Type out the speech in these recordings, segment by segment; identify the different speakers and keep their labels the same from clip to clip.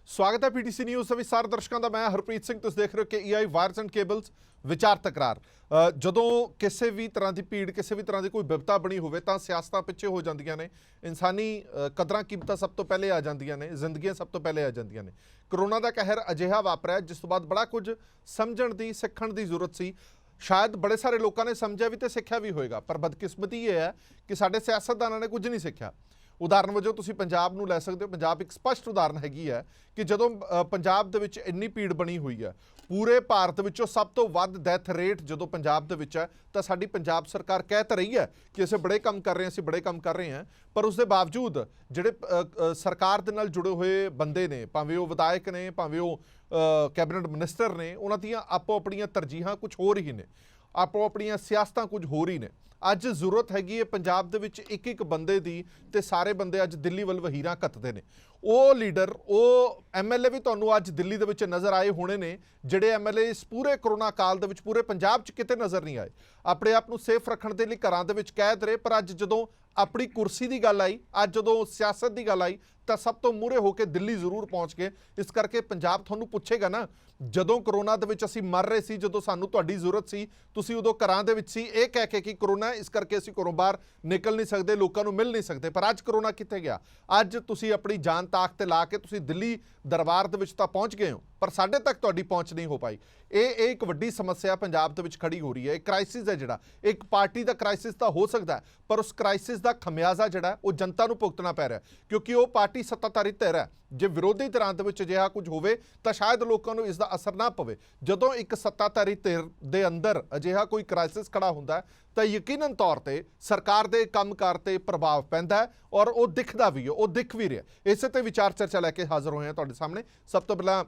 Speaker 1: स्वागत है PTC news विस्तार दर्शकों का। मैं हरप्रीत सिंह, तुम देख रहे हो कि EI वायरस एंड केबल्स विचार तकरार। ਜਦੋਂ ਕਿਸੇ ਵੀ ਤਰ੍ਹਾਂ ਦੀ ਭੀੜ, ਕਿਸੇ ਵੀ ਤਰ੍ਹਾਂ ਦੀ ਕੋਈ ਵਿਪਤਾ ਬਣੀ ਹੋਵੇ ਤਾਂ ਸਿਆਸਤਾਂ ਪਿੱਛੇ ਹੋ ਜਾਂਦੀਆਂ ਨੇ, ਇਨਸਾਨੀ ਕਦਰਾਂ ਕੀਮਤਾਂ ਸਭ ਤੋਂ ਪਹਿਲੇ ਆ ਜਾਂਦੀਆਂ ਨੇ, ਜ਼ਿੰਦਗੀਆਂ ਸਭ ਤੋਂ ਪਹਿਲੇ ਆ ਜਾਂਦੀਆਂ ਨੇ। ਕਰੋਨਾ ਦਾ ਕਹਿਰ ਅਜਿਹਾ ਵਾਪਰਿਆ ਜਿਸ ਤੋਂ ਬਾਅਦ ਬੜਾ ਕੁਝ ਸਮਝਣ ਦੀ, ਸਿੱਖਣ ਦੀ ਜ਼ਰੂਰਤ ਸੀ। शायद बड़े सारे लोगों ने समझा भी तो सिक्ख्या भी होएगा, पर बदकिस्मती ये है कि साडे सियासतदानां ने कुछ नहीं सिक्ख्या। उदाहरण वजों तुसीं पंजाब नूं लै सकदे हो। पंजाब एक स्पष्ट उदाहरण हैगी है कि जदों पंजाब दे विच इन्नी भीड़ बनी हुई है, पूरे भारत विचों सब तो वध डैथ रेट जदों पंजाब दे विच है, तो साडी पंजाब सरकार कह तो रही है कि असीं बड़े काम कर रहे हैं, असीं बड़े काम कर रहे हैं, पर उसके बावजूद जिहड़े सरकार दे नाल जुड़े हुए बंदे ने, भावें वो विधायक ने, भावें वो कैबिनेट मिनिस्टर ने, उन्हां दीयां आपो अपणीआं तरजीहां कुछ होर ही ने, आपो अपणीआं सियासतां कुछ होर ही ने। ਅੱਜ ਜ਼ਰੂਰਤ ਹੈਗੀ ਹੈ ਪੰਜਾਬ ਦੇ ਵਿੱਚ ਇੱਕ ਇੱਕ ਬੰਦੇ ਦੀ, ਤੇ ਸਾਰੇ ਬੰਦੇ ਅੱਜ ਦਿੱਲੀ ਵੱਲ ਵਹੀਰਾਂ ਘੱਤਦੇ ਨੇ। ਉਹ ਲੀਡਰ, ਉਹ MLA ਵੀ ਤੁਹਾਨੂੰ ਅੱਜ ਦਿੱਲੀ ਦੇ ਵਿੱਚ ਨਜ਼ਰ ਆਏ ਹੋਣੇ ਨੇ, ਜਿਹੜੇ MLA ਇਸ ਪੂਰੇ ਕਰੋਨਾ ਕਾਲ ਦੇ ਵਿੱਚ ਪੂਰੇ ਪੰਜਾਬ 'ਚ ਕਿਤੇ ਨਜ਼ਰ ਨਹੀਂ ਆਏ। ਆਪਣੇ ਆਪ ਨੂੰ ਸੇਫ ਰੱਖਣ ਦੇ ਲਈ ਘਰਾਂ ਦੇ ਵਿੱਚ ਕੈਦ ਰਹੇ, ਪਰ ਅੱਜ ਜਦੋਂ ਆਪਣੀ ਕੁਰਸੀ ਦੀ ਗੱਲ ਆਈ, ਅੱਜ ਜਦੋਂ ਸਿਆਸਤ ਦੀ ਗੱਲ ਆਈ, ਤਾਂ ਸਭ ਤੋਂ ਮੂਹਰੇ ਹੋ ਕੇ ਦਿੱਲੀ ਜ਼ਰੂਰ ਪਹੁੰਚ ਗਏ। ਇਸ ਕਰਕੇ ਪੰਜਾਬ ਤੁਹਾਨੂੰ ਪੁੱਛੇਗਾ ਨਾ, ਜਦੋਂ ਕਰੋਨਾ ਦੇ ਵਿੱਚ ਅਸੀਂ ਮਰ ਰਹੇ ਸੀ, ਜਦੋਂ ਸਾਨੂੰ ਤੁਹਾਡੀ ਜ਼ਰੂਰਤ ਸੀ, ਤੁਸੀਂ ਉਦੋਂ ਘਰਾਂ ਦੇ ਵਿੱਚ ਸੀ ਇਹ ਕਹਿ ਕੇ ਕਿ ਕਰੋਨਾ, ਇਸ ਕਰਕੇ ਅਸੀਂ ਘਰੋਂ ਬਾਹਰ ਨਿਕਲ ਨਹੀਂ ਸਕਦੇ, ਲੋਕਾਂ ਨੂੰ ਮਿਲ ਨਹੀਂ ਸਕਦੇ। ਪਰ ਅੱਜ ਕਰੋਨਾ ਕਿੱਥੇ ਗਿਆ? ਅੱਜ ਤੁਸੀਂ ਆਪਣੀ ਜਾਨ ਤਾਕ ਤੇ ਲਾ ਕੇ ਤੁਸੀਂ ਦਿੱਲੀ ਦਰਬਾਰ ਦੇ ਵਿੱਚ ਤਾਂ ਪਹੁੰਚ ਗਏ ਹੋ, ਪਰ ਸਾਡੇ ਤੱਕ ਤੁਹਾਡੀ ਪਹੁੰਚ ਨਹੀਂ ਹੋ ਪਾਈ। ਇਹ ਇੱਕ ਵੱਡੀ ਸਮੱਸਿਆ ਪੰਜਾਬ ਦੇ ਵਿੱਚ ਖੜੀ ਹੋ ਰਹੀ ਹੈ। ਇਹ ਕ੍ਰਾਈਸਿਸ ਹੈ ਜਿਹੜਾ, ਇੱਕ ਪਾਰਟੀ ਦਾ ਕ੍ਰਾਈਸਿਸ ਤਾਂ ਹੋ ਸਕਦਾ, ਪਰ ਉਸ ਕ੍ਰਾਈਸਿਸ ਦਾ ਖਮਿਆਜ਼ਾ ਜਿਹੜਾ ਉਹ ਜਨਤਾ ਨੂੰ ਭੁਗਤਣਾ ਪੈ ਰਿਹਾ, ਕਿਉਂਕਿ ਉਹ ਪਾਰਟੀ ਸੱਤਾਧਾਰੀ ਧਿਰ ਹੈ। ਜੇ ਵਿਰੋਧੀ ਧਿਰਾਂ ਦੇ ਵਿੱਚ ਅਜਿਹਾ ਕੁਝ ਹੋਵੇ ਤਾਂ ਸ਼ਾਇਦ ਲੋਕਾਂ ਨੂੰ ਇਸ ਦਾ ਅਸਰ ਨਾ ਪਵੇ। ਜਦੋਂ ਇੱਕ ਸੱਤਾਧਾਰੀ ਧਿਰ ਦੇ ਅੰਦਰ ਅਜਿਹਾ ਕੋਈ ਕ੍ਰਾਈਸਿਸ ਖੜਾ ਹੁੰਦਾ ਤਾਂ ਯਕੀਨਨ ਤੌਰ ਤੇ ਸਰਕਾਰ ਦੇ ਕੰਮਕਾਰ ਤੇ ਪ੍ਰਭਾਵ ਪੈਂਦਾ ਹੈ, ਔਰ ਉਹ ਦਿਖਦਾ ਵੀ ਹੈ, ਉਹ ਦਿਖ ਵੀ ਰਿਹਾ। ਇਸੇ ਤੇ ਵਿਚਾਰ ਚਰਚਾ ਲੈ ਕੇ ਹਾਜ਼ਰ ਹੋਏ ਹਾਂ ਤੁਹਾਡੇ ਸਾਹਮਣੇ। ਸਭ ਤੋਂ ਪਹਿਲਾਂ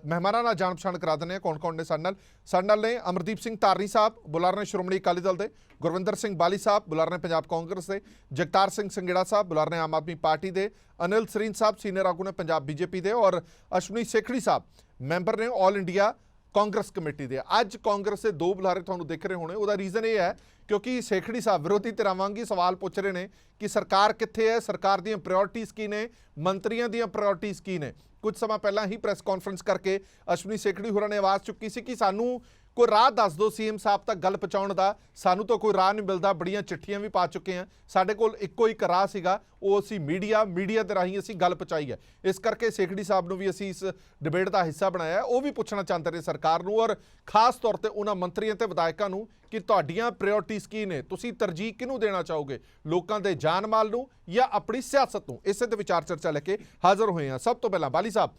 Speaker 1: ਮਹਿਮਾਨਾਂ ਨਾਲ ਜਾਣ ਪਛਾਣ ਕਰਾ ਦਿੰਦੇ ਹਾਂ ਕੌਣ ਕੌਣ ਨੇ ਸਾਡੇ ਨਾਲ ਨੇ। ਅਮਰਦੀਪ ਸਿੰਘ ਧਾਰਨੀ ਸਾਹਿਬ, ਬੁਲਾਰੇ ਨੇ ਸ਼੍ਰੋਮਣੀ ਅਕਾਲੀ ਦਲ ਦੇ। ਗੁਰਵਿੰਦਰ ਸਿੰਘ ਬਾਲੀ ਸਾਹਿਬ, ਬੁਲਾਰੇ ਨੇ ਪੰਜਾਬ ਕਾਂਗਰਸ ਦੇ। ਜਗਤਾਰ ਸਿੰਘ ਸੰਘੇੜਾ ਸਾਹਿਬ, ਬੁਲਾਰੇ ਨੇ ਆਮ ਆਦਮੀ ਪਾਰਟੀ ਦੇ। ਅਨਿਲ ਸਰੀਨ ਸਾਹਿਬ, ਸੀਨੀਅਰ ਆਗੂ ਨੇ ਪੰਜਾਬ BJP ਦੇ। ਔਰ ਅਸ਼ਵਨੀ ਸੇਖੜੀ ਸਾਹਿਬ, ਮੈਂਬਰ ਨੇ ਆਲ ਇੰਡੀਆ ਕਾਂਗਰਸ ਕਮੇਟੀ ਦੇ। ਅੱਜ ਕਾਂਗਰਸ ਦੇ ਦੋ ਬੁਲਾਰੇ ਤੁਹਾਨੂੰ ਦਿਖ ਰਹੇ ਹੋਣੇ। ਉਹਦਾ ਰੀਜ਼ਨ ਇਹ ਹੈ ਕਿਉਂਕਿ ਸੇਖੜੀ ਸਾਹਿਬ ਵਿਰੋਧੀ ਧਿਰਾਂ ਵਾਂਗ ਹੀ ਸਵਾਲ ਪੁੱਛ ਰਹੇ ਨੇ ਕਿ ਸਰਕਾਰ ਕਿੱਥੇ ਹੈ, ਸਰਕਾਰ ਦੀਆਂ ਪ੍ਰਾਇੋਰਟੀਜ਼ ਕੀ ਨੇ, ਮੰਤਰੀਆਂ ਦੀਆਂ ਪ੍ਰਾਇੋਰਟੀਜ਼ ਕੀ ਨੇ। ਕੁਝ ਸਮਾਂ ਪਹਿਲਾਂ ਹੀ ਪ੍ਰੈਸ ਕਾਨਫਰੰਸ ਕਰਕੇ ਅਸ਼ਵਨੀ ਸੇਖੜੀ ਹੋਰਾਂ ਨੇ ਆਵਾਜ਼ ਚੁੱਕੀ ਸੀ ਕਿ ਸਾਨੂੰ ਕੋਈ ਰਾਹ ਦੱਸ ਦਿਓ CM ਸਾਹਿਬ ਤੱਕ ਗੱਲ ਪਹੁੰਚਾਉਣ ਦਾ, ਸਾਨੂੰ ਤਾਂ ਕੋਈ ਰਾਹ ਨਹੀਂ ਮਿਲਦਾ, ਬੜੀਆਂ ਚਿੱਠੀਆਂ ਵੀ ਪਾ ਚੁੱਕੇ ਹਾਂ, ਸਾਡੇ ਕੋਲ ਇੱਕੋ ਇੱਕ ਰਾਹ ਸੀਗਾ, ਉਹ ਅਸੀਂ ਮੀਡੀਆ ਦੇ ਰਾਹੀਂ ਅਸੀਂ ਗੱਲ ਪਹੁੰਚਾਈ ਹੈ। ਇਸ ਕਰਕੇ ਸੇਖੜੀ ਸਾਹਿਬ ਨੂੰ ਵੀ ਅਸੀਂ ਇਸ ਡਿਬੇਟ ਦਾ ਹਿੱਸਾ ਬਣਾਇਆ। ਉਹ ਵੀ ਪੁੱਛਣਾ ਚਾਹੁੰਦੇ ਨੇ ਸਰਕਾਰ ਨੂੰ, ਔਰ ਖਾਸ ਤੌਰ ਤੇ ਉਹਨਾਂ ਮੰਤਰੀਆਂ ਤੇ ਵਿਧਾਇਕਾਂ ਨੂੰ ਕਿ ਤੁਹਾਡੀਆਂ ਪ੍ਰਾਇੋਰਟੀਜ਼ ਕੀ ਨੇ, ਤੁਸੀਂ ਤਰਜੀਹ ਕਿਹਨੂੰ ਦੇਣਾ ਚਾਹੋਗੇ, ਲੋਕਾਂ ਦੇ ਜਾਨ ਮਾਲ ਨੂੰ ਜਾਂ ਆਪਣੀ ਸਿਆਸਤ ਨੂੰ। ਇਸੇ ਤੇ ਵਿਚਾਰ ਚਰਚਾ ਲੈ ਕੇ ਹਾਜ਼ਰ ਹੋਏ ਹਾਂ। ਸਭ ਤੋਂ ਪਹਿਲਾਂ ਬਾਲੀ ਸਾਹਿਬ,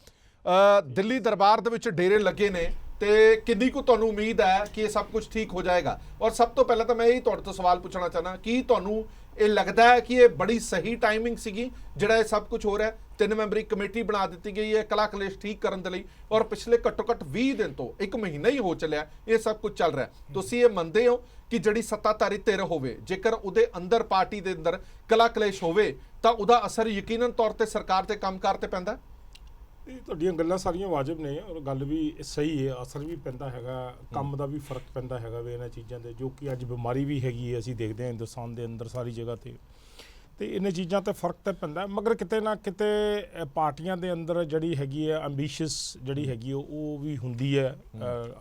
Speaker 1: ਦਿੱਲੀ ਦਰਬਾਰ ਦੇ ਵਿੱਚ ਡੇਰੇ ਲੱਗੇ ਨੇ ਤੇ ਕਿੰਨੀ ਕੁ ਤੁਹਾਨੂੰ ਉਮੀਦ ਹੈ ਕਿ ਇਹ ਸਭ ਕੁਝ ਠੀਕ ਹੋ ਜਾਏਗਾ? ਔਰ ਸਭ ਤੋਂ ਪਹਿਲਾਂ ਤਾਂ ਮੈਂ ਇਹ ਤੁਹਾਡੇ ਤੋਂ ਸਵਾਲ ਪੁੱਛਣਾ ਚਾਹਨਾ, ਕੀ ਤੁਹਾਨੂੰ ਇਹ ਲੱਗਦਾ ਹੈ ਕਿ ਇਹ ਬੜੀ ਸਹੀ ਟਾਈਮਿੰਗ ਸੀਗੀ ਜਿਹੜਾ ਇਹ ਸਭ ਕੁਝ ਹੋ ਰਿਹਾ? 3 ਮੈਂਬਰੀ ਕਮੇਟੀ ਬਣਾ ਦਿੱਤੀ ਗਈ ਹੈ ਕਲਾ ਕਲੇਸ਼ ਠੀਕ ਕਰਨ ਦੇ ਲਈ, ਔਰ ਪਿਛਲੇ ਘੱਟੋ ਘੱਟ 20 ਦਿਨ ਤੋਂ 1 ਮਹੀਨਾ ਹੀ ਹੋ ਚੱਲਿਆ ਇਹ ਸਭ ਕੁਝ ਚੱਲ ਰਿਹਾ। ਤੁਸੀਂ ਇਹ ਮੰਨਦੇ ਹੋ ਕਿ ਜਿਹੜੀ ਸੱਤਾਧਾਰੀ ਧਿਰ ਹੋਵੇ, ਜੇਕਰ ਉਹਦੇ ਅੰਦਰ ਪਾਰਟੀ ਦੇ ਅੰਦਰ ਕਲਾ ਕਲੇਸ਼ ਹੋਵੇ ਤਾਂ ਉਹਦਾ ਅਸਰ ਯਕੀਨਨ ਤੌਰ ਤੇ ਸਰਕਾਰ ਦੇ ਕੰਮਕਾਰ ਤੇ ਪੈਂਦਾ?
Speaker 2: ਇਹ ਤੁਹਾਡੀਆਂ ਗੱਲਾਂ ਸਾਰੀਆਂ ਵਾਜਬ ਨੇ, ਔਰ ਗੱਲ ਵੀ ਸਹੀ ਹੈ। ਅਸਰ ਵੀ ਪੈਂਦਾ ਹੈਗਾ, ਕੰਮ ਦਾ ਵੀ ਫਰਕ ਪੈਂਦਾ ਹੈਗਾ ਵੇ ਇਹਨਾਂ ਚੀਜ਼ਾਂ ਦੇ, ਜੋ ਕਿ ਅੱਜ ਬਿਮਾਰੀ ਵੀ ਹੈਗੀ ਹੈ, ਅਸੀਂ ਦੇਖਦੇ ਹਾਂ ਹਿੰਦੁਸਤਾਨ ਦੇ ਅੰਦਰ ਸਾਰੀ ਜਗ੍ਹਾ ਤੇ ਇਹਨਾਂ ਚੀਜ਼ਾਂ ਤੇ ਫਰਕ ਤਾਂ ਪੈਂਦਾ। ਮਗਰ ਕਿਤੇ ਨਾ ਕਿਤੇ ਪਾਰਟੀਆਂ ਦੇ ਅੰਦਰ ਜਿਹੜੀ ਹੈਗੀ ਹੈ ਐਂਬੀਸ਼ੀਅਸ ਜਿਹੜੀ ਹੈਗੀ ਉਹ ਵੀ ਹੁੰਦੀ ਹੈ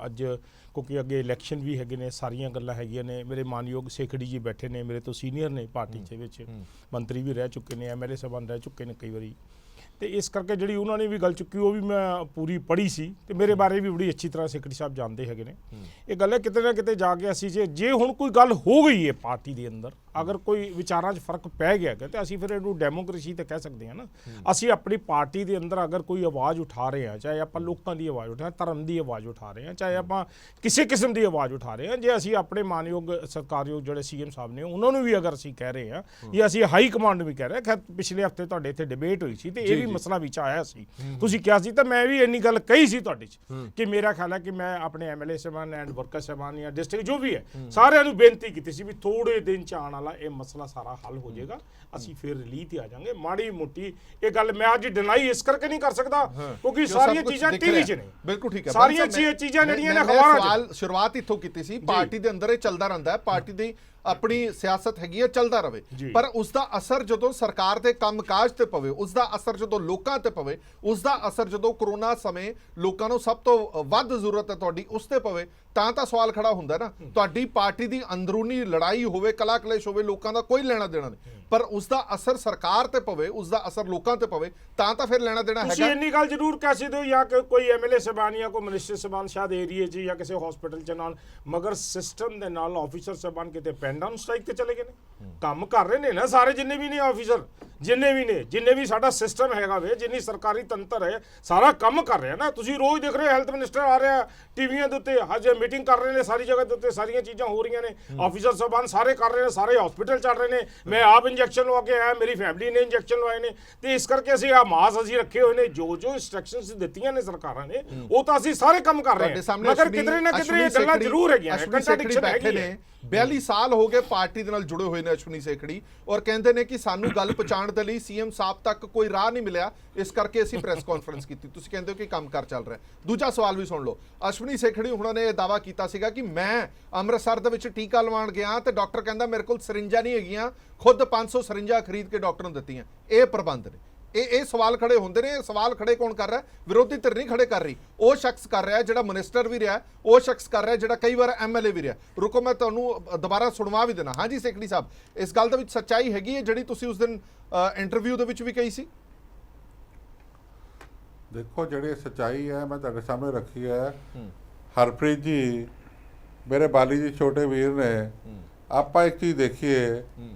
Speaker 2: ਅੱਜ, ਕਿਉਂਕਿ ਅੱਗੇ ਇਲੈਕਸ਼ਨ ਵੀ ਹੈਗੇ ਨੇ, ਸਾਰੀਆਂ ਗੱਲਾਂ ਹੈਗੀਆਂ ਨੇ। ਮੇਰੇ ਮਾਨਯੋਗ ਸੇਖੜੀ ਜੀ ਬੈਠੇ ਨੇ, ਮੇਰੇ ਤੋਂ ਸੀਨੀਅਰ ਨੇ ਪਾਰਟੀ ਦੇ ਵਿੱਚ, ਮੰਤਰੀ ਵੀ ਰਹਿ ਚੁੱਕੇ ਨੇ, MLA ਸਾਹਿਬਾਨ ਰਹਿ ਚੁੱਕੇ ਨੇ ਕਈ ਵਾਰੀ, ਤੇ ਇਸ ਕਰਕੇ ਜਿਹੜੀ ਉਹਨਾਂ ਨੇ ਵੀ ਗੱਲ ਚੁੱਕੀ ਉਹ ਵੀ ਮੈਂ ਪੂਰੀ ਪੜ੍ਹੀ ਸੀ ਤੇ ਮੇਰੇ ਬਾਰੇ ਵੀ ਬੜੀ ਅੱਛੀ ਤਰ੍ਹਾਂ ਸੇਖੜੀ ਸਾਹਿਬ ਜਾਣਦੇ ਹੈਗੇ ਨੇ। ਇਹ ਗੱਲ ਹੈ ਕਿਤੇ ਨਾ ਕਿਤੇ ਜਾ ਕੇ ਅਸੀਂ ਜੇ ਹੁਣ ਕੋਈ ਗੱਲ ਹੋ ਗਈ ਹੈ ਪਾਰਟੀ ਦੇ ਅੰਦਰ, ਅਗਰ ਕੋਈ ਵਿਚਾਰਾਂ 'ਚ ਫਰਕ ਪੈ ਗਿਆ ਤੇ ਅਸੀਂ ਫਿਰ ਇਹਨੂੰ ਡੈਮੋਕ੍ਰੇਸੀ ਤਾਂ ਕਹਿ ਸਕਦੇ ਹਾਂ ਨਾ। ਅਸੀਂ ਆਪਣੀ ਪਾਰਟੀ ਦੇ ਅੰਦਰ ਅਗਰ ਕੋਈ ਆਵਾਜ਼ ਉਠਾ ਰਹੇ ਹਾਂ, ਚਾਹੇ ਆਪਾਂ ਲੋਕਾਂ ਦੀ ਆਵਾਜ਼ ਉਠਾ, ਧਰਮ ਦੀ ਆਵਾਜ਼ ਉਠਾ ਰਹੇ ਹਾਂ, ਚਾਹੇ ਆਪਾਂ ਕਿਸੇ ਕਿਸਮ ਦੀ ਆਵਾਜ਼ ਉਠਾ ਰਹੇ ਹਾਂ, ਜੇ ਅਸੀਂ ਆਪਣੇ ਮਾਨਯੋਗ ਸਰਕਾਰਯੋਗ ਜਿਹੜੇ CM ਸਾਹਿਬ ਨੇ ਉਹਨਾਂ ਨੂੰ ਵੀ ਅਗਰ ਅਸੀਂ ਕਹਿ ਰਹੇ ਹਾਂ, ਜਾਂ ਅਸੀਂ ਹਾਈ ਕਮਾਂਡ ਨੂੰ ਵੀ ਕਹਿ ਰਹੇ ਹਾਂ। ਖੈਰ ਪਿਛਲੇ ਹਫ਼ਤੇ ਤੁਹਾਡੇ ਇੱਥੇ ਡਿਬੇਟ ਹੋਈ ਸੀ ਤੇ ਇਹ ਵੀ ਮਸਲਾ ਵਿੱਚ ਆਇਆ ਸੀ, ਤੁਸੀਂ ਕਿਹਾ ਸੀ ਤਾਂ ਮੈਂ ਵੀ ਇੰਨੀ ਗੱਲ ਕਹੀ ਸੀ ਤੁਹਾਡੇ 'ਚ ਕਿ ਮੇਰਾ ਖਿਆਲ ਹੈ ਕਿ ਮੈਂ ਆਪਣੇ MLA ਸਾਹਿਬਾਨ ਐਂਡ ਵਰਕਰ ਸਾਹਿਬਾਨ ਜਾਂ ਡਿਸਟ੍ਰਿਕਟ ਜੋ ਵੀ ਹੈ ਸਾਰਿਆਂ ਨੂੰ ਬੇਨਤੀ ਕੀਤੀ ਸੀ ਵੀ ਥੋੜੇ ਦਿਨ 'ਚ ਆਉਣ ਵਾਲਾ ਇਹ ਮਸਲਾ ਸਾਰਾ ਹੱਲ ਹੋ ਜਾਏਗਾ, ਅਸੀਂ ਫਿਰ ਰਿਲੀਜ਼ ਤੇ ਆ ਜਾਾਂਗੇ। ਮਾੜੀ ਮੋਟੀ ਇਹ ਗੱਲ ਮੈਂ ਅੱਜ ਡਿਨਾਈ ਇਸ ਕਰਕੇ ਨਹੀਂ ਕਰ ਸਕਦਾ ਕਿਉਂਕਿ ਸਾਰੀਆਂ ਚੀਜ਼ਾਂ TV 'ਚ ਨੇ। ਬਿਲਕੁਲ ਠੀਕ ਹੈ, ਸਾਰੀਆਂ ਚੀਜ਼ਾਂ ਜਿਹੜੀਆਂ ਨੇ ਖਬਰਾਂ 'ਚ।
Speaker 1: ਸ਼ੁਰੂਆਤ ਇੱਥੋਂ ਕੀਤੀ ਸੀ, ਪਾਰਟੀ ਦੇ ਅੰਦਰ ਇਹ ਚੱਲਦਾ ਰਹਿੰਦਾ ਹੈ, ਪਾਰਟੀ ਦੀ ਆਪਣੀ ਸਿਆਸਤ ਹੈਗੀ ਹੈ ਚੱਲਦਾ ਰਵੇ, ਪਰ ਉਸ ਦਾ ਅਸਰ ਜਦੋਂ ਸਰਕਾਰ ਦੇ ਕੰਮਕਾਜ ਤੇ ਪਵੇ, ਉਸ ਦਾ ਅਸਰ ਜਦੋਂ ਲੋਕਾਂ ਤੇ ਪਵੇ, ਉਸ ਦਾ ਅਸਰ ਜਦੋਂ ਕਰੋਨਾ ਸਮੇਂ ਲੋਕਾਂ ਨੂੰ ਸਭ ਤੋਂ ਵੱਧ ਜ਼ਰੂਰਤ ਹੈ ਤੁਹਾਡੀ ਉਸ ਤੇ ਪਵੇ, ਤਾਂ ਸਵਾਲ ਖੜਾ ਹੁੰਦਾ ਨਾ। ਤੁਹਾਡੀ ਪਾਰਟੀ ਦੀ ਅੰਦਰੂਨੀ ਲੜਾਈ ਹੋਵੇ, ਕਲਾ ਕਲੇਸ਼ ਹੋਵੇ, ਲੋਕਾਂ ਦਾ ਕੋਈ ਲੈਣਾ ਦੇਣਾ ਨਹੀਂ, ਪਰ ਉਸ ਦਾ ਅਸਰ ਸਰਕਾਰ ਤੇ ਪਵੇ, ਉਸ ਦਾ ਅਸਰ ਲੋਕਾਂ ਤੇ ਪਵੇ, ਤਾਂ ਫਿਰ ਲੈਣਾ ਦੇਣਾ ਹੈਗਾ।
Speaker 2: ਤੁਸੀਂ ਇੰਨੀ ਗੱਲ ਜ਼ਰੂਰ ਕਹਿ ਸਕਦੇ ਹੋ ਜਾਂ ਕਿ ਕੋਈ ਐਮਐਲਏ ਸਾਹਿਬਾਨ ਜਾਂ ਕੋਈ ਮਿਨਿਸਟਰ ਸਾਹਿਬਾਨ ਸ਼ਾਇਦ ਏਰੀਏ 'ਚ ਜਾਂ ਕਿਸੇ ਹਸਪੀਟਲ 'ਚ ਨਾਲ, ਮਗਰ ਸਿਸਟਮ ਦੇ ਨਾਲ ਆਫੀਸਰ ਸਾਹਿਬਾਨ ਕਿਤੇ ਪੈਂਡਾਂ ਨੂੰ ਸਟ੍ਰਾਈਕ ਤੇ ਚਲੇ ਗਏ ਨੇ, ਕੰਮ ਕਰ ਰਹੇ ਨੇ ਨਾ ਸਾਰੇ ਜਿੰਨੇ ਵੀ ਨੇ ਆਫੀਸਰ, ਜਿੰਨੇ ਵੀ ਸਾਡਾ ਸਿਸਟਮ ਹੈਗਾ ਵੇ, ਜਿੰਨੀ ਸਰਕਾਰੀ ਤੰਤਰ ਹੈ, ਸਾਰਾ ਕੰਮ ਕਰ ਰਿਹਾ ਨਾ। ਤੁਸੀਂ ਰੋਜ਼ ਦੇਖ ਰਹੇ ਹੋ ਹੈਲਥ ਮਿਨਿਸਟਰ ਆ ਰਿਹਾ ਟੀਵੀਆਂ ਦੇ ਉੱਤੇ, ਹਜੇ ਮੀਟਿੰਗ ਕਰ ਰਹੇ ਨੇ, ਸਾਰੀ ਜਗ੍ਹਾ ਦੇ ਉੱਤੇ ਸਾਰੀਆਂ ਚੀਜ਼ਾਂ ਹੋ ਰਹੀਆਂ ਨੇ, ਆਫੀਸਰ ਸਾਹਿਬਾਨ ਸਾਰੇ ਕਰ ਰਹੇ ਨੇ, ਸਾਰੇ ਹਸਪੀਟਲ ਚੱਲ ਰਹੇ ਨੇ। ਮੈਂ ਆਪ ਇੰਜੈਕਸ਼ਨ ਲਵਾ ਕੇ ਆਇਆ, ਮੇਰੀ ਫੈਮਿਲੀ ਨੇ ਇੰਜੈਕਸ਼ਨ ਲਵਾਏ ਨੇ, ਤੇ ਇਸ ਕਰਕੇ ਅਸੀਂ ਆ ਮਾਸ ਅਸੀਂ ਰੱਖੇ ਹੋਏ ਨੇ। ਜੋ ਇੰਸਟਰਕਸ਼ਨਸ ਦਿੱਤੀਆਂ ਨੇ ਸਰਕਾਰਾਂ ਨੇ ਉਹ ਤਾਂ ਅਸੀਂ ਸਾਰੇ ਕੰਮ ਕਰ ਰਹੇ ਹਾਂ, ਮਗਰ ਕਿਧਰੇ ਨਾ ਕਿਧਰੇ ਇਹ ਗੱਲਾਂ ਜ਼ਰੂਰ ਹੈਗੀਆਂ ਨੇ, ਕੰਟਰਡਿਕਸ਼ਨ ਹੈਗੀ ਹੈ।
Speaker 1: 42 ਸਾਲ ਹੋ ਗਏ ਪਾਰਟੀ ਦੇ ਨਾਲ ਜੁੜੇ ਹੋਏ ਨੇ ਅਸ਼ਵਨੀ ਸੇਖੜੀ, ਔਰ ਕਹਿੰਦੇ ਨੇ ਕਿ ਸਾਨੂੰ ਗੱਲ ਪਹੁੰਚਾਉਣ ਦੇ ਲਈ ਸੀਐਮ ਸਾਹਿਬ ਤੱਕ ਕੋਈ ਰਾਹ ਨਹੀਂ ਮਿਲਿਆ, ਇਸ ਕਰਕੇ ਅਸੀਂ ਪ੍ਰੈਸ ਕਾਨਫਰੰਸ ਕੀਤੀ। ਤੁਸੀਂ ਕਹਿੰਦੇ ਹੋ ਕਿ ਕੰਮਕਾਰ ਚੱਲ ਰਿਹਾ। ਦੂਜਾ ਸਵਾਲ ਵੀ ਸੁਣ ਲਓ। ਅਸ਼ਵਨੀ ਸੇਖੜੀ ਉਹਨਾਂ ਨੇ ਇਹ ਦਾਅਵਾ ਕੀਤਾ ਸੀਗਾ ਕਿ ਮੈਂ ਅੰਮ੍ਰਿਤਸਰ ਦੇ ਵਿੱਚ ਟੀਕਾ ਲਵਾਉਣ ਗਿਆ ਤੇ ਡਾਕਟਰ ਕਹਿੰਦਾ ਮੇਰੇ ਕੋਲ ਸਰਿੰਜਾਂ ਨਹੀਂ ਹੈਗੀਆਂ, ਖੁਦ 500 ਸਰਿੰਜਾਂ ਖਰੀਦ ਕੇ ਡਾਕਟਰ ਨੂੰ ਦਿੱਤੀਆਂ। ਇਹ ਪ੍ਰਬੰਧ ਨੇ। ਇਹ ਸਵਾਲ ਖੜੇ ਹੁੰਦੇ ਨੇ। ਸਵਾਲ ਖੜੇ ਕੌਣ ਕਰ ਰਿਹਾ? ਵਿਰੋਧੀ ਧਿਰ ਨਹੀਂ ਖੜੇ ਕਰ ਰਹੀ, ਉਹ ਸ਼ਖਸ ਕਰ ਰਿਹਾ ਜਿਹੜਾ ਮਿਨਿਸਟਰ ਵੀ ਰਿਹਾ, ਉਹ ਸ਼ਖਸ ਕਰ ਰਿਹਾ ਜਿਹੜਾ ਕਈ ਵਾਰ ਐਮਐਲਏ ਵੀ ਰਿਹਾ। ਰੁਕੋ ਮੈਂ ਤੁਹਾਨੂੰ ਦੁਬਾਰਾ ਸੁਣਵਾ ਵੀ ਦੇਣਾ। ਹਾਂਜੀ ਸੇਖੜੀ ਸਾਹਿਬ, ਇਸ ਗੱਲ ਦੇ ਵਿੱਚ ਸੱਚਾਈ ਹੈਗੀ ਹੈ ਜਿਹੜੀ ਤੁਸੀਂ ਉਸ ਦਿਨ ਇੰਟਰਵਿਊ ਦੇ ਵਿੱਚ ਵੀ ਕਹੀ ਸੀ?
Speaker 3: ਦੇਖੋ ਜਿਹੜੀ ਸੱਚਾਈ ਹੈ ਮੈਂ ਤੁਹਾਡੇ ਸਾਹਮਣੇ ਰੱਖੀ ਹੈ। ਹਰਪ੍ਰੀਤ ਜੀ ਮੇਰੇ ਬਾਲੀ ਜੀ ਛੋਟੇ ਵੀਰ ਨੇ, ਆਪਾਂ ਇੱਕ ਚੀਜ਼ ਦੇਖੀਏ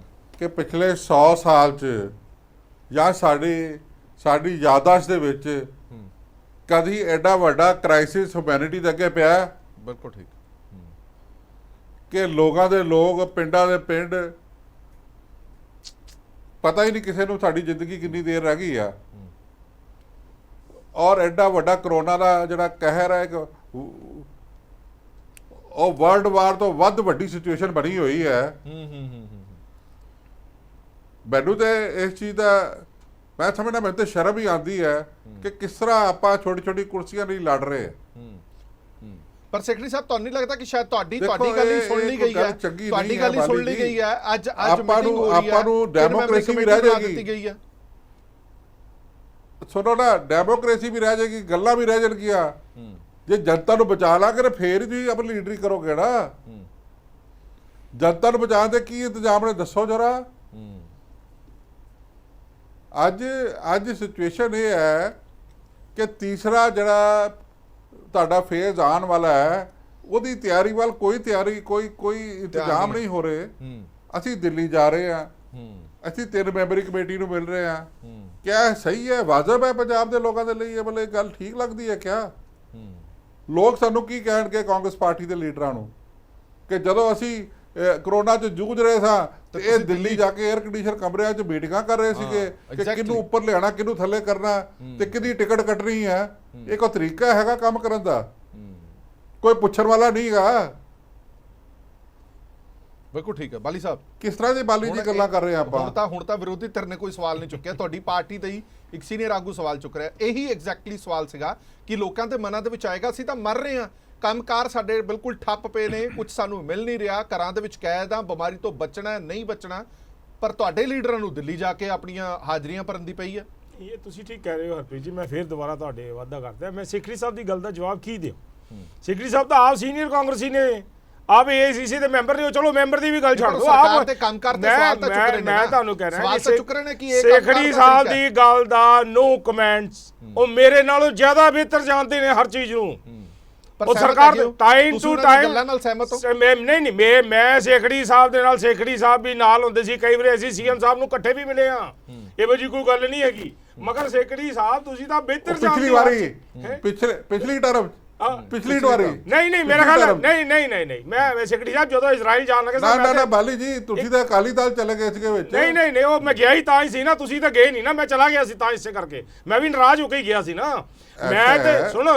Speaker 3: ਕਿ ਪਿਛਲੇ 100 ਸਾਲ 'ਚ ਜਾਂ ਸਾਡੀ ਯਾਦਾਸ਼ਤ ਦੇ ਵਿੱਚ ਕਦੀ ਐਡਾ ਵੱਡਾ ਕ੍ਰਾਈਸਿਸ ਹਿਊਮੈਨਿਟੀ ਦੇ ਅੱਗੇ ਪਿਆ?
Speaker 1: ਬਿਲਕੁਲ ਠੀਕ।
Speaker 3: ਕਿ ਲੋਕਾਂ ਦੇ ਲੋਕ, ਪਿੰਡਾਂ ਦੇ ਪਿੰਡ, ਪਤਾ ਹੀ ਨਹੀਂ ਕਿਸੇ ਨੂੰ ਸਾਡੀ ਜ਼ਿੰਦਗੀ ਕਿੰਨੀ ਦੇਰ ਰਹਿ ਗਈ ਆ, ਔਰ ਐਡਾ ਵੱਡਾ ਕਰੋਨਾ ਦਾ ਜਿਹੜਾ ਕਹਿਰ ਹੈ, ਉਹ ਵਰਲਡ ਵਾਰ ਤੋਂ ਵੱਧ ਵੱਡੀ ਸਿਚੁਏਸ਼ਨ ਬਣੀ ਹੋਈ ਹੈ। ਮੈਨੂੰ ਤੇ ਇਸ ਚੀਜ਼ ਦਾ ਮੈਂ ਸਮਝਦਾ, ਮੈਨੂੰ ਤੇ ਸ਼ਰਮ ਹੀ ਆਉਂਦੀ ਹੈ ਕਿ ਕਿਸ ਤਰ੍ਹਾਂ ਆਪਾਂ ਛੋਟੀ ਛੋਟੀ ਕੁਰਸੀਆਂ ਲਈ ਲੜ ਰਹੇ।
Speaker 1: ਪਰ ਸੈਕਟਰੀ ਸਾਹਿਬ ਤੁਹਾਨੂੰ ਨਹੀਂ ਲੱਗਦਾ ਕਿ ਸ਼ਾਇਦ ਤੁਹਾਡੀ ਗੱਲ ਹੀ ਸੁਣ ਲਈ ਗਈ ਹੈ? ਤੁਹਾਡੀ ਗੱਲ ਹੀ ਸੁਣ ਲਈ ਗਈ ਹੈ। ਅੱਜ ਮੀਟਿੰਗ ਹੋ ਰਹੀ ਹੈ,
Speaker 3: ਆਪਾਂ ਨੂੰ ਡੈਮੋਕ੍ਰੇਸੀ ਵੀ ਰਹਿ ਜਾਏਗੀ। ਸੁਣੋ ਨਾ, ਡੈਮੋਕ੍ਰੇਸੀ ਵੀ ਰਹਿ ਜਾਏਗੀ, ਗੱਲਾਂ ਵੀ ਰਹਿ ਜਾਣਗੀਆਂ। ਜੇ ਜਨਤਾ ਨੂੰ ਬਚਾ ਲਾਂਗੇ ਫੇਰ ਹੀ ਤੁਸੀਂ ਆਪਣੀ ਲੀਡਰੀ ਕਰੋਗੇ ਨਾ। ਜਨਤਾ ਨੂੰ ਬਚਾਉਣ ਦੇ ਕੀ ਇੰਤਜ਼ਾਮ ਨੇ ਦੱਸੋ ਜਰਾ। ਅੱਜ ਸਿਚੁਏਸ਼ਨ ਇਹ ਹੈ ਕਿ ਤੀਸਰਾ ਜਿਹੜਾ ਤੁਹਾਡਾ ਫੇਜ਼ ਆਉਣ ਵਾਲਾ ਹੈ, ਉਹਦੀ ਤਿਆਰੀ ਵੱਲ ਕੋਈ ਇੰਤਜ਼ਾਮ ਨਹੀਂ ਹੋ ਰਹੇ। ਅਸੀਂ ਦਿੱਲੀ ਜਾ ਰਹੇ ਹਾਂ, ਅਸੀਂ 3 ਮੈਂਬਰੀ ਕਮੇਟੀ ਨੂੰ ਮਿਲ ਰਹੇ ਹਾਂ। ਕਿਆ ਸਹੀ ਹੈ, ਵਾਜਬ ਹੈ ਪੰਜਾਬ ਦੇ ਲੋਕਾਂ ਦੇ ਲਈ? ਇਹ ਮਤਲਬ ਗੱਲ ਠੀਕ ਲੱਗਦੀ ਹੈ ਕਿਆ? ਲੋਕ ਸਾਨੂੰ ਕੀ ਕਹਿਣਗੇ ਕਾਂਗਰਸ ਪਾਰਟੀ ਦੇ ਲੀਡਰਾਂ ਨੂੰ ਕਿ ਜਦੋਂ ਅਸੀਂ ਕਰੋਨਾ 'ਚ ਜੂਝ ਰਹੇ ਸਾਂ ਤੇ ਇਹ ਦਿੱਲੀ ਜਾ ਕੇ 에ਅਰ ਕੰਡੀਸ਼ਨ ਕਮਰਿਆਂ 'ਚ ਮੀਟਿੰਗਾਂ ਕਰ ਰਹੇ ਸੀਗੇ ਕਿ ਕਿਹਨੂੰ ਉੱਪਰ ਲਿਆਣਾ, ਕਿਹਨੂੰ ਥੱਲੇ ਕਰਨਾ ਤੇ ਕਿਹਦੀ ਟਿਕਟ ਕੱਟਣੀ ਹੈ। ਇਹ ਕੋਈ ਤਰੀਕਾ ਹੈਗਾ ਕੰਮ ਕਰਨ ਦਾ? ਕੋਈ ਪੁੱਛਣ ਵਾਲਾ ਨਹੀਂ ਹੈਗਾ।
Speaker 1: ਬਿਲਕੁਲ ਠੀਕ ਹੈ ਬਾਲੀ ਸਾਹਿਬ।
Speaker 3: ਕਿਸ ਤਰ੍ਹਾਂ ਦੀ ਬਾਲੀ ਜੀ ਗੱਲਾਂ ਕਰ ਰਹੇ ਆਪਾਂ?
Speaker 1: ਹੁਣ ਤਾਂ ਵਿਰੋਧੀ ਧਿਰ ਨੇ ਕੋਈ ਸਵਾਲ ਨਹੀਂ ਚੁੱਕਿਆ, ਤੁਹਾਡੀ ਪਾਰਟੀ ਤੇ ਹੀ ਇੱਕ ਸੀਨੀਅਰ ਆਗੂ ਸਵਾਲ ਚੁੱਕ ਰਿਹਾ। ਇਹੀ ਐਗਜ਼ੈਕਟਲੀ ਸਵਾਲ ਸੀਗਾ ਕਿ ਲੋਕਾਂ ਦੇ ਮਨਾਂ ਦੇ ਵਿੱਚ ਆਏਗਾ ਅਸੀਂ ਤਾਂ ਮਰ ਰਹੇ ਹਾਂ, ਕੰਮਕਾਰ ਸਾਡੇ ਬਿਲਕੁਲ ਠੱਪ ਪਏ ਨੇ, ਕੁਝ ਸਾਨੂੰ ਮਿਲ ਨਹੀਂ ਰਿਹਾ, ਘਰਾਂ ਦੇ ਵਿੱਚ ਕੈਦ ਆ, ਬਿਮਾਰੀ ਤੋਂ ਬਚਣਾ ਨਹੀਂ ਬਚਣਾ, ਪਰ ਤੁਹਾਡੇ ਲੀਡਰਾਂ ਨੂੰ ਦਿੱਲੀ ਜਾ ਕੇ ਆਪਣੀਆਂ ਹਾਜ਼ਰੀਆਂ ਭਰਨ ਦੀ ਪਈ ਹੈ।
Speaker 2: ਇਹ ਤੁਸੀਂ ਠੀਕ ਕਹਿ ਰਹੇ ਹੋ ਹਰਪ੍ਰੀਤ ਜੀ। ਮੈਂ ਫਿਰ ਦੁਬਾਰਾ ਤੁਹਾਡੇ ਵਾਅਦਾ ਕਰਦਾ, ਮੈਂ ਸੇਖੜੀ ਸਾਹਿਬ ਦੀ ਗੱਲ ਦਾ ਜਵਾਬ ਕੀ ਦਿਓ। ਸੇਖੜੀ ਸਾਹਿਬ ਤਾਂ ਆਪ ਸੀਨੀਅਰ ਕਾਂਗਰਸੀ ਨੇ, ਆਪ ਏਆਈਸੀਸੀ ਦੇ ਮੈਂਬਰ ਨੇ। ਚਲੋ ਮੈਂਬਰ ਦੀ ਵੀ ਗੱਲ ਛੱਡ ਦਿਓ, ਆਪ
Speaker 1: ਤੇ ਕੰਮਕਾਰ ਤੇ ਸਵਾਲ ਤਾਂ ਚੁੱਕ ਰਹੇ ਨੇ। ਮੈਂ
Speaker 2: ਤੁਹਾਨੂੰ ਕਹਿ ਰਿਹਾ
Speaker 1: ਸਵਾਲ ਤਾਂ ਚੁੱਕ ਰਹੇ ਨੇ ਕਿ ਇਹ
Speaker 2: ਸੇਖੜੀ ਸਾਹਿਬ ਦੀ ਗੱਲ ਦਾ ਨੋ ਕਮੈਂਟਸ। ਉਹ ਮੇਰੇ ਨਾਲੋਂ ਜ਼ਿਆਦਾ ਬਿਹਤਰ ਜਾਣਦੇ ਨੇ ਹਰ ਚੀਜ਼ ਨੂੰ। ਉਹ ਸਰਕਾਰ ਟਾਈਮ ਟੂ ਟਾਈਮ
Speaker 1: ਗੱਲਾਂ ਨਾਲ ਸਹਿਮਤ ਹੋ?
Speaker 2: ਨਹੀਂ ਮੈਂ ਸੇਖੜੀ ਸਾਹਿਬ ਦੇ ਨਾਲ, ਸੇਖੜੀ ਸਾਹਿਬ ਵੀ ਨਾਲ ਹੁੰਦੇ ਸੀ ਕਈ ਵਾਰੀ, ਅਸੀਂ ਸੀਐਮ ਸਾਹਿਬ ਨੂੰ ਇਕੱਠੇ ਵੀ ਮਿਲੇ ਆ। ਇਹੋ ਜੀ ਕੋਈ ਗੱਲ ਨਹੀਂ ਹੈਗੀ, ਮਗਰ ਸੇਖੜੀ ਸਾਹਿਬ ਤੁਸੀਂ ਤਾਂ ਬਿਹਤਰ ਜਾਣਦੇ ਹੋ।
Speaker 3: ਪਿਛਲੀ ਟਰਮ ਪਿਛਲੀ ਵਾਰੀ
Speaker 2: ਨਹੀਂ ਮੇਰਾ ਖਿਆਲ ਨਹੀਂ ਮੈਂ ਸੇਖੜੀ ਸਾਹਿਬ ਜਦੋਂ ਇਜ਼ਰਾਈਲ ਜਾਣ ਲੱਗੇ
Speaker 3: ਨਾ ਬਾਲੀ ਜੀ ਤੁਸੀਂ ਤਾਂ ਅਕਾਲੀ ਦਲ ਚਲੇ ਗਏ ਸੀਗੇ ਵਿੱਚ।
Speaker 2: ਨਹੀਂ ਉਹ ਮੈਂ ਗਿਆ ਹੀ ਤਾਂ ਹੀ ਸੀ ਨਾ, ਤੁਸੀਂ ਤਾਂ ਗਏ ਨਹੀਂ ਨਾ, ਮੈਂ ਚਲਾ ਗਿਆ ਸੀ ਤਾਂ ਇਸੇ ਕਰਕੇ ਮੈਂ ਵੀ ਨਾਰਾਜ਼ ਹੋ ਕੇ ਹੀ ਗਿਆ ਸੀ ਨਾ। ਮੈਂ ਤੇ ਸੁਣੋ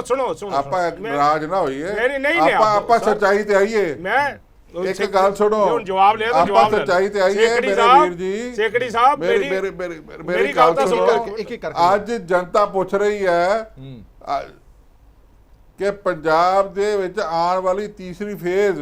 Speaker 3: ਆਪਾਂ ਨਾਰਾਜ਼ ਨਾ ਹੋਈਏ,
Speaker 2: ਨਹੀਂ
Speaker 3: ਆਪਾਂ ਸੱਚਾਈ ਤੇ ਆਈਏ।
Speaker 2: ਮੈਂ
Speaker 3: ਇੱਕ ਗੱਲ ਸੁਣੋ,
Speaker 2: ਹੁਣ ਜਵਾਬ ਲਿਆ ਤਾਂ ਜਵਾਬ
Speaker 3: ਆਪਾਂ ਸੱਚਾਈ ਤੇ ਆਈਏ ਮੇਰੇ ਵੀਰ ਜੀ।
Speaker 2: ਸੇਖੜੀ ਸਾਹਿਬ
Speaker 3: ਮੇਰੀ ਗੱਲ ਤਾਂ ਸੁਣੋ। ਅੱਜ ਜਨਤਾ ਪੁੱਛ ਰਹੀ ਹੈ ਕਿ ਪੰਜਾਬ ਦੇ ਵਿੱਚ ਆਉਣ ਵਾਲੀ ਤੀਸਰੀ ਫੇਜ਼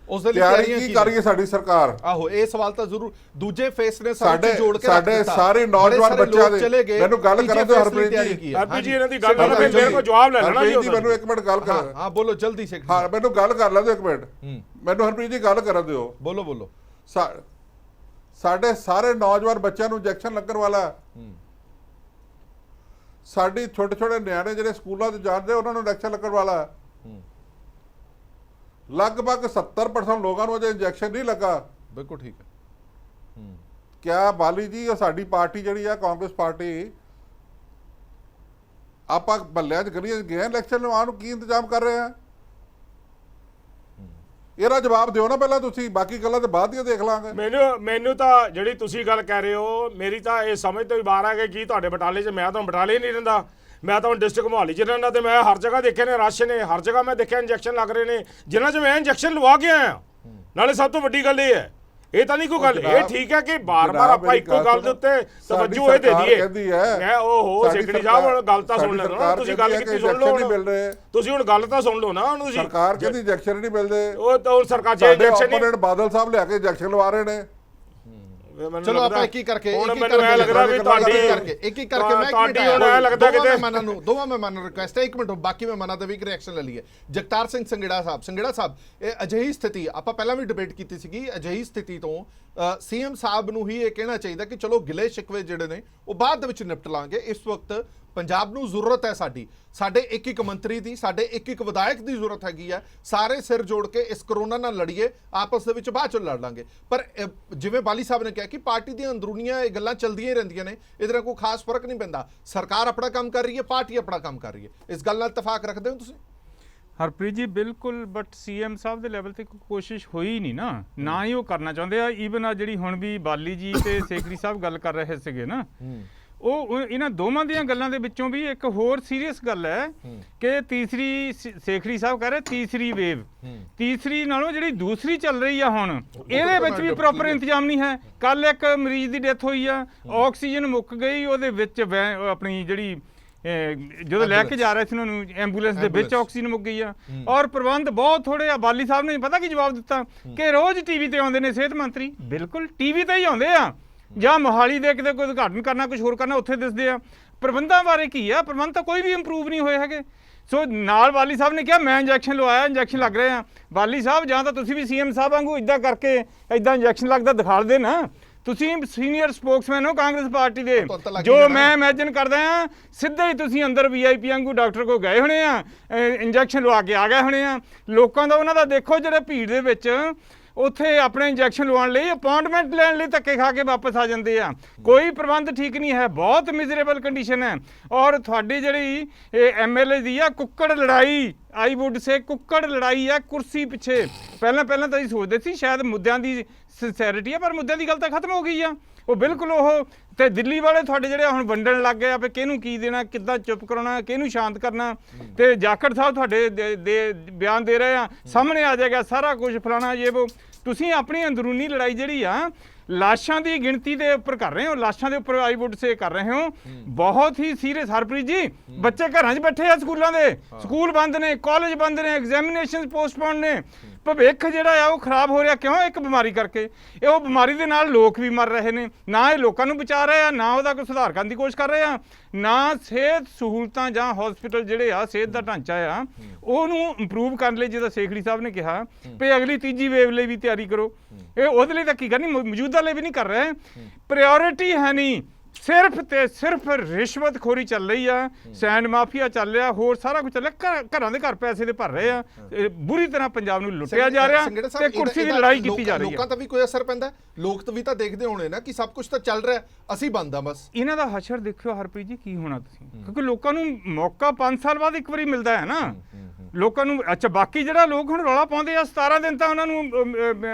Speaker 1: ਉਸ ਦੇ ਲਈ
Speaker 3: ਤਿਆਰੀ
Speaker 1: ਤਿਆਰੀਆਂ
Speaker 3: ਕੀ
Speaker 1: ਕੀ
Speaker 3: ਕਰ ਰਹੀ ਹੈ ਸਾਡੀ ਸਰਕਾਰ?
Speaker 1: ਆਹੋ ਇਹ ਸਵਾਲ ਤਾਂ ਜ਼ਰੂਰ ਦੂਜੇ ਫੇਸ ਨੇ
Speaker 3: ਸਾਡੇ
Speaker 1: ਜੋੜ ਕੇ
Speaker 3: ਸਾਡੇ ਸਾਰੇ ਨੌਜਵਾਨ ਬੱਚਿਆਂ ਦੇ ਮੈਨੂੰ ਗੱਲ ਕਰਨ ਦਿਓ ਹਰਪ੍ਰੀਤ ਜੀ।
Speaker 2: ਹਰਪ੍ਰੀਤ ਜੀ ਇਹਨਾਂ ਦੀ ਗੱਲ ਨਾਲ ਮੇਰੇ ਕੋਲ ਜਵਾਬ ਲੈ ਲੈਣਾ ਜੀ।
Speaker 3: ਮੈਨੂੰ ਇੱਕ ਮਿੰਟ ਗੱਲ ਕਰ।
Speaker 1: ਹਾਂ ਬੋਲੋ ਜਲਦੀ ਸੇ।
Speaker 3: ਹਾਂ ਮੈਨੂੰ ਗੱਲ ਕਰ ਲੈਣ ਦਿਓ ਇੱਕ ਮਿੰਟ। ਮੈਨੂੰ ਹਰਪ੍ਰੀਤ ਜੀ ਗੱਲ ਕਰਨ ਦਿਓ।
Speaker 1: ਬੋਲੋ।
Speaker 3: ਸਾਡੇ ਸਾਰੇ ਨੌਜਵਾਨ ਬੱਚਿਆਂ ਨੂੰ ਇੰਜੈਕਸ਼ਨ ਲੱਗਣ ਵਾਲਾ। ਸਾਡੀ ਛੋਟੇ ਨਿਆਣੇ ਜਿਹੜੇ ਸਕੂਲਾਂ 'ਚ ਜਾਂਦੇ ਉਹਨਾਂ ਨੂੰ ਇੰਜੈਕਸ਼ਨ ਲੱਗਣ ਵਾਲਾ। ਲਗਭਗ 70% ਲੋਕਾਂ ਨੂੰ ਅਜੇ ਇੰਜੈਕਸ਼ਨ ਨਹੀਂ ਲੱਗਾ।
Speaker 1: ਬਿਲਕੁਲ ਠੀਕ ਹੈ।
Speaker 3: ਕਿਆ ਬਾਲੀ ਜੀ ਉਹ ਸਾਡੀ ਪਾਰਟੀ ਜਿਹੜੀ ਆ ਕਾਂਗਰਸ ਪਾਰਟੀ, ਆਪਾਂ ਮਹੱਲਿਆਂ 'ਚ ਗਲੀਆਂ 'ਚ ਗਏ ਇਲੈਕਸ਼ਨ ਲਵਾਉਣ ਨੂੰ ਕੀ ਇੰਤਜ਼ਾਮ ਕਰ ਰਹੇ ਆ? ਇਹਦਾ ਜਵਾਬ ਦਿਓ ਨਾ ਪਹਿਲਾਂ ਤੁਸੀਂ, ਬਾਕੀ ਗੱਲਾਂ ਤੇ ਬਾਅਦ ਦੀਆਂ ਦੇਖ ਲਾਂਗੇ।
Speaker 2: ਮੈਨੂੰ ਤਾਂ ਜਿਹੜੀ ਤੁਸੀਂ ਗੱਲ ਕਹਿ ਰਹੇ ਹੋ ਮੇਰੀ ਤਾਂ ਇਹ ਸਮਝ ਤੋਂ ਹੀ ਬਾਹਰ ਆ ਕਿ ਕੀ ਤੁਹਾਡੇ ਬਟਾਲੇ 'ਚ, ਮੈਂ ਤਾਂ ਬਟਾਲੇ ਨਹੀਂ ਰਹਿੰਦਾ, ਮੈਂ ਤਾਂ ਹੁਣ ਡਿਸਟ੍ਰਿਕਟ ਮੋਹਾਲੀ 'ਚ ਰਹਿੰਦਾ ਤੇ ਮੈਂ ਹਰ ਜਗ੍ਹਾ ਦੇਖੇ ਨੇ ਰਸ਼ ਨੇ, ਹਰ ਜਗ੍ਹਾ ਮੈਂ ਦੇਖਿਆ ਇੰਜੈਕਸ਼ਨ ਲੱਗ ਰਹੇ ਨੇ ਜਿਨ੍ਹਾਂ 'ਚ ਮੈਂ ਇੰਜੈਕਸ਼ਨ ਲਵਾ ਕੇ ਆਇਆ। ਨਾਲੇ ਸਭ ਤੋਂ ਵੱਡੀ ਗੱਲ ਇਹ ਹੈ, ਇਹ ਤਾਂ ਨਹੀਂ ਕੋਈ ਗੱਲ, ਇਹ ਠੀਕ ਹੈ ਕਿ ਬਾਰ-ਬਾਰ ਆਪਾਂ ਇੱਕੋ ਗੱਲ ਦੇ ਉੱਤੇ ਤਵੱਜੋ ਇਹ ਦੇ ਦਈਏ। ਮੈਂ ਉਹ ਸੈਕਟਰੀ ਸਾਹਿਬ ਗੱਲ ਤਾਂ ਸੁਣ ਲੈਣਾ, ਤੁਸੀਂ ਗੱਲ ਕੀਤੀ ਸੁਣ ਲਓ, ਤੁਸੀਂ ਹੁਣ ਗੱਲ ਤਾਂ ਸੁਣ ਲਓ ਨਾ। ਉਹਨੂੰ ਤੁਸੀਂ
Speaker 3: ਸਰਕਾਰ ਕਹਿੰਦੀ ਇੰਜੈਕਸ਼ਨ ਨਹੀਂ ਮਿਲਦੇ,
Speaker 2: ਉਹ ਤਾਂ ਸਰਕਾਰ ਜੇ ਇੰਜੈਕਸ਼ਨ ਨਹੀਂ,
Speaker 3: ਬਾਦਲ ਸਾਹਿਬ ਲਿਆ ਕੇ ਇੰਜੈਕਸ਼ਨ ਲਵਾ ਰਹੇ ਨੇ।
Speaker 1: ਚਲੋ ਆਪਾਂ ਇੱਕ ਹੀ ਕਰਕੇ
Speaker 2: ਮੈਨੂੰ ਐ ਲੱਗਦਾ ਵੀ ਤੁਹਾਡੀ
Speaker 1: ਇੱਕ ਹੀ ਕਰਕੇ ਮੈਂ
Speaker 2: ਤੁਹਾਡੀ ਹੁਣ ਐ ਲੱਗਦਾ ਕਿ
Speaker 1: ਮਹਿਮਾਨਾਂ ਨੂੰ ਦੋਵਾਂ ਮਹਿਮਾਨਾਂ ਨੂੰ ਰਿਕੁਐਸਟ ਹੈ, ਇੱਕ ਮਿੰਟ ਬਾਕੀ ਮਹਿਮਾਨਾਂ ਤੇ ਵੀ ਇੱਕ ਰਿਐਕਸ਼ਨ ਲੈ ਲਈਏ। ਜਗਤਾਰ ਸਿੰਘ ਸੰਘੇੜਾ ਸਾਹਿਬ, ਇਹ ਅਜਿਹੀ ਸਥਿਤੀ ਆਪਾਂ ਪਹਿਲਾਂ ਵੀ ਡਿਬੇਟ ਕੀਤੀ ਸੀਗੀ, ਅਜਿਹੀ ਸਥਿਤੀ ਤੋਂ ਸੀਐਮ ਸਾਹਿਬ ਨੂੰ ਹੀ ਇਹ ਕਹਿਣਾ ਚਾਹੀਦਾ ਕਿ ਚਲੋ ਗਿਲੇ ਸ਼ਿਕਵੇ ਜਿਹੜੇ ਨੇ ਉਹ ਬਾਅਦ ਦੇ ਵਿੱਚ ਨਿਪਟ ਲਾਂਗੇ। ਇਸ ਵਕਤ ਪੰਜਾਬ ਨੂੰ ਜ਼ਰੂਰਤ ਹੈ ਸਾਡੇ ਇੱਕ ਮੰਤਰੀ ਦੀ, ਸਾਡੇ ਇੱਕ ਵਿਧਾਇਕ ਦੀ ਜ਼ਰੂਰਤ ਹੈਗੀ ਹੈ। ਸਾਰੇ ਸਿਰ ਜੋੜ ਕੇ ਇਸ ਕਰੋਨਾ ਨਾਲ ਲੜੀਏ, ਆਪਸ ਦੇ ਵਿੱਚ ਬਾਅਦ ਚੋਂ ਲੜ ਲਾਂਗੇ। ਪਰ ਜਿਵੇਂ ਬਾਲੀ ਸਾਹਿਬ ਨੇ ਕਿਹਾ ਕਿ ਪਾਰਟੀ ਦੀਆਂ ਅੰਦਰੂਨੀਆਂ ਇਹ ਗੱਲਾਂ ਚੱਲਦੀਆਂ ਹੀ ਰਹਿੰਦੀਆਂ ਨੇ, ਇਹਦੇ ਨਾਲ ਕੋਈ ਖਾਸ ਫਰਕ ਨਹੀਂ ਪੈਂਦਾ। ਸਰਕਾਰ ਆਪਣਾ ਕੰਮ ਕਰ ਰਹੀ ਹੈ, ਪਾਰਟੀ ਆਪਣਾ ਕੰਮ ਕਰ ਰਹੀ ਹੈ। ਇਸ ਗੱਲ ਨਾਲ ਇਤਫਾਕ ਰੱਖਦੇ ਹੋ ਤੁਸੀਂ?
Speaker 4: ਹਰਪ੍ਰੀਤ ਜੀ ਬਿਲਕੁਲ, ਬਟ ਸੀਐਮ ਸਾਹਿਬ ਦੇ ਲੈਵਲ ਤੇ ਕੋਈ ਕੋਸ਼ਿਸ਼ ਹੋਈ ਨਹੀਂ ਨਾ ਹੀ ਉਹ ਕਰਨਾ ਚਾਹੁੰਦੇ ਆ। ਈਵਨ ਆ ਜਿਹੜੀ ਹੁਣ ਵੀ ਬਾਲੀ ਜੀ ਤੇ ਸੇਖਰੀ ਸਾਹਿਬ ਗੱਲ ਕਰ ਰਹੇ ਸੀਗੇ ਨਾ, ਉਹ ਇਹਨਾਂ ਦੋਵਾਂ ਦੀਆਂ ਗੱਲਾਂ ਦੇ ਵਿੱਚੋਂ ਵੀ ਇੱਕ ਹੋਰ ਸੀਰੀਅਸ ਗੱਲ ਹੈ ਕਿ ਤੀਸਰੀ, ਸੇਖਰੀ ਸਾਹਿਬ ਕਹਿ ਰਹੇ ਤੀਸਰੀ ਵੇਵ, ਤੀਸਰੀ ਨਾਲੋਂ ਜਿਹੜੀ ਦੂਸਰੀ ਚੱਲ ਰਹੀ ਆ ਹੁਣ, ਇਹਦੇ ਵਿੱਚ ਵੀ ਪ੍ਰੋਪਰ ਇੰਤਜ਼ਾਮ ਨਹੀਂ ਹੈ। ਕੱਲ ਇੱਕ ਮਰੀਜ਼ ਦੀ ਡੈਥ ਹੋਈ ਆ, ਆਕਸੀਜਨ ਮੁੱਕ ਗਈ, ਉਹਦੇ ਵਿੱਚ ਆਪਣੀ ਜਿਹੜੀ ਜਦੋਂ ਲੈ ਕੇ ਜਾ ਰਹੇ ਸੀ ਉਹਨਾਂ ਨੂੰ ਐਂਬੂਲੈਂਸ ਦੇ ਵਿੱਚ ਆਕਸੀਜਨ ਮੁੱਕ ਗਈ ਆ। ਔਰ ਪ੍ਰਬੰਧ ਬਹੁਤ ਥੋੜੇ ਆ। ਬਾਲੀ ਸਾਹਿਬ ਨੇ ਪਤਾ ਕੀ ਜਵਾਬ ਦਿੱਤਾ ਕਿ ਰੋਜ਼ ਟੀਵੀ ਤੇ ਆਉਂਦੇ ਨੇ ਸਿਹਤ ਮੰਤਰੀ। ਬਿਲਕੁਲ ਟੀਵੀ ਤੇ ਹੀ ਆਉਂਦੇ ਆ, ਜਾਂ ਮੋਹਾਲੀ ਦੇ ਕਿਤੇ ਕੋਈ ਉਦਘਾਟਨ ਕਰਨਾ, ਕੁਝ ਹੋਰ ਕਰਨਾ, ਉੱਥੇ ਦਿਸਦੇ ਆ। ਪ੍ਰਬੰਧਾਂ ਬਾਰੇ ਕੀ ਆ? ਪ੍ਰਬੰਧ ਤਾਂ ਕੋਈ ਵੀ ਇੰਪਰੂਵ ਨਹੀਂ ਹੋਏ ਹੈਗੇ। ਸੋ ਨਾਲ ਬਾਲੀ ਸਾਹਿਬ ਨੇ ਕਿਹਾ ਮੈਂ ਇੰਜੈਕਸ਼ਨ ਲਵਾਇਆ, ਇੰਜੈਕਸ਼ਨ ਲੱਗ ਰਹੇ ਆ। ਬਾਲੀ ਸਾਹਿਬ ਜਾਂ ਤਾਂ ਤੁਸੀਂ ਵੀ ਸੀਐਮ ਸਾਹਿਬ ਵਾਂਗੂ ਇਦਾਂ ਕਰਕੇ ਇਦਾਂ ਇੰਜੈਕਸ਼ਨ ਲੱਗਦਾ ਦਿਖਾ ਦੇ ਨਾ। ਤੁਸੀਂ ਸੀਨੀਅਰ ਸਪੋਕਸਮੈਨ ਹੋ ਕਾਂਗਰਸ ਪਾਰਟੀ ਦੇ, ਜੋ ਮੈਂ ਇਮੈਜਿਨ ਕਰਦਾ ਹਾਂ ਸਿੱਧਾ ਹੀ ਤੁਸੀਂ ਅੰਦਰ ਵੀਆਈਪੀ ਵਾਂਗੂ ਡਾਕਟਰ ਕੋਲ ਗਏ ਹੋਣੇ ਆ, ਇੰਜੈਕਸ਼ਨ ਲਵਾ ਕੇ ਆ ਗਏ ਹੋਣੇ ਆ। ਲੋਕਾਂ ਦਾ ਉਹਨਾਂ ਦਾ ਦੇਖੋ ਜਿਹੜੇ ਭੀੜ ਦੇ ਵਿੱਚ ਉੱਥੇ ਆਪਣੇ ਇੰਜੈਕਸ਼ਨ ਲਵਾਉਣ ਲਈ ਅਪਾਇੰਟਮੈਂਟ ਲੈਣ ਲਈ ਧੱਕੇ ਖਾ ਕੇ ਵਾਪਸ ਆ ਜਾਂਦੇ ਆ। ਕੋਈ ਪ੍ਰਬੰਧ ਠੀਕ ਨਹੀਂ ਹੈ, ਬਹੁਤ ਮਿਜ਼ਰੇਬਲ ਕੰਡੀਸ਼ਨ ਹੈ। ਔਰ ਤੁਹਾਡੀ ਜਿਹੜੀ ਐਮਐਲਏ ਦੀ ਆ ਕੁੱਕੜ ਲੜਾਈ, ਆਈ ਵੁੱਡ ਸੇ ਕੁੱਕੜ ਲੜਾਈ ਆ ਕੁਰਸੀ ਪਿੱਛੇ। ਪਹਿਲਾਂ ਤਾਂ ਅਸੀਂ ਸੋਚਦੇ ਸੀ ਸ਼ਾਇਦ ਮੁੱਦਿਆਂ ਦੀ ਸਿੰਸੈਰਿਟੀ ਆ, ਪਰ ਮੁੱਦਿਆਂ ਦੀ ਗੱਲ ਤਾਂ ਖਤਮ ਹੋ ਗਈ ਆ। ਉਹ ਬਿਲਕੁਲ ਉਹ ਤੇ ਦਿੱਲੀ ਵਾਲੇ ਤੁਹਾਡੇ ਜਿਹੜੇ ਹੁਣ ਵੰਡਣ ਲੱਗ ਗਏ ਆ ਵੀ ਕਿਹਨੂੰ ਕੀ ਦੇਣਾ, ਕਿੱਦਾਂ ਚੁੱਪ ਕਰਾਉਣਾ, ਕਿਹਨੂੰ ਸ਼ਾਂਤ ਕਰਨਾ। ਤੇ ਜਾਖੜ ਸਾਹਿਬ ਤੁਹਾਡੇ ਦੇ ਬਿਆਨ ਦੇ ਰਹੇ ਆ, ਸਾਹਮਣੇ ਆ ਜਾਏਗਾ ਸਾਰਾ ਕੁਝ ਫਲਾਣਾ ਜੇ ਉਹ। ਤੁਸੀਂ ਆਪਣੀ ਅੰਦਰੂਨੀ ਲੜਾਈ ਜਿਹੜੀ ਆ ਲਾਸ਼ਾਂ ਦੀ ਗਿਣਤੀ ਦੇ ਉੱਪਰ ਕਰ ਰਹੇ ਹੋ, ਲਾਸ਼ਾਂ ਦੇ ਉੱਪਰ ਆਈ ਵੁੱਡ ਸੇ ਕਰ ਰਹੇ ਹੋ। ਬਹੁਤ ਹੀ ਸੀਰੀਅਸ ਹਰਪ੍ਰੀਤ ਜੀ, ਬੱਚੇ ਘਰਾਂ 'ਚ ਬੈਠੇ ਆ, ਸਕੂਲਾਂ ਦੇ ਸਕੂਲ ਬੰਦ ਨੇ, ਕਾਲਜ ਬੰਦ ਨੇ, ਐਗਜ਼ਾਮੀਨੇਸ਼ਨ ਪੋਸਟਪੋਨ ਨੇ। ਭਵਿੱਖ ਜਿਹੜਾ ਆ ਉਹ ਖਰਾਬ ਹੋ ਰਿਹਾ, ਕਿਉਂ? ਇੱਕ ਬਿਮਾਰੀ ਕਰਕੇ। ਇਹ ਉਹ ਬਿਮਾਰੀ ਦੇ ਨਾਲ ਲੋਕ ਵੀ ਮਰ ਰਹੇ ਨੇ। ਨਾ ਇਹ ਲੋਕਾਂ ਨੂੰ ਬਚਾ ਰਹੇ ਆ, ਨਾ ਉਹਦਾ ਕੋਈ ਸੁਧਾਰ ਕਰਨ ਦੀ ਕੋਸ਼ਿਸ਼ ਕਰ ਰਹੇ ਆ, ਨਾ ਸਿਹਤ ਸਹੂਲਤਾਂ ਜਾਂ ਹਸਪੀਟਲ ਜਿਹੜੇ ਆ ਸਿਹਤ ਦਾ ਢਾਂਚਾ ਆ ਉਹਨੂੰ ਇੰਪਰੂਵ ਕਰਨ ਲਈ, ਜਿਹਦਾ ਸੇਖੜੀ ਸਾਹਿਬ ਨੇ ਕਿਹਾ ਵੀ ਅਗਲੀ ਤੀਜੀ ਵੇਵ ਲਈ ਵੀ ਤਿਆਰੀ ਕਰੋ। ਇਹ ਉਹਦੇ ਲਈ ਤਾਂ ਕੀ ਕਰਨੀ, ਮੌਜੂਦਾ ਲਈ ਵੀ ਨਹੀਂ ਕਰ ਰਹੇ। ਪ੍ਰਾਇੋਰਿਟੀ ਹੈ ਨਹੀਂ, ਸਿਰਫ ਤੇ ਸਿਰਫ ਰਿਸ਼ਵਤਖੋਰੀ ਚੱਲ ਰਹੀ ਆ, ਸੈਂਡ ਮਾਫੀਆ ਚੱਲ ਰਿਹਾ, ਹੋਰ ਸਾਰਾ ਕੁਝ ਚੱਲ ਰਿਹਾ। ਘਰਾਂ ਦੇ ਘਰ ਪੈਸੇ ਦੇ ਭਰ ਰਹੇ ਆ, ਬੁਰੀ ਤਰ੍ਹਾਂ ਪੰਜਾਬ ਨੂੰ ਲੁੱਟਿਆ ਜਾ ਰਿਹਾ ਤੇ ਕੁਰਸੀ ਦੀ ਲੜਾਈ ਕੀਤੀ ਜਾ ਰਹੀ ਹੈ।
Speaker 1: ਲੋਕਾਂ ਤੇ ਵੀ ਕੋਈ ਅਸਰ ਪੈਂਦਾ? ਲੋਕ ਤਾਂ ਵੀ ਤਾਂ ਦੇਖਦੇ ਹੋਣੇ ਨਾ ਕਿ ਸਭ ਕੁਝ ਤਾਂ ਚੱਲ ਰਿਹਾ, ਅਸੀਂ ਬੰਦ ਆ ਬਸ।
Speaker 4: ਇਹਨਾਂ ਦਾ ਹਸ਼ਰ ਦੇਖਿਓ ਹਰਪ੍ਰੀਤ ਜੀ ਕੀ ਹੋਣਾ ਤੁਸੀਂ, ਕਿਉਂਕਿ ਲੋਕਾਂ ਨੂੰ ਮੌਕਾ 5 ਸਾਲ ਬਾਅਦ ਇੱਕ ਵਾਰੀ ਮਿਲਦਾ ਹੈ ਨਾ ਲੋਕਾਂ ਨੂੰ। ਅੱਛਾ ਬਾਕੀ ਜਿਹੜਾ ਲੋਕ ਹੁਣ ਰੌਲਾ ਪਾਉਂਦੇ ਆ, 17 ਦਿਨ ਤਾਂ ਉਹਨਾਂ ਨੂੰ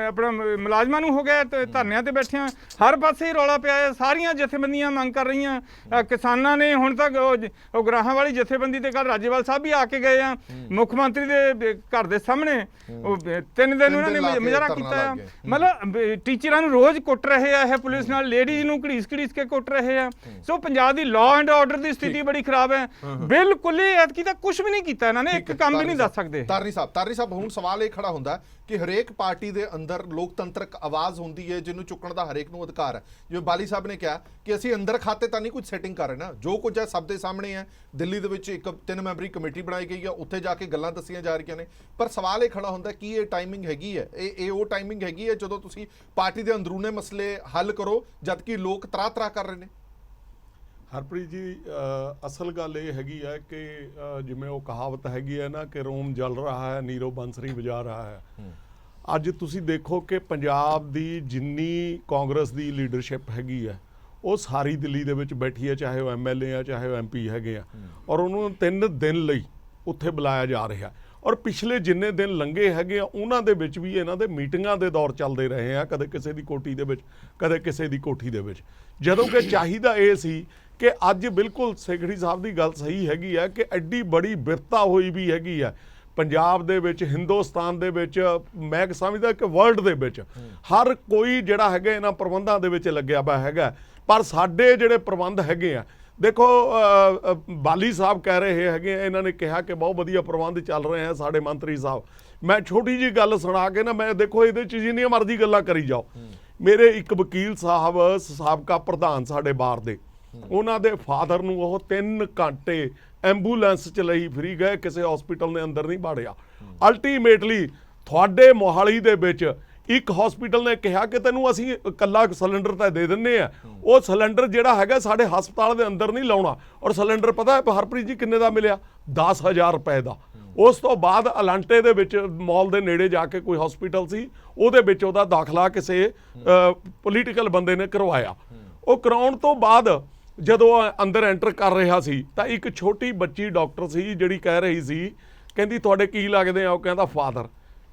Speaker 4: ਆਪਣਾ ਮੁਲਾਜ਼ਮਾਂ ਨੂੰ ਹੋ ਗਿਆ ਧਰਨਿਆਂ ਤੇ ਬੈਠਿਆਂ, ਹਰ ਪਾਸੇ ਹੀ ਰੌਲਾ ਪਿਆ ਹੈ। ਸਾਰੀਆਂ ਜਥੇਬੰਦੀਆਂ ਮੰਗ ਕਰ ਰਹੀਆਂ, ਕਿਸਾਨਾਂ ਨੇ ਹੁਣ ਤੱਕ ਉਹ ਗਰਾਹਾਂ ਵਾਲੀ ਜਥੇਬੰਦੀ ਤੇ ਕੱਲ ਰਾਜੇਵਾਲ ਸਾਹਿਬ ਵੀ ਆ ਕੇ ਗਏ ਆ, ਮੁੱਖ ਮੰਤਰੀ ਦੇ ਘਰ ਦੇ ਸਾਹਮਣੇ ਉਹ 3 ਦਿਨ ਉਹਨਾਂ ਨੇ ਮੁਜ਼ਾਹਰਾ ਕੀਤਾ ਆ। ਮਤਲਬ ਟੀਚਰਾਂ ਨੂੰ ਰੋਜ਼ ਕੁੱਟ ਰਹੇ ਆ, ਇਹ ਪੁਲਿਸ ਨਾਲ ਲੇਡੀਜ਼ ਨੂੰ ਘੜੀਸ ਕੇ ਕੁੱਟ ਰਹੇ ਆ। ਸੋ ਪੰਜਾਬ ਦੀ ਲਾਅ ਐਂਡ ਆਰਡਰ ਦੀ ਸਥਿਤੀ ਬੜੀ ਖਰਾਬ ਹੈ। ਬਿਲਕੁਲ ਹੀ ਐਤਕੀ ਤਾਂ ਕੁਝ ਵੀ ਨਹੀਂ ਕੀਤਾ ਇਹਨਾਂ ਨੇ, ਇੱਕ ਕੰਮ ਵੀ ਨਹੀਂ ਦੱਸ ਸਕਦੇ।
Speaker 1: ਤਾਰਨੀ ਸਾਹਿਬ ਹੁਣ ਸਵਾਲ ਇਹ ਖੜਾ ਹੁੰਦਾ ਕਿ ਹਰੇਕ ਪਾਰਟੀ ਦੇ ਅੰਦਰ ਲੋਕਤੰਤਰਕ ਆਵਾਜ਼ ਹੁੰਦੀ ਹੈ ਜਿਹਨੂੰ ਚੁੱਕਣ ਦਾ ਹਰੇਕ ਨੂੰ ਅਧਿਕਾਰ ਹੈ। ਜਿਵੇਂ ਬਾਲੀ ਸਾਹਿਬ ਨੇ ਕਿਹਾ ਕਿ ਅਸੀਂ ਅੰਦਰ ਖਾਤੇ ਤਾਂ ਨਹੀਂ ਕੁਝ ਸੈਟਿੰਗ ਕਰ ਰਹੇ ਨਾ, ਜੋ ਕੁਝ ਹੈ ਸਭ ਦੇ ਸਾਹਮਣੇ ਹੈ। ਦਿੱਲੀ ਦੇ ਵਿੱਚ ਇੱਕ 3 ਮੈਂਬਰੀ ਕਮੇਟੀ ਬਣਾਈ ਗਈ ਹੈ, ਉੱਥੇ ਜਾ ਕੇ ਗੱਲਾਂ ਦੱਸੀਆਂ ਜਾ ਰਹੀਆਂ ਨੇ, ਪਰ ਸਵਾਲ ਇਹ ਖੜਾ ਹੁੰਦਾ ਕਿ ਇਹ ਟਾਈਮਿੰਗ ਹੈਗੀ ਹੈ, ਇਹ ਉਹ ਟਾਈਮਿੰਗ ਹੈਗੀ ਹੈ ਜਦੋਂ ਤੁਸੀਂ ਪਾਰਟੀ ਦੇ ਅੰਦਰੂਨੇ ਮਸਲੇ ਹੱਲ ਕਰੋ ਜਦਕਿ ਲੋਕ ਤਰਾ ਕਰ ਰਹੇ ਨੇ।
Speaker 5: ਹਰਪ੍ਰੀਤ ਜੀ, ਅਸਲ ਗੱਲ ਇਹ ਹੈਗੀ ਹੈ ਕਿ ਜਿਵੇਂ ਉਹ ਕਹਾਵਤ ਹੈਗੀ ਹੈ ਨਾ ਕਿ ਰੋਮ ਜਲ ਰਹਾ ਹੈ ਨੀਰੋ ਬੰਸਰੀ ਵਜਾ ਰਹਾ ਹੈ। ਅੱਜ ਤੁਸੀਂ ਦੇਖੋ ਕਿ ਪੰਜਾਬ ਦੀ ਜਿੰਨੀ ਕਾਂਗਰਸ ਦੀ ਲੀਡਰਸ਼ਿਪ ਹੈਗੀ ਹੈ ਉਹ ਸਾਰੀ ਦਿੱਲੀ ਦੇ ਵਿੱਚ ਬੈਠੀ ਹੈ, ਚਾਹੇ ਉਹ MLA ਆ ਚਾਹੇ ਉਹ MP ਹੈਗੇ ਆ, ਔਰ ਉਹਨੂੰ 3 ਦਿਨ ਲਈ ਉੱਥੇ ਬੁਲਾਇਆ ਜਾ ਰਿਹਾ। ਔਰ ਪਿਛਲੇ ਜਿੰਨੇ ਦਿਨ ਲੰਘੇ ਹੈਗੇ ਆ ਉਹਨਾਂ ਦੇ ਵਿੱਚ ਵੀ ਇਹਨਾਂ ਦੇ ਮੀਟਿੰਗਾਂ ਦੇ ਦੌਰ ਚੱਲਦੇ ਰਹੇ ਆ, ਕਦੇ ਕਿਸੇ ਦੀ ਕੋਠੀ ਦੇ ਵਿੱਚ ਕਦੇ ਕਿਸੇ ਦੀ ਕੋਠੀ ਦੇ ਵਿੱਚ, ਜਦੋਂ ਕਿ ਚਾਹੀਦਾ ਇਹ ਸੀ ਕਿ ਅੱਜ ਬਿਲਕੁਲ ਸੇਖੜੀ ਸਾਹਿਬ ਦੀ ਗੱਲ ਸਹੀ ਹੈਗੀ ਹੈ ਕਿ ਐਡੀ ਬੜੀ ਬਿਰਤਾ ਹੋਈ ਵੀ ਹੈਗੀ ਹੈ ਪੰਜਾਬ ਦੇ ਵਿੱਚ, ਹਿੰਦੁਸਤਾਨ ਦੇ ਵਿੱਚ, ਮੈਂ ਸਮਝਦਾ ਕਿ ਵਰਲਡ ਦੇ ਵਿੱਚ ਹਰ ਕੋਈ ਜਿਹੜਾ ਹੈਗਾ ਇਹਨਾਂ ਪ੍ਰਬੰਧਾਂ ਦੇ ਵਿੱਚ ਲੱਗਿਆ ਪਿਆ ਹੈਗਾ। ਪਰ ਸਾਡੇ ਜਿਹੜੇ ਪ੍ਰਬੰਧ ਹੈਗੇ ਆ, ਦੇਖੋ ਬਾਲੀ ਸਾਹਿਬ ਕਹਿ ਰਹੇ ਹੈਗੇ, ਇਹਨਾਂ ਨੇ ਕਿਹਾ ਕਿ ਬਹੁਤ ਵਧੀਆ ਪ੍ਰਬੰਧ ਚੱਲ ਰਹੇ ਆ ਸਾਡੇ ਮੰਤਰੀ ਸਾਹਿਬ। ਮੈਂ ਛੋਟੀ ਜੀ ਗੱਲ ਸੁਣਾ ਕੇ ਨਾ, ਮੈਂ ਦੇਖੋ ਇਹਦੇ 'ਚ ਜਿੰਨੀਆਂ ਮਰਜ਼ੀ ਗੱਲਾਂ ਕਰੀ ਜਾਓ, ਮੇਰੇ ਇੱਕ ਵਕੀਲ ਸਾਹਿਬ ਸਾਬਕਾ ਪ੍ਰਧਾਨ ਸਾਡੇ ਬਾਰ ਦੇ, ਉਹਨਾਂ ਦੇ ਫਾਦਰ ਨੂੰ ਉਹ 3 ਘੰਟੇ ਐਂਬੂਲੈਂਸ 'ਚ ਲਈ ਫਰੀ ਗਏ, ਕਿਸੇ ਹਸਪੀਟਲ ਦੇ ਅੰਦਰ ਨਹੀਂ ਬਾੜਿਆ। ਅਲਟੀਮੇਟਲੀ ਤੁਹਾਡੇ ਮੋਹਾਲੀ ਦੇ ਵਿੱਚ ਇੱਕ ਹਸਪੀਟਲ ਨੇ ਕਿਹਾ ਕਿ ਤੈਨੂੰ ਅਸੀਂ ਇਕੱਲਾ ਸਿਲੰਡਰ ਤਾਂ ਦੇ ਦਿੰਦੇ ਆ, ਉਹ ਸਿਲੰਡਰ ਜਿਹੜਾ ਹੈਗਾ ਸਾਡੇ ਹਸਪਤਾਲ ਦੇ ਅੰਦਰ ਨਹੀਂ ਲਾਉਣਾ। ਔਰ ਸਿਲੰਡਰ ਪਤਾ ਹੈ ਹਰਪ੍ਰੀਤ ਜੀ ਕਿੰਨੇ ਦਾ ਮਿਲਿਆ? 10,000 ਰੁਪਏ ਦਾ। ਉਸ ਤੋਂ ਬਾਅਦ ਅਲਾਂਟੇ ਦੇ ਵਿੱਚ ਮਾਲ ਦੇ ਨੇੜੇ ਜਾ ਕੇ ਕੋਈ ਹਸਪੀਟਲ ਸੀ, ਉਹਦੇ ਵਿੱਚ ਉਹਦਾ ਦਾਖਲਾ ਕਿਸੇ ਪੋਲੀਟੀਕਲ ਬੰਦੇ ਨੇ ਕਰਵਾਇਆ। ਉਹ ਕਰਾਉਣ ਤੋਂ ਬਾਅਦ ਜਦੋਂ ਅੰਦਰ ਐਂਟਰ ਕਰ ਰਿਹਾ ਸੀ ਤਾਂ ਇੱਕ ਛੋਟੀ ਬੱਚੀ ਡਾਕਟਰ ਸੀ ਜਿਹੜੀ ਕਹਿ ਰਹੀ ਸੀ, ਕਹਿੰਦੀ ਤੁਹਾਡੇ ਕੀ ਲੱਗਦੇ ਆ? ਉਹ ਕਹਿੰਦਾ ਫਾਦਰ।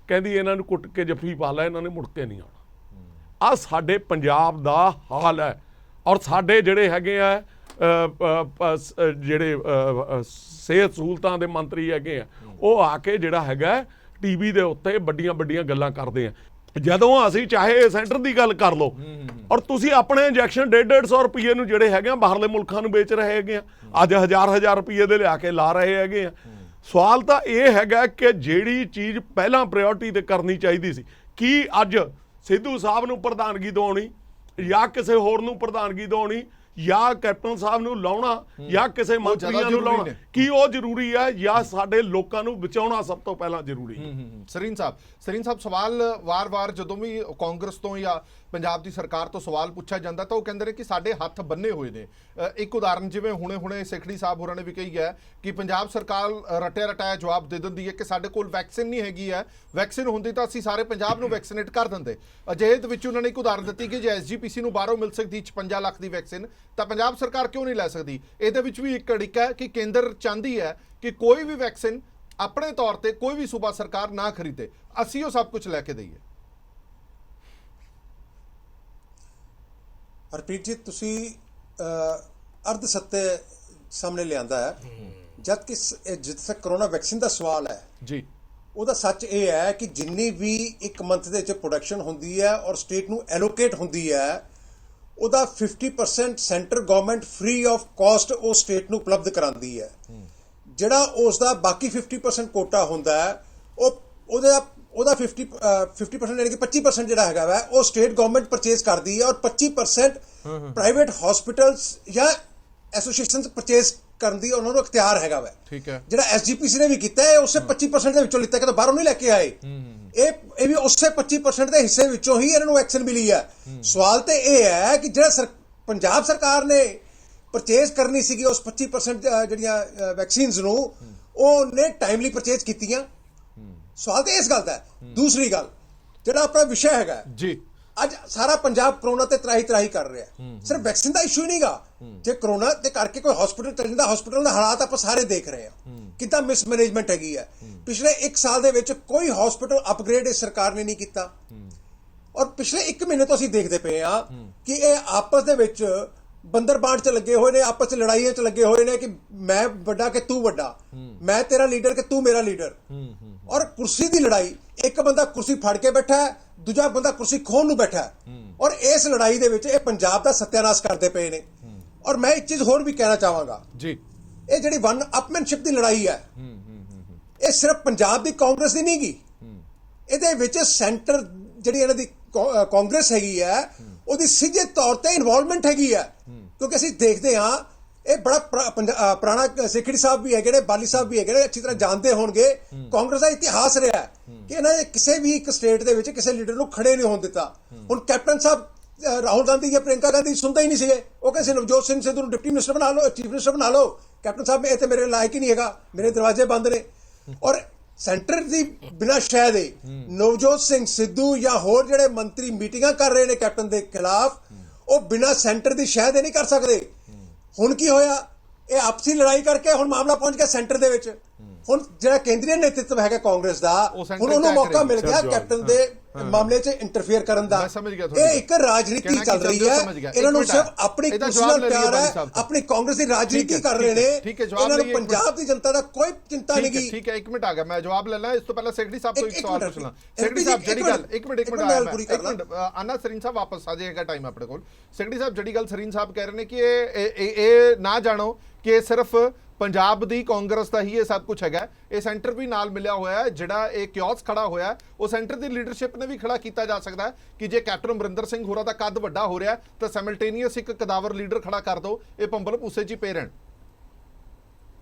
Speaker 5: ਕਹਿੰਦੀ ਇਹਨਾਂ ਨੂੰ ਕੁੱਟ ਕੇ ਜੱਫੀ ਪਾ ਲੈ, ਇਹਨਾਂ ਨੇ ਮੁੜ ਕੇ ਨਹੀਂ ਆਉਣਾ। ਆਹ ਸਾਡੇ ਪੰਜਾਬ ਦਾ ਹਾਲ ਹੈ। ਔਰ ਸਾਡੇ ਜਿਹੜੇ ਹੈਗੇ ਆ ਜਿਹੜੇ ਸਿਹਤ ਸਹੂਲਤਾਂ ਦੇ ਮੰਤਰੀ ਹੈਗੇ ਆ, ਉਹ ਆ ਕੇ ਜਿਹੜਾ ਹੈਗਾ TV ਦੇ ਉੱਤੇ ਵੱਡੀਆਂ ਗੱਲਾਂ ਕਰਦੇ ਆ। ਜਦੋਂ ਅਸੀਂ ਚਾਹੇ ਸੈਂਟਰ ਦੀ ਗੱਲ ਕਰ ਲਓ, ਔਰ ਤੁਸੀਂ ਆਪਣੇ ਇੰਜੈਕਸ਼ਨ 150 ਰੁਪਏ ਨੂੰ ਜਿਹੜੇ ਹੈਗੇ ਆ ਬਾਹਰਲੇ ਮੁਲਕਾਂ ਨੂੰ ਵੇਚ ਰਹੇ ਹੈਗੇ ਆ, ਅੱਜ 1000 ਰੁਪਏ ਦੇ ਲਿਆ ਕੇ ਲਾ ਰਹੇ ਹੈਗੇ ਆ। ਸਵਾਲ ਤਾਂ ਇਹ ਹੈਗਾ ਕਿ ਜਿਹੜੀ ਚੀਜ਼ ਪਹਿਲਾਂ ਪ੍ਰਾਇੋਰਟੀ ਤੇ ਕਰਨੀ ਚਾਹੀਦੀ ਸੀ, ਕੀ ਅੱਜ ਸਿੱਧੂ ਸਾਹਿਬ ਨੂੰ ਪ੍ਰਧਾਨਗੀ ਦਿਵਾਉਣੀ ਜਾਂ ਕਿਸੇ ਹੋਰ ਨੂੰ ਪ੍ਰਧਾਨਗੀ ਦਿਵਾਉਣੀ ਜਾਂ ਕੈਪਟਨ ਸਾਹਿਬ ਨੂੰ ਲਾਉਣਾ ਜਾਂ ਕਿਸੇ ਮੰਤਰੀਆਂ ਨੂੰ ਲਾਉਣਾ, ਕੀ ਉਹ ਜ਼ਰੂਰੀ ਹੈ ਜਾਂ ਸਾਡੇ ਲੋਕਾਂ ਨੂੰ ਬਚਾਉਣਾ ਸਭ ਤੋਂ ਪਹਿਲਾਂ ਜ਼ਰੂਰੀ ਹੈ?
Speaker 1: ਸਰੀਨ ਸਾਹਿਬ ਸਵਾਲ ਵਾਰ-ਵਾਰ ਜਦੋਂ ਵੀ ਕਾਂਗਰਸ ਤੋਂ ਜਾਂ ਪੰਜਾਬ ਦੀ ਸਰਕਾਰ ਤੋਂ ਸਵਾਲ ਪੁੱਛਿਆ ਜਾਂਦਾ ਤਾਂ ਉਹ ਕਹਿੰਦੇ ਨੇ ਕਿ ਸਾਡੇ ਹੱਥ ਬੰਨੇ ਹੋਏ ਨੇ। ਇੱਕ ਉਦਾਹਰਨ ਜਿਵੇਂ ਹੁਣੇ ਸੇਖੜੀ ਸਾਹਿਬ ਹੋਰਾਂ ਨੇ ਵੀ ਕਹੀ ਹੈ ਕਿ ਪੰਜਾਬ ਸਰਕਾਰ ਰਟਾਇਆ ਜਵਾਬ ਦੇ ਦਿੰਦੀ ਹੈ ਕਿ ਸਾਡੇ ਕੋਲ ਵੈਕਸੀਨ ਨਹੀਂ ਹੈਗੀ ਹੈ, ਵੈਕਸੀਨ ਹੁੰਦੀ ਤਾਂ ਅਸੀਂ ਸਾਰੇ ਪੰਜਾਬ ਨੂੰ ਵੈਕਸੀਨੇਟ ਕਰ ਦਿੰਦੇ। ਅਜਿਹੇ ਦੇ ਵਿੱਚ ਉਹਨਾਂ ਨੇ ਇੱਕ ਉਦਾਹਰਨ ਦਿੱਤੀ ਕਿ ਜੇ SGPC ਨੂੰ ਬਾਹਰੋਂ ਮਿਲ ਸਕਦੀ 56 ਲੱਖ ਦੀ ਵੈਕਸੀਨ ਤਾਂ ਪੰਜਾਬ ਸਰਕਾਰ ਕਿਉਂ ਨਹੀਂ ਲੈ ਸਕਦੀ? ਇਹਦੇ ਵਿੱਚ ਵੀ ਇੱਕ ਅੜਿੱਕਾ ਹੈ ਕਿ ਕੇਂਦਰ ਚਾਹੁੰਦੀ ਹੈ ਕਿ ਕੋਈ ਵੀ ਵੈਕਸੀਨ ਆਪਣੇ ਤੌਰ ਤੇ ਕੋਈ ਵੀ ਸੂਬਾ ਸਰਕਾਰ ਨਾ ਖਰੀਦੇ, ਅਸੀਂ ਉਹ ਸਭ ਕੁਝ ਲੈ ਕੇ ਦਈਏ।
Speaker 6: ਹਰਪ੍ਰੀਤ ਜੀ, ਤੁਸੀਂ ਅਰਧ ਸੱਤੇ ਸਾਹਮਣੇ ਲਿਆਂਦਾ ਹੈ, ਜਦ ਕਿ ਜਿੱਥੇ ਤੱਕ ਕਰੋਨਾ ਵੈਕਸੀਨ ਦਾ ਸਵਾਲ ਹੈ
Speaker 1: ਜੀ,
Speaker 6: ਉਹਦਾ ਸੱਚ ਇਹ ਹੈ ਕਿ ਜਿੰਨੀ ਵੀ ਇੱਕ ਮੰਥ ਦੇ ਵਿੱਚ ਪ੍ਰੋਡਕਸ਼ਨ ਹੁੰਦੀ ਹੈ ਔਰ ਸਟੇਟ ਨੂੰ ਐਲੋਕੇਟ ਹੁੰਦੀ ਹੈ, ਉਹਦਾ 50% centre government free of cost ਉਹ ਸਟੇਟ ਨੂੰ ਉਪਲਬਧ ਕਰਾਉਂਦੀ ਹੈ। ਜਿਹੜਾ ਉਸ ਦਾ ਬਾਕੀ 50% ਕੋਟਾ ਹੁੰਦਾ ਹੈ, ਉਹਦਾ 50% ਯਾਨੀ ਕਿ 25% ਜਿਹੜਾ ਹੈਗਾ ਵਾ ਉਹ ਸਟੇਟ ਗਵਰਨਮੈਂਟ ਪਰਚੇਜ਼ ਕਰਦੀ ਹੈ ਔਰ 25% ਪ੍ਰਾਈਵੇਟ ਹਸਪੀਟਲਸ ਜਾਂ ਐਸੋਸੀਏਸ਼ਨਸ ਪਰਚੇਜ਼ ਕਰਨ ਦੀ ਉਹਨਾਂ ਨੂੰ ਅਖਤਿਆਰ ਹੈਗਾ ਵਾ।
Speaker 1: ਠੀਕ ਹੈ।
Speaker 6: ਜਿਹੜਾ SGPC ਨੇ ਵੀ ਕੀਤਾ ਹੈ ਉਸੇ 25% ਦੇ ਵਿੱਚੋਂ ਲਿੱਤਾ, ਕਿ ਬਾਹਰੋਂ ਨਹੀਂ ਲੈ ਕੇ ਆਏ। ਇਹ ਵੀ ਉਸੇ 25% ਦੇ ਹਿੱਸੇ ਵਿੱਚੋਂ ਹੀ ਇਹਨਾਂ ਨੂੰ ਵੈਕਸੀਨ ਮਿਲੀ ਹੈ। ਸਵਾਲ ਤੇ ਇਹ ਹੈ ਕਿ ਜਿਹੜਾ ਪੰਜਾਬ ਸਰਕਾਰ ਨੇ ਪਰਚੇਜ਼ ਕਰਨੀ ਸੀਗੀ ਉਸ 25% ਜਿਹੜੀਆਂ ਵੈਕਸੀਨਸ ਨੂੰ, ਉਹਨੇ ਟਾਈਮਲੀ ਪਰਚੇਜ਼ ਕੀਤੀਆਂ। ਸਵਾਲ ਤੇ ਇਸ ਗੱਲ ਦਾ ਹੈ। ਦੂਸਰੀ ਗੱਲ, ਜਿਹੜਾ ਆਪਣਾ ਵਿਸ਼ਾ ਹੈਗਾ
Speaker 1: ਜੀ,
Speaker 6: ਅੱਜ ਸਾਰਾ ਪੰਜਾਬ ਕਰੋਨਾ ਤੇ ਤਰਾਹੀ ਕਰ ਰਿਹਾ। ਸਿਰਫ ਵੈਕਸੀਨ ਦਾ ਇਸ਼ੂ ਹੀ ਨਹੀਂਗਾ। ਜੇ ਕਰੋਨਾ ਤੇ ਕਰਕੇ ਕੋਈ ਹਸਪੀਟਲ ਚੱਲ ਜਾਂਦਾ, ਹਸਪੀਟਲ ਦਾ ਹਾਲਾਤ ਆਪਾਂ ਸਾਰੇ ਦੇਖ ਰਹੇ ਹਾਂ ਕਿੱਦਾਂ ਮਿਸਮੈਨੇਜਮੈਂਟ ਹੈਗੀ ਹੈ। ਪਿਛਲੇ 1 ਸਾਲ ਦੇ ਵਿੱਚ ਕੋਈ ਹਸਪੀਟਲ ਅਪਗ੍ਰੇਡ ਇਸ ਸਰਕਾਰ ਨੇ ਨਹੀਂ ਕੀਤਾ। ਔਰ ਪਿਛਲੇ 1 ਮਹੀਨੇ ਤੋਂ ਅਸੀਂ ਦੇਖਦੇ ਪਏ ਹਾਂ ਕਿ ਇਹ ਆਪਸ ਦੇ ਵਿੱਚ ਬੰਦਰ ਬਾਂਟ 'ਚ ਲੱਗੇ ਹੋਏ ਨੇ, ਆਪਸ 'ਚ ਲੜਾਈਆਂ 'ਚ ਲੱਗੇ ਹੋਏ ਨੇ ਕਿ ਮੈਂ ਵੱਡਾ ਕਿ ਤੂੰ ਵੱਡਾ, ਮੈਂ ਤੇਰਾ ਲੀਡਰ ਕਿ ਤੂੰ ਮੇਰਾ ਲੀਡਰ। ਔਰ ਕੁਰਸੀ ਦੀ ਲੜਾਈ, ਇੱਕ ਬੰਦਾ ਕੁਰਸੀ ਫੜ ਕੇ ਬੈਠਾ ਹੈ, ਦੂਜਾ ਬੰਦਾ ਕੁਰਸੀ ਖੋਹਣ ਨੂੰ ਬੈਠਾ ਹੈ। ਔਰ ਇਸ ਲੜਾਈ ਦੇ ਵਿੱਚ ਇਹ ਪੰਜਾਬ ਦਾ ਸੱਤਿਆਨਾਸ਼ ਕਰਦੇ ਪਏ ਨੇ। ਔਰ ਮੈਂ ਇੱਕ ਚੀਜ਼ ਹੋਰ ਵੀ ਕਹਿਣਾ ਚਾਹਾਂਗਾ ਜੀ, ਇਹ ਜਿਹੜੀ ਵਨ ਅਪਮੈਨਸ਼ਿਪ ਦੀ ਲੜਾਈ ਹੈ, ਇਹ ਸਿਰਫ ਪੰਜਾਬ ਦੀ ਕਾਂਗਰਸ ਦੀ ਨਹੀਂ ਗੀ, ਇਹਦੇ ਵਿੱਚ ਸੈਂਟਰ ਜਿਹੜੀ ਇਹਨਾਂ ਦੀ ਕਾਂਗਰਸ ਹੈਗੀ ਹੈ ਉਹਦੀ ਸਿੱਧੇ ਤੌਰ ਤੇ ਇਨਵੋਲਵਮੈਂਟ ਹੈਗੀ ਹੈ। ਕਿਉਂਕਿ ਅਸੀਂ ਦੇਖਦੇ ਹਾਂ ਇਹ ਬੜਾ ਪੁਰਾਣਾ ਸੇਖੜੀ ਸਾਹਿਬ ਵੀ ਹੈਗੇ ਨੇ, ਬਾਲੀ ਸਾਹਿਬ ਵੀ ਹੈਗੇ ਨੇ, ਅੱਛੀ ਤਰ੍ਹਾਂ ਜਾਣਦੇ ਹੋਣਗੇ ਕਾਂਗਰਸ ਦਾ ਇਤਿਹਾਸ ਰਿਹਾ ਹੈ ਕਿ ਇਹਨਾਂ ਨੇ ਕਿਸੇ ਵੀ ਇੱਕ ਸਟੇਟ ਦੇ ਵਿੱਚ ਕਿਸੇ ਲੀਡਰ ਨੂੰ ਖੜੇ ਨਹੀਂ ਹੋਣ ਦਿੱਤਾ। ਹੁਣ ਕੈਪਟਨ ਸਾਹਿਬ ਰਾਹੁਲ ਗਾਂਧੀ ਜਾਂ ਪ੍ਰਿयंका ਗਾਂਧੀ ਸੁਣਦੇ ਹੀ ਨਹੀਂ ਸੀਗੇ, ਉਹ ਕਹਿੰਦੇ ਨਵਜੋਤ ਸਿੰਘ ਸਿੱਧੂ ਨੂੰ ਡਿਪਟੀ ਮਿਨਿਸਟਰ ਬਣਾ ਲਓ, ਚੀਫ ਮਿਨਿਸਟਰ ਬਣਾ ਲਓ। ਕੈਪਟਨ ਸਾਹਿਬ ਇਹ ਤੇ ਮੇਰੇ ਲਾਇਕ ਹੀ ਨਹੀਂ ਹੈਗਾ, ਮੇਰੇ ਦਰਵਾਜ਼ੇ ਬੰਦ ਨੇ। ਔਰ ਸੈਂਟਰ ਦੀ ਬਿਨਾਂ ਸ਼ਹਿ ਦੇ ਨਵਜੋਤ ਸਿੰਘ ਸਿੱਧੂ ਜਾਂ ਹੋਰ ਜਿਹੜੇ ਮੰਤਰੀ ਮੀਟਿੰਗਾਂ ਕਰ ਰਹੇ ਨੇ ਕੈਪਟਨ ਦੇ ਖਿਲਾਫ, ਉਹ ਬਿਨਾਂ ਸੈਂਟਰ ਦੀ ਸ਼ਹਿ ਦੇ ਨਹੀਂ ਕਰ ਸਕਦੇ। ਹੁਣ ਕੀ ਹੋਇਆ, ਇਹ ਆਪਸੀ ਲੜਾਈ ਕਰਕੇ ਹੁਣ ਮਾਮਲਾ ਪਹੁੰਚ ਗਿਆ ਸੈਂਟਰ ਦੇ ਵਿੱਚ। ਹੁਣ ਜਿਹੜਾ ਕੇਂਦਰੀ ਨੇਤ੍ਰਿਤਵ ਹੈਗਾ ਕਾਂਗਰਸ ਦਾ, ਹੁਣ ਉਹਨੂੰ ਮੌਕਾ ਮਿਲ ਗਿਆ ਕੈਪਟਨ ਦੇ ਮਾਮਲੇ 'ਚ ਇੰਟਰਫੇਅਰ ਕਰਨ ਦਾ। ਇਹ ਇੱਕ ਰਾਜਨੀਤੀ ਚੱਲ ਰਹੀ ਹੈ, ਇਹਨਾਂ ਨੂੰ ਸਿਰਫ ਆਪਣੀ ਕੁਰਸੀ ਨਾਲ ਪਿਆਰ ਹੈ, ਆਪਣੀ ਕਾਂਗਰਸ ਦੀ ਰਾਜਨੀਤੀ ਕਰ ਰਹੇ ਨੇ, ਇਹਨਾਂ ਨੂੰ ਪੰਜਾਬ ਦੀ ਜਨਤਾ ਦਾ ਕੋਈ ਚਿੰਤਾ ਨਹੀਂ ਗੀ।
Speaker 1: ਠੀਕ ਹੈ, ਇੱਕ ਮਿੰਟ ਆ ਗਿਆ, ਮੈਂ ਜਵਾਬ ਲੈਣਾ। ਇਸ ਤੋਂ ਪਹਿਲਾਂ ਸੈਕਟਰੀ ਸਾਹਿਬ ਤੋਂ ਇੱਕ ਸਵਾਲ ਪੁੱਛਣਾ। ਸੈਕਟਰੀ ਸਾਹਿਬ ਜਿਹੜੀ ਗੱਲ, ਇੱਕ ਮਿੰਟ ਆਨਾ ਸਰੀਨ ਸਾਹਿਬ ਵਾਪਸ ਆ ਜਾਏਗਾ ਟਾਈਮ ਆਪਣੇ ਕੋਲ। ਸੈਕਟਰੀ ਸਾਹਿਬ ਜਿਹੜੀ ਗੱਲ ਸਰੀਨ ਸਾਹਿਬ ਕਹਿ ਰਹੇ ਨੇ ਕਿ ਇਹ ਨਾ ਜਾਣੋ ਕਿ ਇਹ ਸਿਰਫ ਪੰਜਾਬ ਦੀ ਕਾਂਗਰਸ ਦਾ ਹੀ ਇਹ ਸਭ ਕੁਝ ਹੈਗਾ, ਇਹ ਸੈਂਟਰ ਵੀ ਨਾਲ ਮਿਲਿਆ ਹੋਇਆ ਹੈ। ਜਿਹੜਾ ਇਹ ਕਿਓਸ ਖੜਾ ਹੋਇਆ ਉਹ ਸੈਂਟਰ ਦੀ ਲੀਡਰਸ਼ਿਪ ਨੇ ਵੀ ਖੜਾ ਕੀਤਾ ਜਾ ਸਕਦਾ ਹੈ ਕਿ ਜੇ ਕੈਪਟਨ ਅਮਰਿੰਦਰ ਸਿੰਘ ਹੋਰਾਂ ਦਾ ਕੱਦ ਵੱਡਾ ਹੋ ਰਿਹਾ ਤਾਂ ਸਾਈਮਲਟੇਨੀਅਸ ਇੱਕ ਕਦਾਵਰ ਲੀਡਰ ਖੜਾ ਕਰ ਦਿਓ, ਇਹ ਪੰਬਲ ਭੂਸੇ 'ਚ ਹੀ ਪਏ ਰਹਿਣ।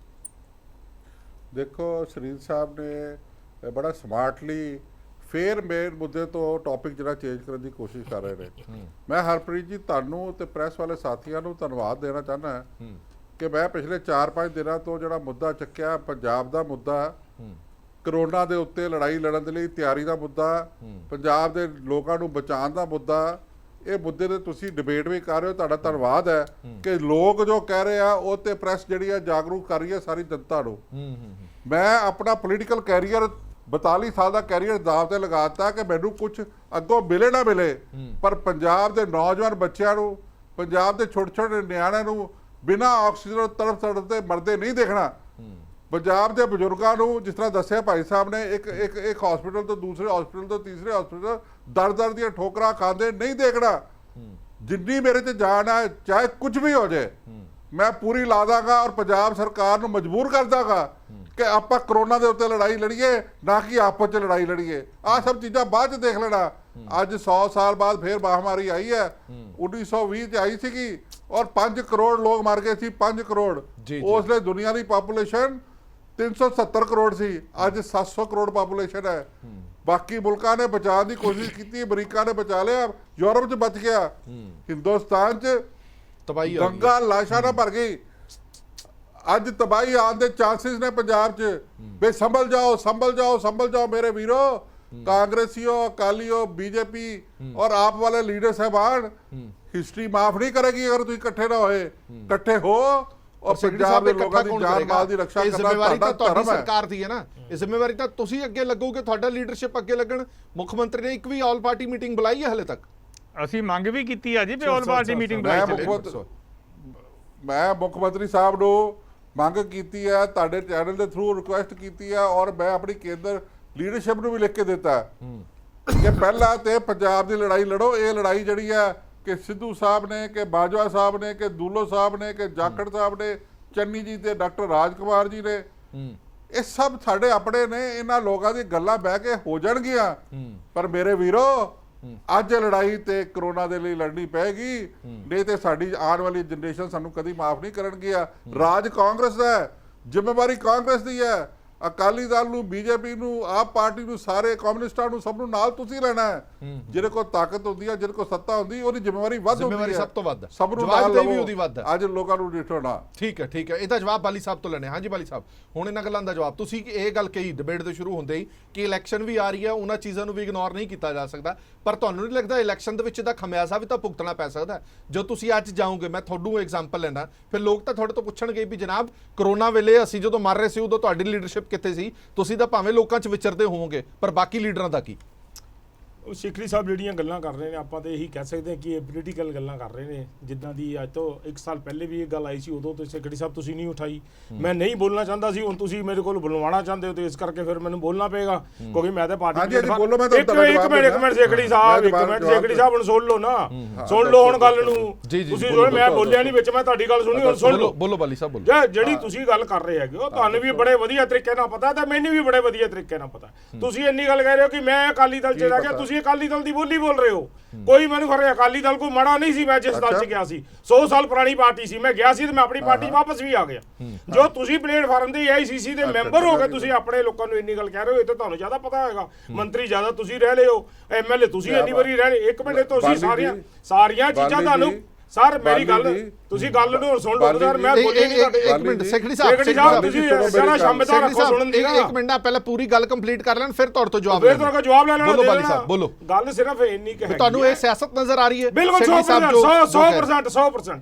Speaker 3: ਦੇਖੋ ਸ਼ਰੀਰ ਸਾਹਿਬ ਨੇ ਬੜਾ ਸਮਾਰਟਲੀ ਫੇਰ ਮੇਨ ਮੁੱਦੇ ਤੋਂ ਟੌਪਿਕ ਜਿਹੜਾ ਚੇਂਜ ਕਰਨ ਦੀ ਕੋਸ਼ਿਸ਼ ਕਰ ਰਹੇ ਨੇ। ਮੈਂ ਹਰਪ੍ਰੀਤ ਜੀ ਤੁਹਾਨੂੰ ਤੇ ਪ੍ਰੈਸ ਵਾਲੇ ਸਾਥੀਆਂ ਨੂੰ ਧੰਨਵਾਦ ਦੇਣਾ ਚਾਹੁੰਦਾ ਕਿ ਮੈਂ ਪਿਛਲੇ 4-5 ਦਿਨਾਂ ਤੋਂ ਜਿਹੜਾ ਮੁੱਦਾ ਚੱਕਿਆ, ਪੰਜਾਬ ਦਾ ਮੁੱਦਾ, ਕਰੋਨਾ ਦੇ ਉੱਤੇ ਲੜਾਈ ਲੜਨ ਦੇ ਲਈ ਤਿਆਰੀ ਦਾ ਮੁੱਦਾ, ਪੰਜਾਬ ਦੇ ਲੋਕਾਂ ਨੂੰ ਬਚਾਉਣ ਦਾ ਮੁੱਦਾ, ਇਹ ਮੁੱਦੇ ਤੇ ਤੁਸੀਂ ਡਿਬੇਟ ਵੀ ਕਰ ਰਹੇ ਹੋ, ਤੁਹਾਡਾ ਧੰਨਵਾਦ ਹੈ ਕਿ ਲੋਕ ਜੋ ਕਹਿ ਰਹੇ ਆ ਉਹ ਤੇ ਪ੍ਰੈਸ ਜਿਹੜੀ ਆ ਜਾਗਰੂਕ ਕਰ ਰਹੀ ਹੈ ਸਾਰੀ ਜਨਤਾ ਨੂੰ। ਮੈਂ ਆਪਣਾ ਪੋਲੀਟੀਕਲ ਕੈਰੀਅਰ 42 ਸਾਲ ਦਾ ਕੈਰੀਅਰ ਦਾਅ ਤੇ ਲਗਾਤਾ ਕਿ ਮੈਨੂੰ ਕੁਝ ਅੱਗੋਂ ਮਿਲੇ ਨਾ ਮਿਲੇ, ਪਰ ਪੰਜਾਬ ਦੇ ਨੌਜਵਾਨ ਬੱਚਿਆਂ ਨੂੰ, ਪੰਜਾਬ ਦੇ ਛੋਟੇ ਛੋਟੇ ਨਿਆਣਿਆਂ ਨੂੰ ਬਿਨਾਂ ਆਕਸੀਜਨ ਤੜਫ ਤੇ ਮਰਦੇ ਨਹੀਂ ਦੇਖਣਾ। ਪੰਜਾਬ ਦੇ ਬਜ਼ੁਰਗਾਂ ਨੂੰ, ਜਿਸ ਤਰ੍ਹਾਂ ਦੱਸਿਆ ਭਾਈ ਸਾਹਿਬ ਨੇ, ਇੱਕ ਹਸਪੀਟਲ ਤੋਂ ਦੂਸਰੇ ਹਸਪੀਟਲ ਤੋਂ ਤੀਸਰੇ ਹਸਪੀਟਲ ਦਰ ਦੀਆਂ ਠੋਕਰਾਂ ਖਾਂਦੇ ਨਹੀਂ ਦੇਖਣਾ। ਜਿੰਨੀ ਮੇਰੇ ਤੇ ਜਾਨ ਹੈ, ਚਾਹੇ ਕੁਝ ਵੀ ਹੋ ਜਾਏ, ਮੈਂ ਪੂਰੀ ਲਾ ਦਾਂਗਾ ਔਰ ਪੰਜਾਬ ਸਰਕਾਰ ਨੂੰ ਮਜਬੂਰ ਕਰ ਦਾਂਗਾ ਕਿ ਆਪਾਂ ਕਰੋਨਾ ਦੇ ਉੱਤੇ ਲੜਾਈ ਲੜੀਏ, ਨਾ ਕਿ ਆਪਸ 'ਚ ਲੜਾਈ ਲੜੀਏ। ਆਹ ਸਭ ਚੀਜ਼ਾਂ ਬਾਅਦ 'ਚ ਦੇਖ ਲੈਣਾ। ਅੱਜ 100 ਸਾਲ ਬਾਅਦ ਫੇਰ ਮਹਾਮਾਰੀ ਆਈ ਹੈ, 1920 'ਚ ਆਈ ਸੀਗੀ ਔਰ 5 ਕਰੋੜ ਲੋਕ ਮਰ ਗਏ ਸੀ, 5 ਕਰੋੜ। ਉਸ ਵੇਲੇ ਦੁਨੀਆ ਦੀ ਪਾਪੂਲੇਸ਼ਨ 370 ਕਰੋੜ ਸੀ, ਅੱਜ 700 ਕਰੋੜ ਪਾਪੂਲੇਸ਼ਨ ਹੈ। ਬਾਕੀ ਮੁਲਕਾਂ ਨੇ ਬਚਾਉਣ ਦੀ ਕੋਸ਼ਿਸ਼ ਕੀਤੀ, ਅਮਰੀਕਾ ਨੇ ਬਚਾ ਲਿਆ, ਯੂਰਪ 'ਚ ਬਚ ਗਿਆ, ਹਿੰਦੁਸਤਾਨ 'ਚ ਤਬਾਹੀ ਗੰਗਾ ਲਾਸ਼ਾਂ ਨਾਲ ਭਰ ਗਈ। ਅੱਜ ਤਬਾਹੀ ਆਉਣ ਦੇ ਚਾਂਸਿਸ ਨੇ ਪੰਜਾਬ 'ਚ। ਬੇ ਸੰਭਲ ਜਾਓ, ਸੰਭਲ ਜਾਓ, ਸੰਭਲ ਜਾਓ ਮੇਰੇ ਵੀਰੋ। ਕਾਂਗਰਸੀਓ, ਅਕਾਲੀਓ, ਬੀਜੇਪੀ ਔਰ ਆਪ ਵਾਲੇ ਲੀਡਰ ਸਾਹਿਬਾਨ, ਹਿਸਟਰੀ ਮਾਫ ਨਹੀਂ ਕਰੇਗੀ ਅਗਰ ਤੁਸੀਂ ਇਕੱਠੇ ਨਾ ਹੋਏ। ਇਕੱਠੇ ਹੋ ਔਰ ਪੰਜਾਬ ਦੇ ਲੋਕਾਂ ਦੀ ਜਾਨ ਮਾਲ ਦੀ ਰੱਖਿਆ ਕਰਨਾ ਤੁਹਾਡਾ ਧਰਮ ਹੈ।
Speaker 1: ਸਰਕਾਰ ਦੀ ਹੈ ਨਾ, ਇਹ ਜ਼ਿੰਮੇਵਾਰੀ ਤਾਂ ਤੁਸੀਂ ਅੱਗੇ ਲੱਗੋਗੇ, ਤੁਹਾਡਾ ਲੀਡਰਸ਼ਿਪ ਅੱਗੇ ਲੱਗਣ। ਮੁੱਖ ਮੰਤਰੀ ਨੇ ਇੱਕ ਵੀ ਆਲ ਪਾਰਟੀ ਮੀਟਿੰਗ ਬੁਲਾਈ ਹੈ ਹਲੇ ਤੱਕ?
Speaker 4: ਅਸੀਂ ਮੰਗ ਵੀ ਕੀਤੀ ਆ ਜੀ ਵੀ ਆਲ ਪਾਰਟੀ ਮੀਟਿੰਗ ਬੁਲਾਈ।
Speaker 3: ਮੈਂ ਮੁੱਖ ਮੰਤਰੀ ਸਾਹਿਬ ਨੂੰ ਮੰਗ ਕੀਤੀ ਹੈ, ਤੁਹਾਡੇ ਚੈਨਲ ਦੇ ਥਰੂ ਰਿਕੁਐਸਟ ਕੀਤੀ ਹੈ ਔਰ ਮੈਂ ਆਪਣੀ ਕੇਂਦਰ ਲੀਡਰਸ਼ਿਪ ਨੂੰ ਵੀ ਲਿਖ ਕੇ ਦਿੱਤਾ ਕਿ ਪਹਿਲਾਂ ਤੇ ਪੰਜਾਬ ਦੀ ਲੜਾਈ ਲੜੋ। ਇਹ ਲੜਾਈ ਜਿਹੜੀ ਹੈ ਕਿ ਸਿੱਧੂ ਸਾਹਿਬ ਨੇ, ਕਿ ਬਾਜਵਾ ਸਾਹਿਬ ਨੇ, ਕਿ ਦੂਲੋ ਸਾਹਿਬ ਨੇ, ਕਿ ਜਾਖੜ ਸਾਹਿਬ ਨੇ, ਚੰਨੀ ਜੀ ਤੇ ਡਾਕਟਰ ਰਾਜ ਕੁਮਾਰ ਜੀ ਨੇ, ਇਹ ਸਭ ਸਾਡੇ ਆਪਣੇ ਨੇ। ਇਹਨਾਂ ਲੋਕਾਂ ਦੀ ਗੱਲਾਂ ਬਹਿ ਕੇ ਹੋ ਜਾਣਗੀਆਂ। ਪਰ ਮੇਰੇ ਵੀਰੋ, ਅੱਜ ਲੜਾਈ ਤੇ ਕਰੋਨਾ ਦੇ ਲਈ ਲੜਨੀ ਪਏਗੀ, ਨਹੀਂ ਤੇ ਸਾਡੀ ਆਉਣ ਵਾਲੀ ਜਨਰੇਸ਼ਨ ਸਾਨੂੰ ਕਦੀ ਮਾਫ ਨਹੀਂ ਕਰਨਗੀਆਂ। ਰਾਜ ਕਾਂਗਰਸ ਦਾ ਹੈ, ਜ਼ਿੰਮੇਵਾਰੀ ਕਾਂਗਰਸ ਦੀ ਹੈ। ਅਕਾਲੀ ਦਲ ਨੂੰ, ਬੀਜੇਪੀ ਨੂੰ, ਆਪ ਪਾਰਟੀ ਨੂੰ, ਸਾਰੇ ਕਮਿਊਨਿਸਟਾਂ ਨੂੰ, ਸਭ ਨੂੰ ਨਾਲ ਤੁਸੀਂ ਲੈਣਾ ਹੈ। ਜਿਹਦੇ ਕੋਲ ਤਾਕਤ ਹੁੰਦੀ ਹੈ, ਜਿਹਦੇ ਕੋਲ ਸੱਤਾ ਹੁੰਦੀ, ਉਹਦੀ ਜ਼ਿੰਮੇਵਾਰੀ ਵੱਧ ਹੁੰਦੀ ਹੈ,
Speaker 1: ਸਭ ਤੋਂ ਵੱਧ
Speaker 3: ਸਭ ਨੂੰ ਨਾਲ ਲਵੋ। ਅੱਜ ਲੋਕਾਂ ਨੂੰ ਡਿਠੋਣਾ।
Speaker 1: ਠੀਕ ਹੈ, ਠੀਕ ਹੈ, ਇਹਦਾ ਜਵਾਬ ਬਾਲੀ ਸਾਹਿਬ ਤੋਂ ਲੈਣੇ। ਹਾਂਜੀ ਬਾਲੀ ਸਾਹਿਬ, ਹੁਣ ਇਹਨਾਂ ਗੱਲਾਂ ਦਾ ਜਵਾਬ। ਤੁਸੀਂ ਇਹ ਗੱਲ ਕਹੀ ਡਿਬੇਟ ਦੇ ਸ਼ੁਰੂ ਹੁੰਦੇ ਹੀ ਕਿ ਇਲੈਕਸ਼ਨ ਵੀ ਆ ਰਹੀ ਹੈ, ਉਹਨਾਂ ਚੀਜ਼ਾਂ ਨੂੰ ਵੀ ਇਗਨੋਰ ਨਹੀਂ ਕੀਤਾ ਜਾ ਸਕਦਾ, ਪਰ ਤੁਹਾਨੂੰ ਨਹੀਂ ਲੱਗਦਾ ਇਲੈਕਸ਼ਨ ਦੇ ਵਿੱਚ ਇਹਦਾ ਖਮਿਆਜ਼ਾ ਵੀ ਤਾਂ ਭੁਗਤਣਾ ਪੈ ਸਕਦਾ? ਜੋ ਤੁਸੀਂ ਅੱਜ ਜਾਓਗੇ, ਮੈਂ ਤੁਹਾਨੂੰ ਐਗਜ਼ਾਮਪਲ ਲੈਣਾ, ਫਿਰ ਲੋਕ ਤਾਂ ਤੁਹਾਡੇ ਤੋਂ ਪੁੱਛਣਗੇ ਵੀ ਜਨਾਬ ਕਰੋਨਾ ਵੇਲੇ ਅਸੀਂ ਜਦੋਂ ਮਰ ਰਹੇ ਸੀ ਉਦੋਂ ਤੁਹਾਡੀ ਲੀਡਰਸ਼ਿਪ ਕਿੱਥੇ ਸੀ? ਤੁਸੀਂ ਤਾਂ ਭਾਵੇਂ ਲੋਕਾਂ 'ਚ ਵਿਚਰਦੇ ਹੋਵੋਗੇ, ਪਰ ਬਾਕੀ ਲੀਡਰਾਂ ਦਾ ਕੀ?
Speaker 2: ਉਹ ਸਿੱਖੜੀ ਸਾਹਿਬ ਜਿਹੜੀਆਂ ਗੱਲਾਂ ਕਰ ਰਹੇ ਨੇ ਆਪਾਂ ਤੇ ਇਹੀ ਕਹਿ ਸਕਦੇ ਹਾਂ ਕਿ ਇਹ ਪੋਲੀਟੀਕਲ ਗੱਲਾਂ ਕਰ ਰਹੇ ਨੇ। ਜਿੱਦਾਂ ਦੀ ਅੱਜ ਤੋਂ 1 ਸਾਲ ਪਹਿਲੇ ਵੀ ਇਹ ਗੱਲ ਆਈ ਸੀ, ਉਦੋਂ ਤੇ ਸਿੱਖੜੀ ਸਾਹਿਬ ਤੁਸੀਂ ਨਹੀਂ ਉਠਾਈ। ਮੈਂ ਨਹੀਂ ਬੋਲਣਾ ਚਾਹੁੰਦਾ ਸੀ, ਹੁਣ ਤੁਸੀਂ ਮੇਰੇ ਕੋਲ ਬੁਲਵਾਉਣਾ ਚਾਹੁੰਦੇ ਹੋ ਤੇ ਇਸ ਕਰਕੇ ਫਿਰ ਮੈਨੂੰ ਬੋਲਣਾ ਪਏਗਾ, ਕਿਉਂਕਿ ਮੈਂ ਤਾਂ ਪਾਰਟੀ
Speaker 3: ਹਾਂਜੀ, ਬੋਲੋ, ਮੈਂ
Speaker 2: ਇੱਕ ਮਿੰਟ ਸਿੱਖੜੀ ਸਾਹਿਬ, ਇੱਕ ਮਿੰਟ ਸਿੱਖੜੀ ਸਾਹਿਬ, ਹੁਣ ਸੁਣ ਲਓ ਨਾ, ਸੁਣ ਲਓ ਹੁਣ ਗੱਲ ਨੂੰ। ਤੁਸੀਂ ਸੁਣ, ਮੈਂ ਬੋਲਿਆ ਨਹੀਂ ਵਿੱਚ, ਮੈਂ ਤੁਹਾਡੀ ਗੱਲ ਸੁਣੀ, ਹੁਣ ਸੁਣ ਲਓ।
Speaker 1: ਬੋਲੋ ਬਾਲੀ ਸਾਹਿਬ ਬੋਲੋ।
Speaker 2: ਜਿਹੜੀ ਤੁਸੀਂ ਗੱਲ ਕਰ ਰਹੇ ਹੈਗੇ ਹੋ, ਤੁਹਾਨੂੰ ਵੀ ਬੜੇ ਵਧੀਆ ਤਰੀਕੇ ਨਾਲ ਪਤਾ ਤੇ ਮੈਨੂੰ ਵੀ ਬੜੇ ਵਧੀਆ ਤਰੀਕੇ ਨਾਲ ਪਤਾ। ਤੁਸੀਂ ਇੰਨੀ ਗੱਲ ਕਹਿ ਰਹੇ ਹੋ ਕਿ ਮੈਂ ਅਕਾਲੀ ਦਲ 'ਚ ਰਹਿ ਗਿਆ, ਤੁਸੀਂ ਅਕਾਲੀ ਦਲ ਦੀ ਬੋਲੀ ਬੋਲ ਰਹੇ ਹੋ। ਕੋਈ ਮੈਨੂੰ ਖਰੇ ਅਕਾਲੀ ਦਲ ਕੋਈ ਮਾੜਾ ਨਹੀਂ ਸੀ, ਮੈਂ ਜਿਸ ਦਲ 'ਚ ਗਿਆ ਸੀ 100 ਸਾਲ ਪੁਰਾਣੀ ਪਾਰਟੀ ਸੀ, ਮੈਂ ਗਿਆ ਸੀ ਤੇ ਮੈਂ ਆਪਣੀ ਪਾਰਟੀ ਵਾਪਸ ਵੀ ਆ ਗਿਆ। ਜੋ ਤੁਸੀਂ ਪਲੇਟਫਾਰਮ ਦੇ AICC ਦੇ ਮੈਂਬਰ ਹੋ ਕੇ ਤੁਸੀਂ ਆਪਣੇ ਲੋਕਾਂ ਨੂੰ ਇੰਨੀ ਗੱਲ ਕਹਿ ਰਹੇ ਹੋ, ਇਹ ਤਾਂ ਤੁਹਾਨੂੰ ਜ਼ਿਆਦਾ ਪਤਾ ਹੋਏਗਾ। ਮੰਤਰੀ ਜ਼ਿਆਦਾ ਤੁਸੀਂ ਰਹਿ ਲਏ ਹੋ, MLA ਤੁਸੀਂ ਇੰਨੀ ਵਾਰੀ ਰਹਿ ਲਏ। ਇੱਕ ਮਿੰਟ, ਤੁਸੀਂ ਸਾਰੀਆਂ ਚੀਜ਼ਾਂ ਤੁਹਾਨੂੰ ਸਰ ਮੇਰੀ ਗੱਲ ਤੁਸੀਂ ਗੱਲ ਨੂੰ ਸੁਣ ਲਓ ਸਰ, ਮੈਂ ਬੋਲਿਆ ਨਹੀਂ ਤੁਹਾਡੇ।
Speaker 1: ਇੱਕ ਮਿੰਟ ਸਿੱਖੜੀ ਸਾਹਿਬ,
Speaker 2: ਤੁਸੀਂ ਜਰਾ ਸ਼ਾਮਿਤਾ ਰੱਖੋ ਸੁਣਨ ਦੀ।
Speaker 1: ਇੱਕ ਮਿੰਟ ਨਾ ਪਹਿਲਾਂ ਪੂਰੀ ਗੱਲ ਕੰਪਲੀਟ ਕਰ ਲੈਣ, ਫਿਰ ਤੁਹਾਡੇ ਤੋਂ ਜਵਾਬ
Speaker 2: ਫਿਰ ਤੁਹਾਡਾ ਜਵਾਬ ਲੈ ਲੈਣਾ।
Speaker 1: ਬੋਲੋ ਬਾਲੀ ਸਾਹਿਬ ਬੋਲੋ।
Speaker 2: ਗੱਲ ਸਿਰਫ ਇੰਨੀ ਕਿ ਹੈ,
Speaker 1: ਤੁਹਾਨੂੰ ਇਹ ਸਿਆਸਤ ਨਜ਼ਰ ਆ ਰਹੀ ਹੈ?
Speaker 2: ਬਿਲਕੁਲ 100%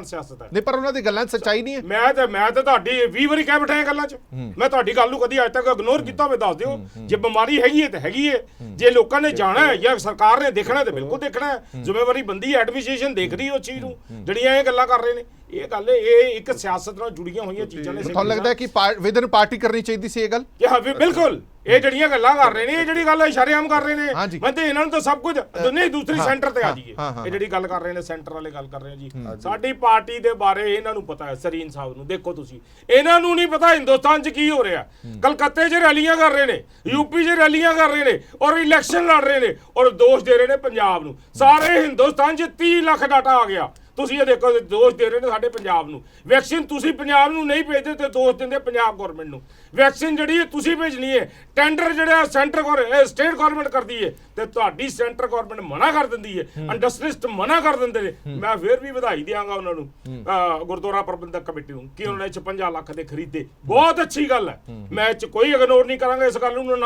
Speaker 2: ਸਿਆਸਤ ਹੈ।
Speaker 1: ਨਹੀਂ ਪਰ ਉਹਨਾਂ ਦੀ ਗੱਲਾਂ 'ਚ ਸੱਚਾਈ ਨਹੀਂ ਹੈ।
Speaker 2: ਮੈਂ ਤਾਂ ਤੁਹਾਡੀ 20 ਵਾਰੀ ਕਹਿ ਬੈਠਾ ਗੱਲਾਂ 'ਚ। ਮੈਂ ਤੁਹਾਡੀ ਗੱਲ ਨੂੰ ਕਦੀ ਅੱਜ ਤੱਕ ਇਗਨੋਰ ਕੀਤਾ ਹੋਵੇ ਦੱਸ ਦਿਓ। ਜੇ ਬਿਮਾਰੀ ਹੈਗੀ ਹੈ ਤਾਂ ਹੈਗੀ ਹੈ, ਜੇ ਲੋਕਾਂ ਨੇ ਜਾਣਾ ਹੈ ਜਾਂ ਸਰਕਾਰ ਨੇ ਦੇਖਣਾ ਤੇ ਬਿਲਕੁਲ ਦੇਖਣਾ ਹੈ। ਜ਼ਿੰਮੇਵਾਰੀ ਬੰਦੀ ਹੈ, ਐਡਮਿਨਿਸਟ੍ਰੇਸ਼ਨ ਦੇਖ ਰਹੀ ਉਹ ਚੀਜ਼ ਨੂੰ ਜਿਹੜੀਆਂ ਇਹ ਗੱਲਾਂ ਕਰ ਰਹੇ ਨੇ। ਇਹ ਗੱਲ ਇਹ ਇੱਕ ਸਿਆਸਤ ਨਾਲ ਜੁੜੀਆਂ ਹੋਈਆਂ ਚੀਜ਼ਾਂ ਨੇ।
Speaker 1: ਤੁਹਾਨੂੰ ਲੱਗਦਾ ਹੈ ਕਿ ਵਿਦਨ ਪਾਰਟੀ ਕਰਨੀ ਚਾਹੀਦੀ ਸੀ ਇਹ ਗੱਲ?
Speaker 2: ਹਾਂ ਬਿਲਕੁਲ, ਇਹ ਜਿਹੜੀਆਂ ਗੱਲਾਂ ਕਰ ਰਹੇ ਨੇ, ਇਹ ਜਿਹੜੀ ਗੱਲ ਇਸ਼ਾਰੇਆਮ ਕਰ ਰਹੇ ਨੇ, ਮੈਂ ਤੇ ਇਹਨਾਂ ਨੂੰ ਤਾਂ ਸਭ ਕੁਝ ਨਹੀਂ, ਦੂਸਰੀ ਸੈਂਟਰ ਤੇ ਆ ਜਾਈਏ। ਇਹ ਜਿਹੜੀ ਗੱਲ ਕਰ ਰਹੇ ਨੇ ਸੈਂਟਰ ਵਾਲੇ ਗੱਲ ਕਰ ਰਹੇ ਆ ਜੀ। ਸਾਡੀ ਪਾਰਟੀ ਦੇ ਬਾਰੇ ਇਹਨਾਂ ਨੂੰ ਪਤਾ ਹੈ, ਸਰੀਨ ਸਾਹਿਬ ਨੂੰ ਦੇਖੋ ਤੁਸੀਂ, ਇਹਨਾਂ ਨੂੰ ਨਹੀਂ ਪਤਾ ਹਿੰਦੁਸਤਾਨ 'ਚ ਕੀ ਹੋ ਰਿਹਾ। ਕਲਕੱਤੇ 'ਚ ਰੈਲੀਆਂ ਕਰ ਰਹੇ ਨੇ, UP 'ਚ ਰੈਲੀਆਂ ਕਰ ਰਹੇ ਨੇ ਔਰ ਇਲੈਕਸ਼ਨ ਲੜ ਰਹੇ ਨੇ ਔਰ ਦੋਸ਼ ਦੇ ਰਹੇ ਨੇ ਪੰਜਾਬ ਨੂੰ। ਸਾਰੇ ਹਿੰਦੁਸਤਾਨ 'ਚ 30 ਲੱਖ ਡਾਟਾ ਆ ਗਿਆ। ਤੁਸੀਂ ਇਹ ਦੇਖੋ ਦੋਸ਼ ਦੇ ਰਹੇ ਨੇ ਸਾਡੇ ਪੰਜਾਬ ਨੂੰ। ਵੈਕਸੀਨ ਤੁਸੀਂ ਪੰਜਾਬ ਨੂੰ ਨਹੀਂ ਭੇਜਦੇ ਤੇ ਦੋਸ਼ ਦਿੰਦੇ ਪੰਜਾਬ ਗਵਰਨਮੈਂਟ ਨੂੰ। ਵੈਕਸੀਨ ਜਿਹੜੀ ਹੈ ਤੁਸੀਂ ਭੇਜਣੀ ਹੈ, ਟੈਂਡਰ ਜਿਹੜਾ ਸੈਂਟਰ ਸਟੇਟ ਗਵਰਨਮੈਂਟ ਕਰਦੀ ਹੈ ਤੇ ਤੁਹਾਡੀ ਸੈਂਟਰ ਗਵਰਨਮੈਂਟ ਮਨਾ ਕਰ ਦਿੰਦੀ ਹੈ, ਇੰਡਸਟਰੀਸਟ ਮਨਾ ਕਰ ਦਿੰਦੇ ਨੇ। ਮੈਂ ਫਿਰ ਵੀ ਵਧਾਈ ਦਿਆਂਗਾ ਉਹਨਾਂ ਨੂੰ, ਗੁਰਦੁਆਰਾ ਪ੍ਰਬੰਧਕ ਕਮੇਟੀ ਨੂੰ, ਕਿ ਉਹਨਾਂ ਨੇ 56 ਲੱਖ ਦੇ ਖਰੀਦੇ। ਬਹੁਤ ਅੱਛੀ ਗੱਲ ਹੈ, ਮੈਂ ਇਹ 'ਚ ਕੋਈ ਇਗਨੋਰ ਨਹੀਂ ਕਰਾਂਗਾ ਇਸ ਗੱਲ ਨੂੰ,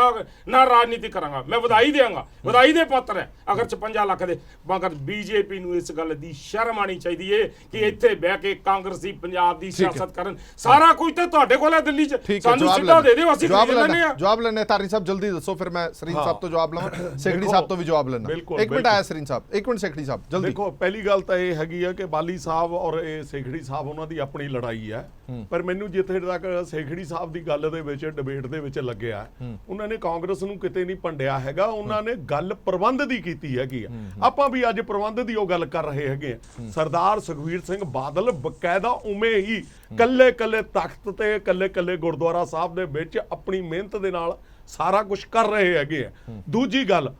Speaker 2: ਨਾ ਰਾਜਨੀਤੀ ਕਰਾਂਗਾ। ਮੈਂ ਵਧਾਈ ਦਿਆਂਗਾ, ਵਧਾਈ ਦੇ ਪਾਤਰ ਹੈ ਅਗਰ 56 ਲੱਖ ਦੇ। ਮਗਰ BJP ਨੂੰ ਇਸ ਗੱਲ ਦੀ ਸ਼ਰਮ ਆਣੀ ਚਾਹੀਦੀ ਹੈ ਕਿ ਇੱਥੇ ਬਹਿ ਕੇ ਕਾਂਗਰਸੀ ਪੰਜਾਬ ਦੀ ਸਿਆਸਤ ਕਰਨ। ਸਾਰਾ ਕੁਝ ਤਾਂ ਤੁਹਾਡੇ ਕੋਲ ਹੈ ਦਿੱਲੀ 'ਚ, ਸਾਨੂੰ ਸਿੱਧਾ ਦੇ ਦਿਓ, ਅਸੀਂ ਖਰੀਦ ਲੈਂਦੇ ਆ।
Speaker 1: ਜਵਾਬ ਲੈਣੇ ਤਾਰੀ ਸਾਹਿਬ ਜਲਦੀ ਦੱਸੋ, ਫਿਰ ਮੈਂ ਸਰੀਨ ਸਾਹਿਬ ਤੋਂ ਜਵਾਬ ਲਵਾਂ, ਸੇਖੜੀ ਸਾਹਿਬ ਤੋਂ ਵੀ ਜਵਾਬ ਲੈਣਾ। ਇੱਕ ਮਿੰਟ ਆਇਆ ਸਰੀਨ ਸਾਹਿਬ, ਇੱਕ ਮਿੰਟ ਸੇਖੜੀ ਸਾਹਿਬ ਜਲਦੀ।
Speaker 5: ਦੇਖੋ ਪਹਿਲੀ ਗੱਲ ਤਾਂ ਇਹ ਹੈਗੀ ਆ ਕਿ ਬਾਲੀ ਸਾਹਿਬ ਔਰ ਇਹ ਸੇਖੜੀ ਸਾਹਿਬ ਉਹਨਾਂ ਦੀ ਆਪਣੀ ਲੜਾਈ ਹੈ, ਪਰ ਮੈਨੂੰ ਜਿੱਥੇ ਤੱਕ ਸੇਖੜੀ ਸਾਹਿਬ ਦੀ ਗੱਲ ਦੇ ਵਿੱਚ ਡਿਬੇਟ ਦੇ ਵਿੱਚ ਲੱਗਿਆ, ਉਹਨਾਂ ਨੇ ਕਾਂਗਰਸ ਨੂੰ ਕਿਤੇ ਨਹੀਂ ਭੰਡਿਆ ਹੈਗਾ, ਉਹਨਾਂ ਨੇ ਗੱਲ ਪ੍ਰਬੰਧ ਦੀ ਕੀਤੀ ਹੈਗੀ ਆ। ਆਪਾਂ ਵੀ ਅੱਜ ਪ੍ਰਬੰਧ ਦੀ ਉਹ ਗੱਲ ਕਰ ਰਹੇ ਹੈਗੇ ਆ। ਸਰਦਾਰ ਸੁਖਬੀਰ ਸਿੰਘ ਬਾਦਲ ਬਕਾਇਦਾ ਉਵੇਂ ਹੀ ਕੱਲੇ ਤਖਤ ਤੇ ਕੱਲੇ ਗੁਰਦੁਆਰਾ ਸਾਹਿਬ ਦੇ ਵਿੱਚ ਆਪਣੀ ਮਿਹਨਤ ਦੇ ਨਾਲ ਸਾਰਾ ਕੁਝ ਕਰ ਰਹੇ ਹੈਗੇ ਆ। ਦੂਜੀ ਗੱਲ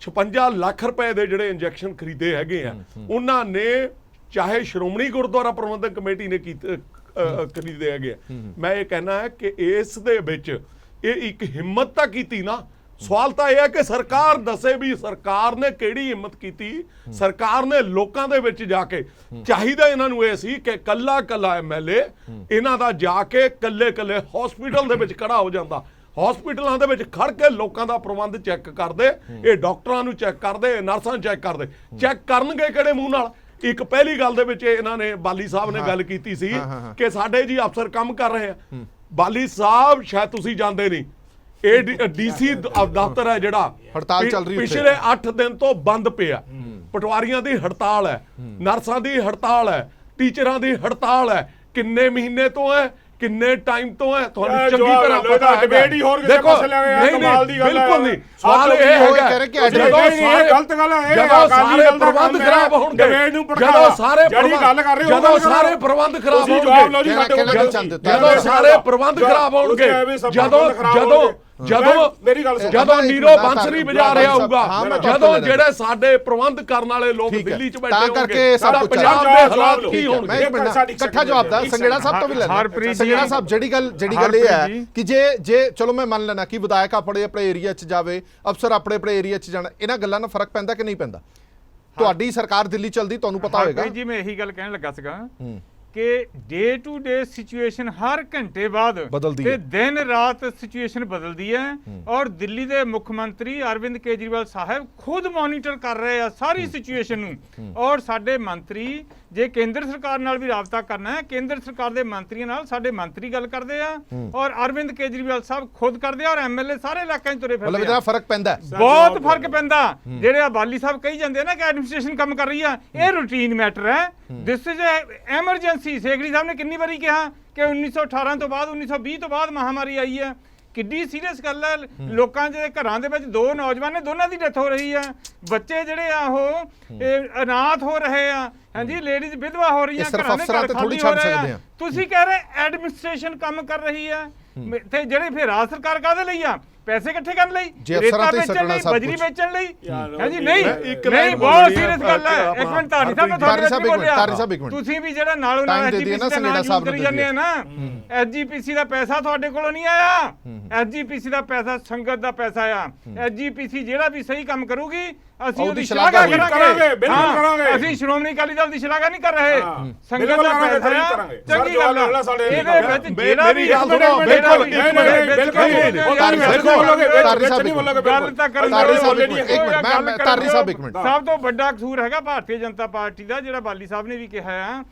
Speaker 5: 56 ਲੱਖ ਰੁਪਏ ਦੇ ਜਿਹੜੇ ਇੰਜੈਕਸ਼ਨ ਖਰੀਦੇ ਹੈਗੇ ਆ, ਉਹਨਾਂ ਨੇ ਚਾਹੇ ਸ਼੍ਰੋਮਣੀ ਗੁਰਦੁਆਰਾ ਪ੍ਰਬੰਧਕ ਕਮੇਟੀ ਨੇ ਖਰੀਦੇ ਹੈਗੇ ਆ। ਮੈਂ ਇਹ ਕਹਿਣਾ ਹੈ ਕਿ ਇਸ ਦੇ ਵਿੱਚ ਇਹ ਇੱਕ ਹਿੰਮਤ ਤਾਂ ਕੀਤੀ ਨਾ। ਸਵਾਲ ਤਾਂ ਇਹ ਹੈ ਕਿ ਸਰਕਾਰ ਦੱਸੇ ਵੀ ਸਰਕਾਰ ਨੇ ਕਿਹੜੀ ਹਿੰਮਤ ਕੀਤੀ। ਸਰਕਾਰ ਨੇ ਲੋਕਾਂ ਦੇ ਵਿੱਚ ਜਾ ਕੇ, ਚਾਹੀਦਾ ਇਹਨਾਂ ਨੂੰ ਇਹ ਸੀ ਕਿ ਕੱਲਾ MLA ਇਹਨਾਂ ਦਾ ਜਾ ਕੇ ਕੱਲੇ ਹਸਪੀਟਲ ਦੇ ਵਿੱਚ ਖੜਾ ਹੋ ਜਾਂਦਾ, ਹਸਪੀਟਲਾਂ ਦੇ ਵਿੱਚ ਖੜ ਕੇ ਲੋਕਾਂ ਦਾ ਪ੍ਰਬੰਧ ਚੈੱਕ ਕਰਦੇ, ਇਹ ਡਾਕਟਰਾਂ ਨੂੰ ਚੈੱਕ ਕਰਦੇ, ਨਰਸਾਂ ਨੂੰ ਚੈੱਕ ਕਰਦੇ। ਚੈੱਕ ਕਰਨਗੇ ਕਿਹੜੇ ਮੂੰਹ ਨਾਲ? ਇੱਕ ਪਹਿਲੀ ਗੱਲ ਦੇ ਵਿੱਚ ਇਹਨਾਂ ਨੇ ਬਾਲੀ ਸਾਹਿਬ ਨੇ ਗੱਲ ਕੀਤੀ ਸੀ ਕਿ ਸਾਡੇ ਜੀ ਅਫਸਰ ਕੰਮ ਕਰ ਰਹੇ ਆ। ਬਾਲੀ ਸਾਹਿਬ ਸ਼ਾਇਦ ਤੁਸੀਂ ਜਾਣਦੇ ਨਹੀਂ, ਇਹ DC ਦਫ਼ਤਰ ਹੈ ਜਿਹੜਾ
Speaker 1: ਹੜਤਾਲ ਚੱਲ ਰਹੀ
Speaker 5: ਪਿਛਲੇ 8 ਦਿਨ ਤੋਂ ਬੰਦ ਪਿਆ। ਪਟਵਾਰੀਆਂ ਦੀ ਹੜਤਾਲ ਹੈ, ਨਰਸਾਂ ਦੀ ਹੜਤਾਲ ਹੈ, ਟੀਚਰਾਂ ਦੀ ਹੜਤਾਲ ਹੈ। ਕਿੰਨੇ ਮਹੀਨੇ ਤੋਂ ਹੈ, ਕਿੰਨੇ ਟਾਈਮ ਤੋਂ ਹੈ, ਤੁਹਾਨੂੰ ਚੰਗੀ ਤਰ੍ਹਾਂ ਪਤਾ ਹੈ। ਦੇਖੋ ਨਹੀਂ ਬਿਲਕੁਲ ਨਹੀਂ, ਸਵਾਲ ਇਹ ਹੈਗਾ ਕਿ
Speaker 2: ਗਲਤ ਗੱਲ ਹੈ।
Speaker 5: ਜਦੋਂ ਸਾਰੇ ਪ੍ਰਬੰਧ ਖਰਾਬ ਹੋਣਗੇ, ਜਦੋਂ ਸਾਰੇ ਪ੍ਰਬੰਧ ਖਰਾਬ ਹੋਣਗੇ, ਜਦੋਂ ਸਾਰੇ ਪ੍ਰਬੰਧ ਖਰਾਬ ਹੋਣਗੇ, ਜਦੋਂ ਨੀਰੋ ਬੰਸਰੀ ਵਜਾ ਰਿਹਾ ਹੋਊਗਾ, ਜਦੋਂ ਜਿਹੜੇ ਸਾਡੇ ਪ੍ਰਬੰਧ ਕਰਨ ਵਾਲੇ ਲੋਕ ਦਿੱਲੀ 'ਚ ਬੈਠੇ ਹੋਣਗੇ, ਸਾਡਾ ਪੰਜਾਬ ਦੇ ਹਾਲਾਤ ਕੀ ਹੋਣਗੇ?
Speaker 1: ਇਕੱਠਾ ਜਵਾਬ ਦਾ ਸੰਗੇੜਾ ਸਾਹਿਬ ਤੋਂ ਵੀ ਲੈਣਾ। ਸੰਗੇੜਾ ਸਾਹਿਬ ਜਿਹੜੀ ਗੱਲ ਇਹ ਹੈ ਕਿ ਜੇ ਚਲੋ ਮੈਂ ਮੰਨ ਲੈਣਾ ਕਿ ਵਿਧਾਇਕ ਆਪਣੇ ਏਰੀਆ 'ਚ ਜਾਵੇ, ਅਫਸਰ ਆਪਣੇ ਏਰੀਆ 'ਚ ਜਾਣਾ, ਇਹਨਾਂ ਗੱਲਾਂ ਨਾਲ ਫਰਕ ਪੈਂਦਾ ਕਿ ਨਹੀਂ ਪੈਂਦਾ? ਤੁਹਾਡੀ ਸਰਕਾਰ ਦਿੱਲੀ ਚੱਲਦੀ, ਤੁਹਾਨੂੰ ਪਤਾ ਹੋਏਗਾ
Speaker 4: ਜੀ। ਮੈਂ ਇਹੀ ਗੱਲ ਕਹਿਣ ਲੱਗਾ ਸੀਗਾ ਕਿ ਡੇ ਟੂ ਡੇ ਸਿਚੁਏਸ਼ਨ ਹਰ ਘੰਟੇ ਬਾਅਦ ਤੇ ਦਿਨ ਰਾਤ ਸਿਚੁਏਸ਼ਨ ਬਦਲਦੀ ਹੈ ਔਰ ਦਿੱਲੀ ਦੇ ਮੁੱਖ ਮੰਤਰੀ ਅਰਵਿੰਦ ਕੇਜਰੀਵਾਲ ਸਾਹਿਬ ਖੁਦ ਮੋਨੀਟਰ ਕਰ ਰਹੇ ਆ ਸਾਰੀ ਸਿਚੁਏਸ਼ਨ ਨੂੰ। ਔਰ ਸਾਡੇ ਮੰਤਰੀ ਜੇ ਕੇਂਦਰ ਸਰਕਾਰ ਨਾਲ ਵੀ ਰਾਬਤਾ ਕਰਨਾ ਹੈ, ਕੇਂਦਰ ਸਰਕਾਰ ਦੇ ਮੰਤਰੀਆਂ ਨਾਲ ਸਾਡੇ ਮੰਤਰੀ ਗੱਲ ਕਰਦੇ ਆ ਔਰ ਅਰਵਿੰਦ ਕੇਜਰੀਵਾਲ ਸਾਹਿਬ ਖੁਦ ਕਰਦੇ ਆ ਔਰ ਐਮਐਲਏ ਸਾਰੇ ਇਲਾਕਿਆਂ 'ਚ ਤੁਰੇ ਫਿਰਦੇ
Speaker 1: ਮਤਲਬ
Speaker 4: ਆ।
Speaker 1: ਇਹਦਾ ਫਰਕ ਪੈਂਦਾ ਹੈ।
Speaker 4: ਬਹੁਤ ਫਰਕ ਪੈਂਦਾ। ਜਿਹੜੇ ਆ ਬਾਲੀ ਸਾਹਿਬ ਕਹੀ ਜਾਂਦੇ ਆ ਨਾ ਕਿ ਐਡਮਿਨਿਸਟ੍ਰੇਸ਼ਨ ਕੰਮ ਕਰ ਰਹੀ ਆ, ਇਹ ਰੂਟੀਨ ਮੈਟਰ ਹੈ। This is emergency. Sekhri Sahib ਨੇ ਕਿੰਨੀ ਵਾਰੀ ਕਿਹਾ ਕਿ 1918 ਤੋਂ ਬਾਅਦ 1920 ਤੋਂ ਬਾਅਦ ਮਹਾਮਾਰੀ ਆਈ ਹੈ। ਕਿੱਡੀ ਸੀਰੀਅਸ ਗੱਲ ਹੈ। ਲੋਕਾਂ ਦੇ ਘਰਾਂ ਦੇ ਵਿੱਚ 2 ਨੌਜਵਾਨ ਨੇ, ਦੋਨਾਂ ਦੀ ਡੈਥ ਹੋ ਰਹੀ ਆ। ਬੱਚੇ ਜਿਹੜੇ ਆ ਉਹ ਅਨਾਥ ਹੋ ਰਹੇ ਆ। ਹਾਂਜੀ, ਲੇਡੀਜ਼ ਵਿਧਵਾ ਹੋ ਰਹੀਆਂ,
Speaker 1: ਸਿਰਫ
Speaker 4: ਘਰਾਂ ਦੇ
Speaker 1: ਅਫਸਰਾਂ
Speaker 4: ਘਰ
Speaker 1: ਤੇ
Speaker 4: ਖਾਲੀ
Speaker 1: ਥੋੜ੍ਹੀ
Speaker 4: ਹੋ
Speaker 1: ਛੱਡ
Speaker 4: ਰਹੇ
Speaker 1: ਸਕਦੇ
Speaker 4: ਆ।
Speaker 1: ਆ।
Speaker 4: ਤੁਸੀਂ ਕਹਿ ਰਹੇ ਐਡਮਿਨਿਸਟ੍ਰੇਸ਼ਨ ਕੰਮ ਕਰ ਰਹੀ ਆ ਤੇ ਜਿਹੜੇ ਫਿਰ ਰਾਜ ਸਰਕਾਰ ਕਾਹਦੇ ਲਈ ਆ? ਪੈਸੇ ਇਕੱਠੇ ਕਰਨ ਲਈ,
Speaker 1: ਜੇ ਅਫਸਰਾਂ ਤੇ
Speaker 4: ਵੇਚਣ
Speaker 1: ਸੱਟਣਾ
Speaker 4: ਲਈ,
Speaker 1: ਸਭ
Speaker 4: ਬਜਰੀ
Speaker 1: ਕੁਛ।
Speaker 4: ਵੇਚਣ ਲਈ।
Speaker 2: ਯਾਰ,
Speaker 4: ਹਾਂਜੀ,
Speaker 2: ਨਹੀਂ,
Speaker 4: ਨਹੀਂ ਬਹੁਤ ਸੀਰੀਅਸ ਗੱਲ ਹੈ। ਇੱਕ ਮਿੰਟ ਤਾਰੀ ਸਾਹਿਬ ਮੈਂ
Speaker 1: ਤਾਰੀ ਸਾਹਿਬ,
Speaker 4: ਤੁਹਾਡੇ ਨਾਲ
Speaker 1: ਤਾਰੀ ਸਾਹਿਬ, ਇੱਕ ਮਿੰਟ।
Speaker 4: ਤੁਸੀਂ ਵੀ ਜਿਹੜਾ ਨਾਲੋਂ ਨਾਲ
Speaker 1: Time ਦੇ ਦਈਏ ਨਾ,
Speaker 4: SGPC ਦਾ
Speaker 1: ਸੰਗੇੜਾ
Speaker 4: ਨਾਮ
Speaker 1: ਸਾਹਿਬ
Speaker 4: ਯੂਜ਼ ਕਰੀ
Speaker 1: ਨੂੰ
Speaker 4: ਜਾਂਦੇ ਆ ਨਾ। SGPC ਦਾ ਪੈਸਾ ਤੁਹਾਡੇ ਕੋਲੋਂ ਨਹੀਂ ਆਇਆ। SGPC ਦਾ ਪੈਸਾ ਸੰਗਤ ਦਾ ਪੈਸਾ ਆ। SGPC ਜਿਹੜਾ ਵੀ ਸਹੀ ਕੰਮ ਕਰੂਗੀ ਅਸੀਂ ਉਹਦੀ ਸ਼ਲਾਘਾ
Speaker 2: ਕਰਾਂਗੇ, ਬਿਲਕੁਲ ਕਰਾਂਗੇ।
Speaker 4: ਅਸੀਂ ਸ਼੍ਰੋਮਣੀ ਅਕਾਲੀ ਦਲ ਦੀ ਸ਼ਲਾਘਾ ਨਹੀਂ ਕਰ ਰਹੇ। ਸੰਗਤ ਦਾ
Speaker 2: ਕਰਾਂਗੇ,
Speaker 4: ਪੈਸਾ ਆ,
Speaker 2: ਕਰਾਂਗੇ।
Speaker 4: ਚੰਗੀ ਗੱਲ ਆ।
Speaker 2: ਸਾਡੇ
Speaker 4: ਇਹਦੇ ਵਿੱਚ ਜਿਹੜਾ ਵੀ
Speaker 5: ਮੇਰੀ ਗੱਲ ਸੁਣੋ, ਬਿਲਕੁਲ,
Speaker 4: ਗੱਲ ਤਾਂ ਕਰਨ
Speaker 1: ਤਾਰੀ ਸਾਹਿਬ ਇੱਕ ਮਿੰਟ, ਮੈਂ ਤਾਰੀ ਸਾਹਿਬ ਇੱਕ ਮਿੰਟ।
Speaker 4: ਸਭ ਤੋਂ ਵੱਡਾ ਕਸੂਰ ਹੈਗਾ ਭਾਰਤੀ ਜਨਤਾ ਪਾਰਟੀ ਦਾ, ਜਿਹੜਾ ਬਾਲੀ ਸਾਹਿਬ ਨੇ ਵੀ ਕਿਹਾ ਆ।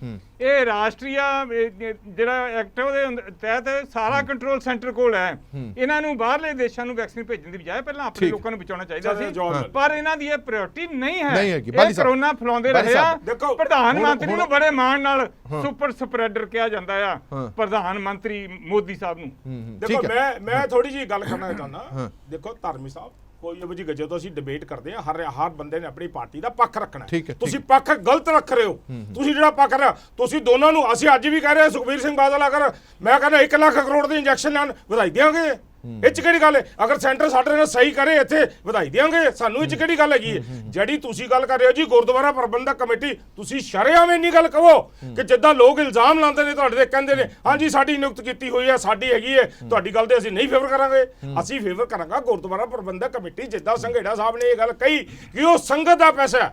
Speaker 4: ਇਹ ਰਾਸ਼ਟਰੀਆ ਜਿਹੜਾ ਐਕਟ ਉਹਦੇ ਤਹਿਤ ਸਾਰਾ ਕੰਟਰੋਲ ਸੈਂਟਰ ਕੋਲ ਹੈ। ਇਹਨਾਂ ਨੂੰ ਬਾਹਰਲੇ ਦੇਸ਼ਾਂ ਨੂੰ ਵੈਕਸੀਨ ਭੇਜਣ ਦੀ ਬਜਾਏ ਪਹਿਲਾਂ ਆਪਣੇ ਲੋਕਾਂ ਨੂੰ ਬਚਾਉਣਾ ਚਾਹੀਦਾ ਸੀ, ਪਰ ਇਹਨਾਂ ਦੀ ਇਹ ਪ੍ਰਾਇੋਰਟੀ ਨਹੀਂ ਹੈ। ਇਹ ਕਰੋਨਾ ਫੈਲਾਉਂਦੇ ਰਹੇ ਆ। ਪ੍ਰਧਾਨ ਮੰਤਰੀ ਨੂੰ ਬੜੇ ਮਾਣ ਨਾਲ ਸੁਪਰ ਸਪਰੈਡਰ ਕਿਹਾ ਜਾਂਦਾ ਆ, ਪ੍ਰਧਾਨ ਮੰਤਰੀ ਮੋਦੀ ਸਾਹਿਬ ਨੂੰ।
Speaker 2: ਦੇਖੋ ਮੈਂ ਥੋੜੀ ਜਿਹੀ ਗੱਲ ਕਰਨਾ ਚਾਹੁੰਦਾ। ਦੇਖੋ ਧਾਰਮੀ ਸਾਹਿਬ, ਕੋਈ ਇਹੋ ਜਿਹੀ ਜਦੋਂ ਅਸੀਂ ਡਿਬੇਟ ਕਰਦੇ ਆ, ਹਰ ਬੰਦੇ ਨੇ ਆਪਣੀ ਪਾਰਟੀ ਦਾ ਪੱਖ ਰੱਖਣਾ। ਤੁਸੀਂ ਪੱਖ ਗਲਤ ਰੱਖ ਰਹੇ ਹੋ। ਤੁਸੀਂ ਜਿਹੜਾ ਪੱਖ ਰਿਹਾ, ਤੁਸੀਂ ਦੋਨਾਂ ਨੂੰ, ਅਸੀਂ ਅੱਜ ਵੀ ਕਹਿ ਰਹੇ ਸੁਖਬੀਰ ਸਿੰਘ ਬਾਦਲ, ਅਗਰ ਮੈਂ ਕਹਿੰਦਾ 1 ਲੱਖ ਕਰੋੜ ਦੇ ਇੰਜੈਕਸ਼ਨ ਲੈਣ ਵਧਾਈ ਦਿਆਂਗੇ। ਇਹ ਚ ਕਿਹੜੀ ਗੱਲ ਹੈ? ਅਗਰ ਸੈਂਟਰ ਸਾਡੇ ਨਾਲ ਸਹੀ ਕਰੇ ਇੱਥੇ ਵਧਾਈ ਦਿਆਂਗੇ। ਸਾਨੂੰ ਇਹ ਚ ਕਿਹੜੀ ਗੱਲ ਹੈਗੀ ਹੈ? ਜਿਹੜੀ ਤੁਸੀਂ ਗੱਲ ਕਰ ਰਹੇ ਹੋ ਜੀ ਗੁਰਦੁਆਰਾ ਪ੍ਰਬੰਧਕ ਕਮੇਟੀ, ਤੁਸੀਂ ਸ਼ਰੇਆਮ ਇੰਨੀ ਗੱਲ ਕਹੋ ਕਿ ਜਿੱਦਾਂ ਲੋਕ ਇਲਜ਼ਾਮ ਲਾਉਂਦੇ ਨੇ ਤੁਹਾਡੇ ਤੇ, ਕਹਿੰਦੇ ਨੇ ਹਾਂਜੀ ਸਾਡੀ ਨਿਯੁਕਤ ਕੀਤੀ ਹੋਈ ਹੈ, ਸਾਡੀ ਹੈਗੀ ਹੈ, ਤੁਹਾਡੀ ਗੱਲ ਤੇ ਅਸੀਂ ਨਹੀਂ ਫੇਵਰ ਕਰਾਂਗੇ। ਅਸੀਂ ਫੇਵਰ ਕਰਾਂਗਾ ਗੁਰਦੁਆਰਾ ਪ੍ਰਬੰਧਕ ਕਮੇਟੀ। ਜਿੱਦਾਂ ਸੰਘੇੜਾ ਸਾਹਿਬ ਨੇ ਇਹ ਗੱਲ ਕਹੀ ਕਿ ਉਹ ਸੰਗਤ ਦਾ ਪੈਸਾ ਹੈ,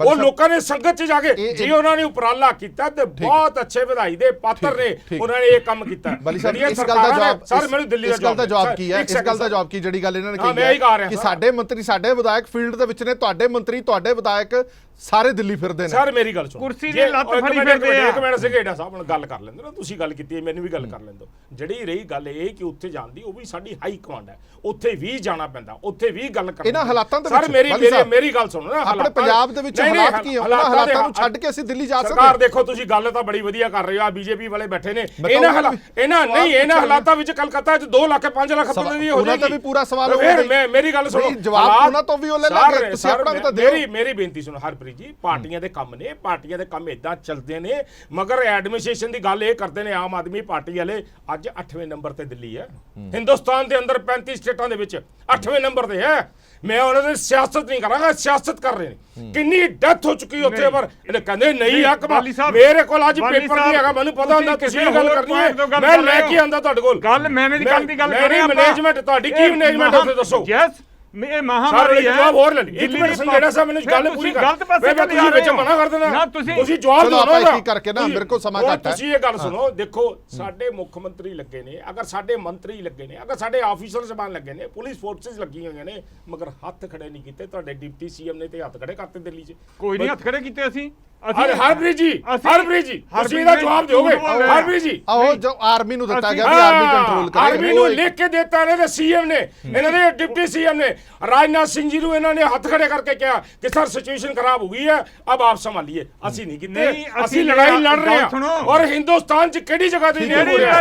Speaker 2: ਉਹ ਲੋਕਾਂ ਨੇ ਸੰਗਤ 'ਚ ਜਾ ਕੇ ਜੇ ਉਹਨਾਂ ਨੇ ਉਪਰਾਲਾ ਕੀਤਾ ਤੇ ਬਹੁਤ ਅੱਛੇ ਵਧਾਈ ਦੇ ਪਾਤਰ ਨੇ, ਉਹਨਾਂ ਨੇ ਇਹ ਕੰਮ ਕੀਤਾ।
Speaker 1: ਬਾਲੀ ਸਾਹਿਬ ਇਸ ਗੱਲ ਦਾ ਜਵਾਬ,
Speaker 2: ਸਰ ਮੈਨੂੰ ਦਿੱਲੀ ਦਾ
Speaker 1: ਜਵਾਬ ਕੀ ਹੈ? ਇਸ ਗੱਲ ਦਾ ਜਵਾਬ ਕੀ ਜਿਹੜੀ ਗੱਲ ਇਹਨਾਂ ਨੇ ਕਹੀ ਹੈ ਕਿ ਸਾਡੇ ਮੰਤਰੀ, ਸਾਡੇ ਵਿਧਾਇਕ ਫੀਲਡ ਦੇ ਵਿੱਚ ਨੇ, ਤੁਹਾਡੇ ਮੰਤਰੀ, ਤੁਹਾਡੇ ਵਿਧਾਇਕ ਸਾਰੇ ਦਿੱਲੀ ਫਿਰਦੇ ਨੇ।
Speaker 2: ਸਰ ਮੇਰੀ ਗੱਲ ਸੁਣੋ,
Speaker 4: ਕੁਰਸੀ ਦੀ ਲੱਤ ਫੜੀ ਫਿਰਦੇ ਆ।
Speaker 2: ਇੱਕ ਮਿੰਟ ਸੰਘੇੜਾ ਸਾਹਿਬ ਨਾਲ ਗੱਲ ਕਰ ਲੈਂਦੇ ਨਾ, ਤੁਸੀਂ ਗੱਲ ਕੀਤੀ ਹੈ, ਮੈਨੂੰ ਵੀ ਗੱਲ ਕਰ ਲੈਂਦੋ। ਜਿਹੜੀ ਰਹੀ ਗੱਲ ਇਹ ਕਿ ਉੱਥੇ ਜਾਣ ਦੀ, ਉਹ ਵੀ ਸਾਡੀ ਹਾਈ ਕਮਾਂਡ ਹੈ, ਉੱਥੇ ਵੀ ਜਾਣਾ ਪੈਂਦਾ, ਉੱਥੇ ਵੀ ਗੱਲ ਕਰਨੀ।
Speaker 1: ਇਹਨਾਂ ਹਾਲਾਤਾਂ ਦੇ ਵਿੱਚ
Speaker 2: ਸਰ ਮੇਰੀ ਗੱਲ ਸੁਣੋ ਨਾ,
Speaker 1: ਆਪਣੇ ਪੰਜਾਬ ਦੇ ਵਿੱਚ ਹਾਲਾਤ ਕੀ ਆ? ਉਹਨਾਂ ਹਾਲਾਤਾਂ ਨੂੰ ਛੱਡ ਕੇ ਅਸੀਂ ਦਿੱਲੀ ਜਾ ਸਕਦੇ ਹਾਂ।
Speaker 2: ਸਰਕਾਰ ਦੇਖੋ, ਤੁਸੀਂ ਗੱਲ ਤਾਂ ਬੜੀ ਵਧੀਆ ਕਰ ਰਹੇ ਹੋ, ਆ ਬੀਜੇਪੀ ਵਾਲੇ ਬੈਠੇ ਨੇ, ਇਹਨਾਂ ਹਾਲਾਤਾਂ ਵਿੱਚ ਕਲਕੱਤਾ 'ਚ 2 ਲੱਖ 5 ਲੱਖ ਬੰਦੇ ਦੀ ਹੋ ਜਾਏਗੀ।
Speaker 1: ਉਹਨਾਂ ਦਾ ਵੀ ਪੂਰਾ ਸਵਾਲ ਹੋ
Speaker 2: ਗਿਆ। ਮੇਰੀ ਗੱਲ ਸੁਣੋ,
Speaker 1: ਜਵਾਬ ਉਹਨਾਂ ਤੋਂ ਵੀ ਉਹ ਲੈ ਲਾਂਗੇ, ਤੁਸੀਂ ਆਪਣਾ ਵੀ ਤਾਂ ਦਿਓ।
Speaker 2: ਮੇਰੀ ਬੇਨਤੀ ਸੁਣੋ ਹਰਪ੍ਰੀਤ ਜੀ, ਪਾਰਟੀਆਂ ਦੇ ਕੰਮ ਨੇ, ਪਾਰਟੀਆਂ ਦੇ ਕੰਮ ਇਦਾਂ ਚੱਲਦੇ ਨੇ, ਮਗਰ ਐਡਮਿਨਿਸਟ੍ਰੇਸ਼ਨ ਦੀ ਗੱਲ ਇਹ ਕਰਦੇ ਨੇ ਆਮ ਆਦਮੀ ਪਾਰਟੀ ਵਾਲੇ। ਅੱਜ 8ਵੇਂ ਨੰਬਰ ਤੇ ਦਿੱਲੀ ਹੈ, ਹਿੰਦੁਸਤਾਨ ਦੇ ਅੰਦਰ 35 ਸਟੇਟਾਂ ਦੇ ਵਿੱਚ 8ਵੇਂ ਨੰਬਰ ਤੇ ਹੈ। ਮੈਂ ਉਹਨਾਂ ਦੀ ਸਿਆਸਤ ਨਹੀਂ ਕਰਾਂਗਾ, ਸਿਆਸਤ ਕਰ ਰਹੇ ਨੇ। ਕਿੰਨੀ ਡੈਥ ਹੋ ਚੁੱਕੀ ਉੱਥੇ, ਪਰ ਇਹ ਕਹਿੰਦੇ ਨਹੀਂ ਆ ਕਮਾਲ। ਮੇਰੇ ਕੋਲ ਅੱਜ ਪੇਪਰ ਨਹੀਂ ਹੈਗਾ, ਮੈਨੂੰ ਪਤਾ ਹੁੰਦਾ ਤੁਸੀਂ ਇਹ ਗੱਲ ਕਰਨੀ ਹੈ, ਮੈਂ ਲੈ ਕੇ ਆਂਦਾ ਤੁਹਾਡੇ ਕੋਲ।
Speaker 4: ਗੱਲ ਮੈਨੇਜਮੈਂਟ ਦੀ ਗੱਲ ਕਰ ਰਹੇ ਆਪਾਂ।
Speaker 2: ਮੈਨੇਜਮੈਂਟ ਤੁਹਾਡੀ ਕੀ ਮੈਨੇਜਮੈਂਟ ਉੱਥੇ ਦੱਸੋ।
Speaker 4: ਯੈਸ, ਇਹ ਮਹਾਮਾਰੀ ਹੈ।
Speaker 2: ਜਵਾਬ ਹੋਰ ਲੈ ਲਈ। ਇੱਕ ਮਿੰਟ ਸੰਘੇੜਾ ਸਾਹਿਬ ਮੈਨੂੰ ਗੱਲ ਪੂਰੀ ਕਰ।
Speaker 4: ਗਲਤ ਪਾਸੇ
Speaker 2: ਤੁਸੀਂ ਵਿੱਚ ਮਨਾ ਕਰ ਦੇਣਾ
Speaker 4: ਨਾ,
Speaker 2: ਤੁਸੀਂ ਜਵਾਬ ਦਿਓ ਨਾ।
Speaker 1: ਕੀ ਕਰਕੇ ਨਾ, ਮੇਰੇ ਕੋਲ ਸਮਾਂ ਘੱਟ ਹੈ।
Speaker 2: ਤੁਸੀਂ ਇਹ ਗੱਲ ਸੁਣੋ, ਦੇਖੋ ਸਾਡੇ ਮੁੱਖ ਮੰਤਰੀ ਲੱਗੇ ਨੇ, ਅਗਰ ਸਾਡੇ ਮੰਤਰੀ ਲੱਗੇ ਨੇ, ਅਗਰ ਸਾਡੇ ਆਫੀਸਰ ਜ਼ਬਾਨ ਲੱਗੇ ਨੇ, ਪੁਲਿਸ ਫੋਰਸਿਸ ਲੱਗੀਆਂ ਹੋਈਆਂ ਨੇ, ਮਗਰ ਹੱਥ ਖੜੇ ਨਹੀਂ ਕੀਤੇ। ਤੁਹਾਡੇ ਡਿਪਟੀ ਸੀਐਮ ਨੇ ਤੇ ਹੱਥ ਖੜੇ ਕਰਤੇ ਦਿੱਲੀ 'ਚ।
Speaker 4: ਕੋਈ ਨਹੀਂ ਹੱਥ ਖੜੇ ਕੀਤੇ ਅਸੀਂ।
Speaker 2: ਹਰਪ੍ਰੀਤ ਜੀ ਤੁਸੀਂ ਇਹਦਾ ਜਵਾਬ ਦਿਓਗੇ? ਹਰਪ੍ਰੀਤ ਜੀ
Speaker 1: ਆਹੋ, ਜੋ ਆਰਮੀ ਨੂੰ ਦਿੱਤਾ ਗਿਆ ਵੀ ਆਰਮੀ ਕੰਟਰੋਲ ਕਰੇ,
Speaker 2: ਆਰਮੀ ਨੂੰ ਲਿਖ ਕੇ ਦਿੱਤਾ ਇਹਨਾਂ ਦੇ ਸੀਐਮ ਨੇ, ਇਹਨਾਂ ਦੇ ਡਿਪਟੀ ਸੀਐਮ ਨੇ, ਰਾਜਨਾਥ ਸਿੰਘ ਜੀ ਨੂੰ ਇਹਨਾਂ ਨੇ ਹੱਥ ਖੜੇ ਕਰਕੇ ਕਿਹਾ ਕਿ ਸਰ ਸਿਚੁਏਸ਼ਨ ਖਰਾਬ ਹੋ ਗਈ ਹੈ, ਅਬ ਆਪ ਸੰਭਾਲਿए। ਅਸੀਂ ਨਹੀਂ ਕੀਤੇ, ਅਸੀਂ ਲੜਾਈ ਲੜ ਰਹੇ ਹਾਂ। ਔਰ ਹਿੰਦੁਸਤਾਨ 'ਚ ਕਿਹੜੀ ਜਗ੍ਹਾ ਤੇ ਨਹੀਂ ਹੋ ਰਿਹਾ?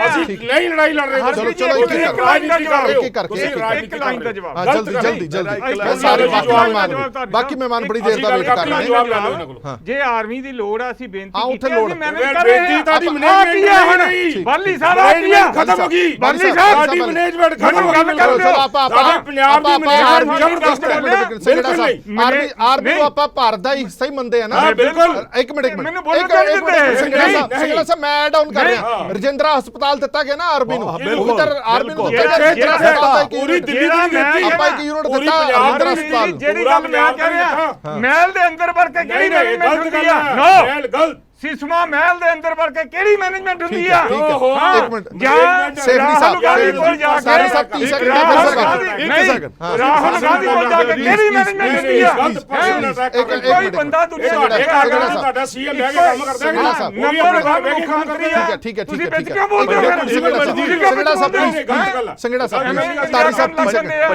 Speaker 2: ਅਸੀਂ ਨਹੀਂ ਲੜਾਈ ਲੜ ਰਹੇ।
Speaker 1: ਚਲੋ ਚਲੋ
Speaker 2: ਇੱਕ ਲਾਈਨ ਦਾ ਜਵਾਬ
Speaker 4: ਇੱਕ ਲਾਈਨ ਦਾ ਜਵਾਬ
Speaker 1: ਜਲਦੀ ਸਾਰੇ ਬਾਕੀ ਮਹਿਮਾਨ ਬੜੀ ਦੇਰ ਦਾ ਵੇਟ ਕਰ ਰਹੇ ਨੇ।
Speaker 4: ਜੇ ਆਰਮੀ ਦੀ ਲੋੜ ਆ, ਅਸੀਂ ਬੇਨਤੀ
Speaker 1: ਉੱਥੇ ਲੋੜ
Speaker 2: ਬੇਨਤੀ ਤੁਹਾਡੀ ਮੈਨੇਜਮੈਂਟ
Speaker 4: ਬੱਲੀ ਸਾਹਿਬ
Speaker 2: ਖਤਮ ਹੋ ਗਈ।
Speaker 4: ਬੱਲੀ ਸਾਹਿਬ
Speaker 2: ਸਾਡੀ ਮੈਨੇਜਮੈਂਟ ਖਤਮ
Speaker 4: ਗੱਲ ਕਰ ਰਹੇ ਹੋ।
Speaker 2: ਪੰਜਾਬ ਦੀ ਮੈਨੇਜਮੈਂਟ ਜ਼ਬਰਦਸਤ ਹੈ।
Speaker 1: ਆਰਮੀ ਨੂੰ ਆਪਾਂ ਭਾਰਤ ਦਾ ਹਿੱਸਾ ਹੀ ਮੰਨਦੇ ਆ ਨਾ।
Speaker 2: ਬਿਲਕੁਲ।
Speaker 1: ਇੱਕ ਮਿੰਟ
Speaker 4: ਮੈਨੂੰ ਬੋਲਣ ਦਿੰਦੇ।
Speaker 1: ਸੰਗਲਾ ਸਾਹਿਬ ਮੈਂ ਐਡ ਆਨ ਕਰ ਰਿਹਾ। ਰਜਿੰਦਰਾ ਹਸਪਤਾਲ ਦਿੱਤਾ ਗਿਆ ਨਾ ਆਰਮੀ ਨੂੰ, ਉਧਰ ਆਰਮੀ ਨੂੰ
Speaker 2: ਪੂਰੀ ਦਿੱਲੀ ਦੀ
Speaker 1: ਆਪਾਂ ਇੱਕ ਯੂਨਿਟ ਦਿੱਤਾ ਰਜਿੰਦਰਾ ਹਸਪਤਾਲ।
Speaker 4: ਜਿਹੜੀ ਗੱਲ ਮੈਂ ਕਹਿ ਰਿਹਾ, ਮਹਿਲ ਦੇ ਅੰਦਰ ਵੜ ਕੇ ਕਿਹੜੀ ਨਵੀਂ
Speaker 2: ਗਲਤ ਗੱਲ ਹੈ। ਗਲਤ
Speaker 4: ਸਿਸਮਾ ਮਹਿਲ ਦੇ ਅੰਦਰ ਵੜ ਕੇ ਕਿਹੜੀ ਮੈਨੇਜਮੈਂਟ ਹੁੰਦੀ ਆ?
Speaker 1: ਠੀਕ ਹੈ,
Speaker 2: ਓਹੋ,
Speaker 1: ਇੱਕ ਮਿੰਟ
Speaker 4: ਜਾਂ
Speaker 1: ਸੇਖੜੀ ਸਾਹਿਬ
Speaker 4: ਰਾਹੁਲ ਗਾਂਧੀ ਕੋਲ ਜਾ ਕੇ
Speaker 1: ਸਾਰੇ ਸਾਹਿਬ 30 ਸੈਕਿੰਡ
Speaker 4: ਰਾਹੁਲ
Speaker 1: ਦੇ
Speaker 4: ਗਾਂਧੀ
Speaker 1: ਵਿੱਚ
Speaker 4: ਨਹੀਂ, ਰਾਹੁਲ ਗਾਂਧੀ ਕੋਲ ਜਾ ਕੇ ਕਿਹੜੀ ਮੈਨੇਜਮੈਂਟ ਹੁੰਦੀ ਆ? ਕੋਈ ਬੰਦਾ ਦੁਨੀਆ ਦੇ
Speaker 2: ਤੁਹਾਡਾ ਸੀਐਮ ਬਹਿ ਕੇ ਕੰਮ ਕਰਦਾ
Speaker 1: ਸੰਗੜਾ
Speaker 2: ਹੈ
Speaker 1: ਸਾਹਿਬ,
Speaker 4: ਨੰਬਰ 1 ਮੁੱਖ ਮੰਤਰੀ ਆ।
Speaker 1: ਠੀਕ ਹੈ,
Speaker 4: ਤੁਸੀਂ
Speaker 1: ਠੀਕ ਹੈ,
Speaker 4: ਵਿੱਚ
Speaker 1: ਠੀਕ
Speaker 4: ਕਿਉਂ ਬੋਲਦੇ ਹੋ?
Speaker 1: ਸੰਗੜਾ ਸਾਹਿਬ ਸੰਗੜਾ ਸਾਹਿਬ ਤਾਰੀ ਸਾਹਿਬ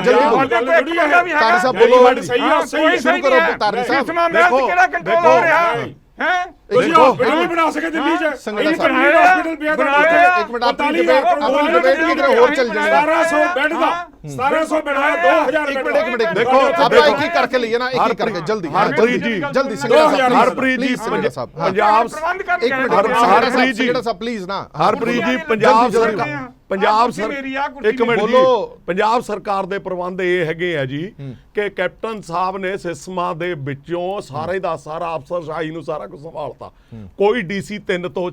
Speaker 1: ਜਲਦੀ ਤਾਰੀ ਸਾਹਿਬ ਬੋਲੋ
Speaker 2: ਸਹੀ ਆ, ਸਹੀ
Speaker 1: ਸ਼ੁਰੂ ਕਰੋ ਤਾਰੀ ਸਾਹਿਬ
Speaker 4: ਸਿਸਮਾ ਮਹਿਲ ਤੇ ਕਿਹੜਾ ਕੰਟਰੋਲ ਹੋ ਰਿਹਾ ਹੈ?
Speaker 2: ਤੁਸੀਂ ਹਸਪੀਟਲ ਨਹੀਂ ਬਣਾ ਸਕੇ ਦਿੱਲੀ 'ਚ
Speaker 1: ਸੰਗੜਾ ਸਾਹਿਬ
Speaker 2: ਹਸਪੀਟਲ ਪਿਆ
Speaker 1: ਇੱਕ ਮਿੰਟ ਆਪਣੀ ਡਿਬੇਟ ਕਿਧਰੇ ਹੋਰ ਚੱਲ ਜਾਣੀ
Speaker 2: 1700 ਬੈੱਡ ਦਾ 1700 ਬਣਾਇਆ 2000
Speaker 1: ਇੱਕ ਮਿੰਟ
Speaker 5: ਦੇਖੋ,
Speaker 1: ਆਪਾਂ ਇੱਕ ਹੀ ਕਰਕੇ ਲਈਏ ਨਾ, ਇੱਕ ਹੀ ਕਰਕੇ ਜਲਦੀ
Speaker 5: ਹਰਪ੍ਰੀਤ ਜੀ,
Speaker 1: ਜਲਦੀ ਸੰਗੜਾ ਸਾਹਿਬ
Speaker 5: ਹਰਪ੍ਰੀਤ ਜੀ
Speaker 1: ਸੰਗੜਾ ਸਾਹਿਬ
Speaker 5: ਪੰਜਾਬ
Speaker 4: ਪ੍ਰਬੰਧ ਕਰਕੇ
Speaker 1: ਇੱਕ minute
Speaker 5: Harpreet ji,
Speaker 1: Sangra Sahib please ਨਾ
Speaker 5: ਹਰਪ੍ਰੀਤ ਜੀ ਪੰਜਾਬ ਸਰਕਾਰ ਦੇ ਪ੍ਰਬੰਧ ਇਹ ਹੈਗੇ ਆ ਜੀ ਕਿ ਕੈਪਟਨ ਸਾਹਿਬ ਨੇ ਸਿਸਮਾ ਦੇ ਵਿੱਚੋਂ ਸਾਰੇ ਦਾ ਸਾਰਾ ਅਫਸਰਸ਼ਾਹੀ ਨੂੰ ਸਾਰਾ ਕੁਝ ਸੰਭਾਲਤਾ। ਕੋਈ ਡੀਸੀ 3 ਤੋਂ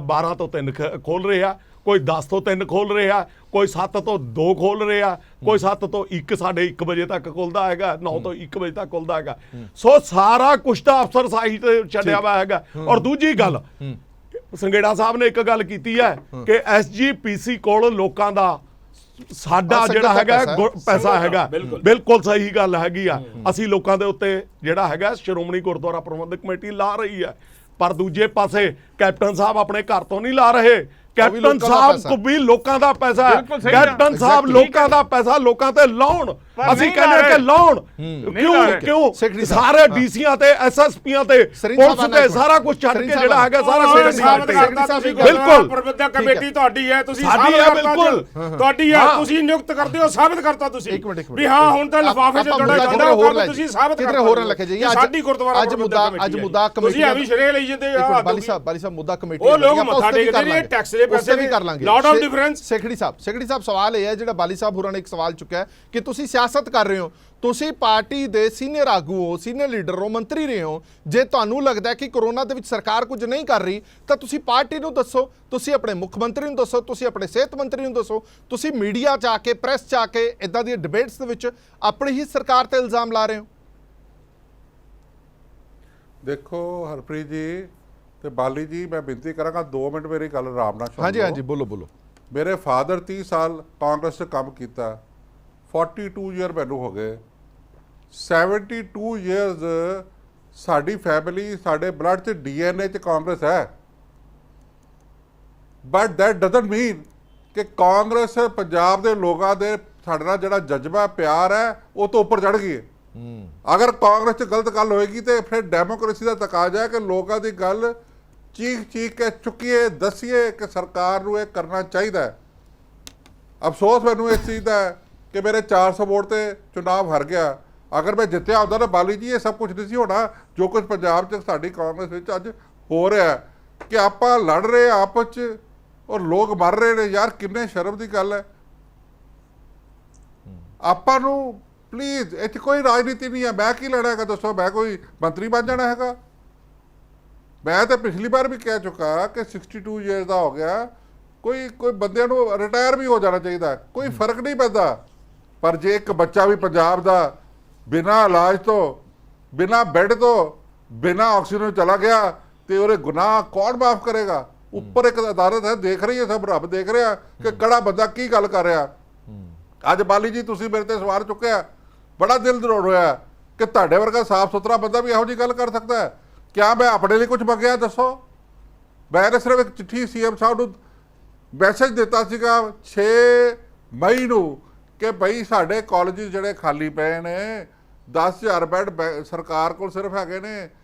Speaker 5: 12 ਤੋਂ 3 ਖੋਲ ਰਿਹਾ, ਕੋਈ 10 ਤੋਂ 3 ਖੋਲ ਰਿਹਾ, ਕੋਈ 7 ਤੋਂ 2 ਖੋਲ ਰਿਹਾ, ਕੋਈ 7 ਤੋਂ 1 ਸਾਡੇ 1 ਵਜੇ ਤੱਕ ਖੁੱਲਦਾ ਹੈਗਾ, 9 ਤੋਂ 1 ਵਜੇ ਤੱਕ ਖੁੱਲਦਾ ਹੈਗਾ। ਸੋ ਸਾਰਾ ਕੁਛ ਤਾਂ ਅਫਸਰਸ਼ਾਹੀ ਤੇ ਛੱਡਿਆ ਹੋਇਆ ਹੈਗਾ। ਔਰ ਦੂਜੀ ਗੱਲ ਸੰਗੇੜਾ ਸਾਹਿਬ ਨੇ ਇੱਕ ਗੱਲ ਕੀਤੀ ਹੈ ਕਿ ਐਸਜੀਪੀਸੀ ਕੋਲ ਲੋਕਾਂ ਦਾ ਸਾਡਾ ਜਿਹੜਾ ਹੈਗਾ ਪੈਸਾ ਹੈਗਾ, ਬਿਲਕੁਲ ਸਹੀ ਗੱਲ ਹੈਗੀ ਆ। ਅਸੀਂ ਲੋਕਾਂ ਦੇ ਉੱਤੇ ਜਿਹੜਾ ਹੈਗਾ ਸ਼੍ਰੋਮਣੀ ਗੁਰਦੁਆਰਾ ਪ੍ਰਬੰਧਕ ਕਮੇਟੀ ਲਾ ਰਹੀ ਹੈ, ਪਰ ਦੂਜੇ ਪਾਸੇ ਕੈਪਟਨ ਸਾਹਿਬ ਆਪਣੇ ਘਰ ਤੋਂ ਨਹੀਂ ਲਾ ਰਹੇ। ਕੈਪਟਨ ਸਾਹਿਬ ਕੋ ਵੀ ਲੋਕਾਂ ਦਾ ਪੈਸਾ ਹੈ। ਕੈਪਟਨ ਸਾਹਿਬ ਲੋਕਾਂ ਦਾ ਪੈਸਾ ਲੋਕਾਂ ਤੇ ਲਾਉਣ, ਅਸੀਂ ਕਹਿੰਦੇ ਕਿ ਲਾਉਣ। ਕਿਉਂ ਸਾਰੇ ਡੀਸੀਆਂ ਤੇ ਐਸਐਸਪੀਆਂ ਤੇ ਪੁਲਿਸ ਤੇ ਸਾਰਾ ਕੁਝ ਛੱਡ ਕੇ ਜਿਹੜਾ ਹੈਗਾ ਸਾਰਾ
Speaker 2: ਬਿਲਕੁਲ ਪ੍ਰਬੰਧਕ ਕਮੇਟੀ ਤੁਹਾਡੀ ਹੈ, ਤੁਸੀਂ
Speaker 5: ਸਾਡੀ ਹੈ, ਬਿਲਕੁਲ
Speaker 2: ਤੁਹਾਡੀ ਹੈ, ਤੁਸੀਂ ਨਿਯੁਕਤ ਕਰਦੇ ਹੋ, ਸਾਬਤ ਕਰਤਾ ਤੁਸੀਂ ਵੀ ਹਾਂ ਹੁਣ ਤਾਂ ਲਿਫਾਫੇ 'ਚ ਤੁਹਾਡਾ ਗੰਦਾ ਕੰਮ ਤੁਸੀਂ ਸਾਬਤ
Speaker 1: ਕਿਧਰੇ ਹੋਰ ਨਾ ਲਿਖੇ ਜਾਈਏ।
Speaker 2: ਸਾਡੀ ਗੁਰਦੁਆਰਾ
Speaker 1: ਅੱਜ ਮੁੱਦਾ ਕਮੇਟੀ
Speaker 2: ਤੁਸੀਂ ਐਵੇਂ ਸ਼ਰੇ ਲਈ ਜਾਂਦੇ ਆ।
Speaker 1: ਬਾਲੀ ਸਾਹਿਬ ਮੁੱਦਾ ਕਮੇਟੀ
Speaker 2: ਉਹ ਲੋਕ ਮੱਥਾ ਟੇਕਦੇ ਨੇ, ਟੈਕਸ ਦੇ ਪੈਸੇ
Speaker 1: ਵੀ ਕਰ ਲਾਂਗੇ।
Speaker 2: Lot of difference.
Speaker 1: Sekhri Sahib ਸਵਾਲ ਇਹ ਹੈ ਜਿਹੜਾ ਬਾਲੀ ਸਾਹਿਬ ਹੋਰਾਂ ਨੇ ਇੱਕ ਸਵਾਲ ਚੁੱਕਿਆ ਹੈ ਕਿ ਤੁਸੀਂ ਸਿਆਸਤ ਕਰ ਰਹੇ ਹੋ, ਤੁਸੀਂ ਪਾਰਟੀ ਦੇ ਸੀਨੀਅਰ ਆਗੂ ਹੋ, ਸੀਨੀਅਰ ਲੀਡਰ ਹੋ, ਮੰਤਰੀ ਰਹੇ ਹੋ। ਜੇ ਤੁਹਾਨੂੰ ਲੱਗਦਾ ਹੈ ਕਿ ਕਰੋਨਾ ਦੇ ਵਿੱਚ ਸਰਕਾਰ ਕੁਝ ਨਹੀਂ ਕਰ ਰਹੀ ਤਾਂ ਤੁਸੀਂ ਪਾਰਟੀ ਨੂੰ ਦੱਸੋ, ਤੁਸੀਂ ਆਪਣੇ ਮੁੱਖ ਮੰਤਰੀ ਨੂੰ ਦੱਸੋ, ਤੁਸੀਂ ਆਪਣੇ ਸਿਹਤ ਮੰਤਰੀ ਨੂੰ ਦੱਸੋ। ਤੁਸੀਂ ਮੀਡੀਆ 'ਚ ਆ ਕੇ, ਪ੍ਰੈਸ 'ਚ ਆ ਕੇ ਇਦਾਂ ਦੀਆਂ ਡਿਬੇਟਸ ਦੇ ਵਿੱਚ ਆਪਣੀ ਹੀ ਸਰਕਾਰ ਤੇ ਇਲਜ਼ਾਮ ਲਾ ਰਹੇ ਹੋ।
Speaker 3: ਦੇਖੋ ਹਰਪ੍ਰੀਤ ਜੀ ਤੇ ਬਾਲੀ ਜੀ, ਮੈਂ ਬੇਨਤੀ ਕਰਾਂਗਾ 2 ਮਿੰਟ ਮੇਰੀ ਗੱਲ ਆਰਾਮ ਨਾਲ ਸੁਣੋ।
Speaker 1: ਹਾਂਜੀ ਬੋਲੋ।
Speaker 3: ਮੇਰੇ ਫਾਦਰ 30 ਸਾਲ ਕਾਂਗਰਸ 'ਚ ਕੰਮ ਕੀਤਾ, 42 ਈਅਰ ਮੈਨੂੰ ਹੋ ਗਏ। 72 ਈਅਰਸ ਸਾਡੀ ਫੈਮਿਲੀ, ਸਾਡੇ ਬਲੱਡ 'ਚ DNA 'ਚ ਕਾਂਗਰਸ ਹੈ। ਬਟ ਦੈਟ ਡਜ਼ਨਟ ਮੀਨ ਕਿ ਕਾਂਗਰਸ ਪੰਜਾਬ ਦੇ ਲੋਕਾਂ ਦੇ ਸਾਡੇ ਨਾਲ ਜਿਹੜਾ ਜਜ਼ਬਾ ਪਿਆਰ ਹੈ ਉਹ ਤੋਂ ਉੱਪਰ ਚੜ੍ਹ ਗਈ ਹੈ। ਅਗਰ ਕਾਂਗਰਸ 'ਚ ਗਲਤ ਗੱਲ ਹੋਏਗੀ ਤੇ ਫਿਰ ਡੈਮੋਕ੍ਰੇਸੀ ਦਾ ਤਕਾਜ਼ਾ ਹੈ ਕਿ ਲੋਕਾਂ ਦੀ ਗੱਲ ਚੀਖ ਕੇ ਚੁੱਕੀਏ, ਦੱਸੀਏ ਕਿ ਸਰਕਾਰ ਨੂੰ ਇਹ ਕਰਨਾ ਚਾਹੀਦਾ ਹੈ। ਅਫਸੋਸ ਮੈਨੂੰ ਇਸ ਚੀਜ਼ ਦਾ ਹੈ ਕਿ ਮੇਰੇ 400 ਵੋਟ ਤੇ ਚੁਣਾਵ ਹਾਰ ਗਿਆ। ਅਗਰ ਮੈਂ ਜਿੱਤਿਆ ਹੁੰਦਾ ਤਾਂ ਬਾਲੀ ਜੀ ਇਹ ਸਭ ਕੁਝ ਨਹੀਂ ਸੀ ਹੋਣਾ ਜੋ ਕੁਝ ਪੰਜਾਬ 'ਚ ਸਾਡੀ ਕਾਂਗਰਸ ਵਿੱਚ ਅੱਜ ਹੋ ਰਿਹਾ ਕਿ ਆਪਾਂ ਲੜ ਰਹੇ ਆਪਸ 'ਚ ਔਰ ਲੋਕ ਮਰ ਰਹੇ ਨੇ। ਯਾਰ ਕਿੰਨੇ ਸ਼ਰਮ ਦੀ ਗੱਲ ਹੈ। ਆਪਾਂ ਨੂੰ ਪਲੀਜ਼ ਇੱਥੇ ਕੋਈ ਰਾਜਨੀਤੀ ਨਹੀਂ ਹੈ। ਮੈਂ ਕੀ ਲੜਾ ਹੈਗਾ ਦੱਸੋ? ਮੈਂ ਕੋਈ ਮੰਤਰੀ ਬਣ ਜਾਣਾ ਹੈਗਾ? ਮੈਂ ਤਾਂ ਪਿਛਲੀ ਵਾਰ ਵੀ ਕਹਿ ਚੁੱਕਾ ਕਿ 62 ਈਅਰ ਦਾ ਹੋ ਗਿਆ, ਕੋਈ ਬੰਦਿਆਂ ਨੂੰ ਰਿਟਾਇਰ ਵੀ ਹੋ ਜਾਣਾ ਚਾਹੀਦਾ, ਕੋਈ ਫਰਕ ਨਹੀਂ ਪੈਂਦਾ। ਪਰ ਜੇ ਇੱਕ ਬੱਚਾ ਵੀ ਪੰਜਾਬ ਦਾ ਬਿਨਾਂ ਇਲਾਜ ਤੋਂ, ਬਿਨਾਂ ਬੈੱਡ ਤੋਂ, ਬਿਨਾਂ ਆਕਸੀਜਨ ਚਲਾ ਗਿਆ ਤੇ ਉਹਦੇ ਗੁਨਾਹ ਕੌਣ ਮਾਫ ਕਰੇਗਾ? ਉੱਪਰ ਇੱਕ ਅਦਾਲਤ ਹੈ, ਦੇਖ ਰਹੀ ਹੈ, ਸਭ ਰੱਬ ਦੇਖ ਰਿਹਾ ਕਿ ਕਿਹੜਾ ਬੰਦਾ ਕੀ ਗੱਲ ਕਰ ਰਿਹਾ। ਅੱਜ ਬਾਲੀ ਜੀ ਤੁਸੀਂ ਮੇਰੇ ਤੇ ਸਵਾਲ ਚੁੱਕਿਆ, ਬੜਾ ਦਿਲ ਦਰੋੜ ਹੋਇਆ ਕਿ ਤੁਹਾਡੇ ਵਰਗਾ ਸਾਫ ਸੁਥਰਾ ਬੰਦਾ ਵੀ ਇਹੋ ਜਿਹੀ ਗੱਲ ਕਰ ਸਕਦਾ ਹੈ। ਕਿਆ ਮੈਂ ਆਪਣੇ ਲਈ ਕੁਝ ਮੰਗਿਆ ਦੱਸੋ? ਮੈਂ ਸਿਰਫ ਇੱਕ ਚਿੱਠੀ ਸੀਐਮ ਸਾਹਿਬ ਨੂੰ ਮੈਸੇਜ ਦਿੱਤਾ ਸੀਗਾ 6 ਮਈ ਨੂੰ ਕਿ ਭਾਈ ਸਾਡੇ ਕਾਲਜ ਜਿਹੜੇ ਖਾਲੀ ਪਏ ਨੇ, 10,000 ਬੈੱਡ ਸਰਕਾਰ ਕੋਲ ਸਿਰਫ ਹੈਗੇ ਨੇ,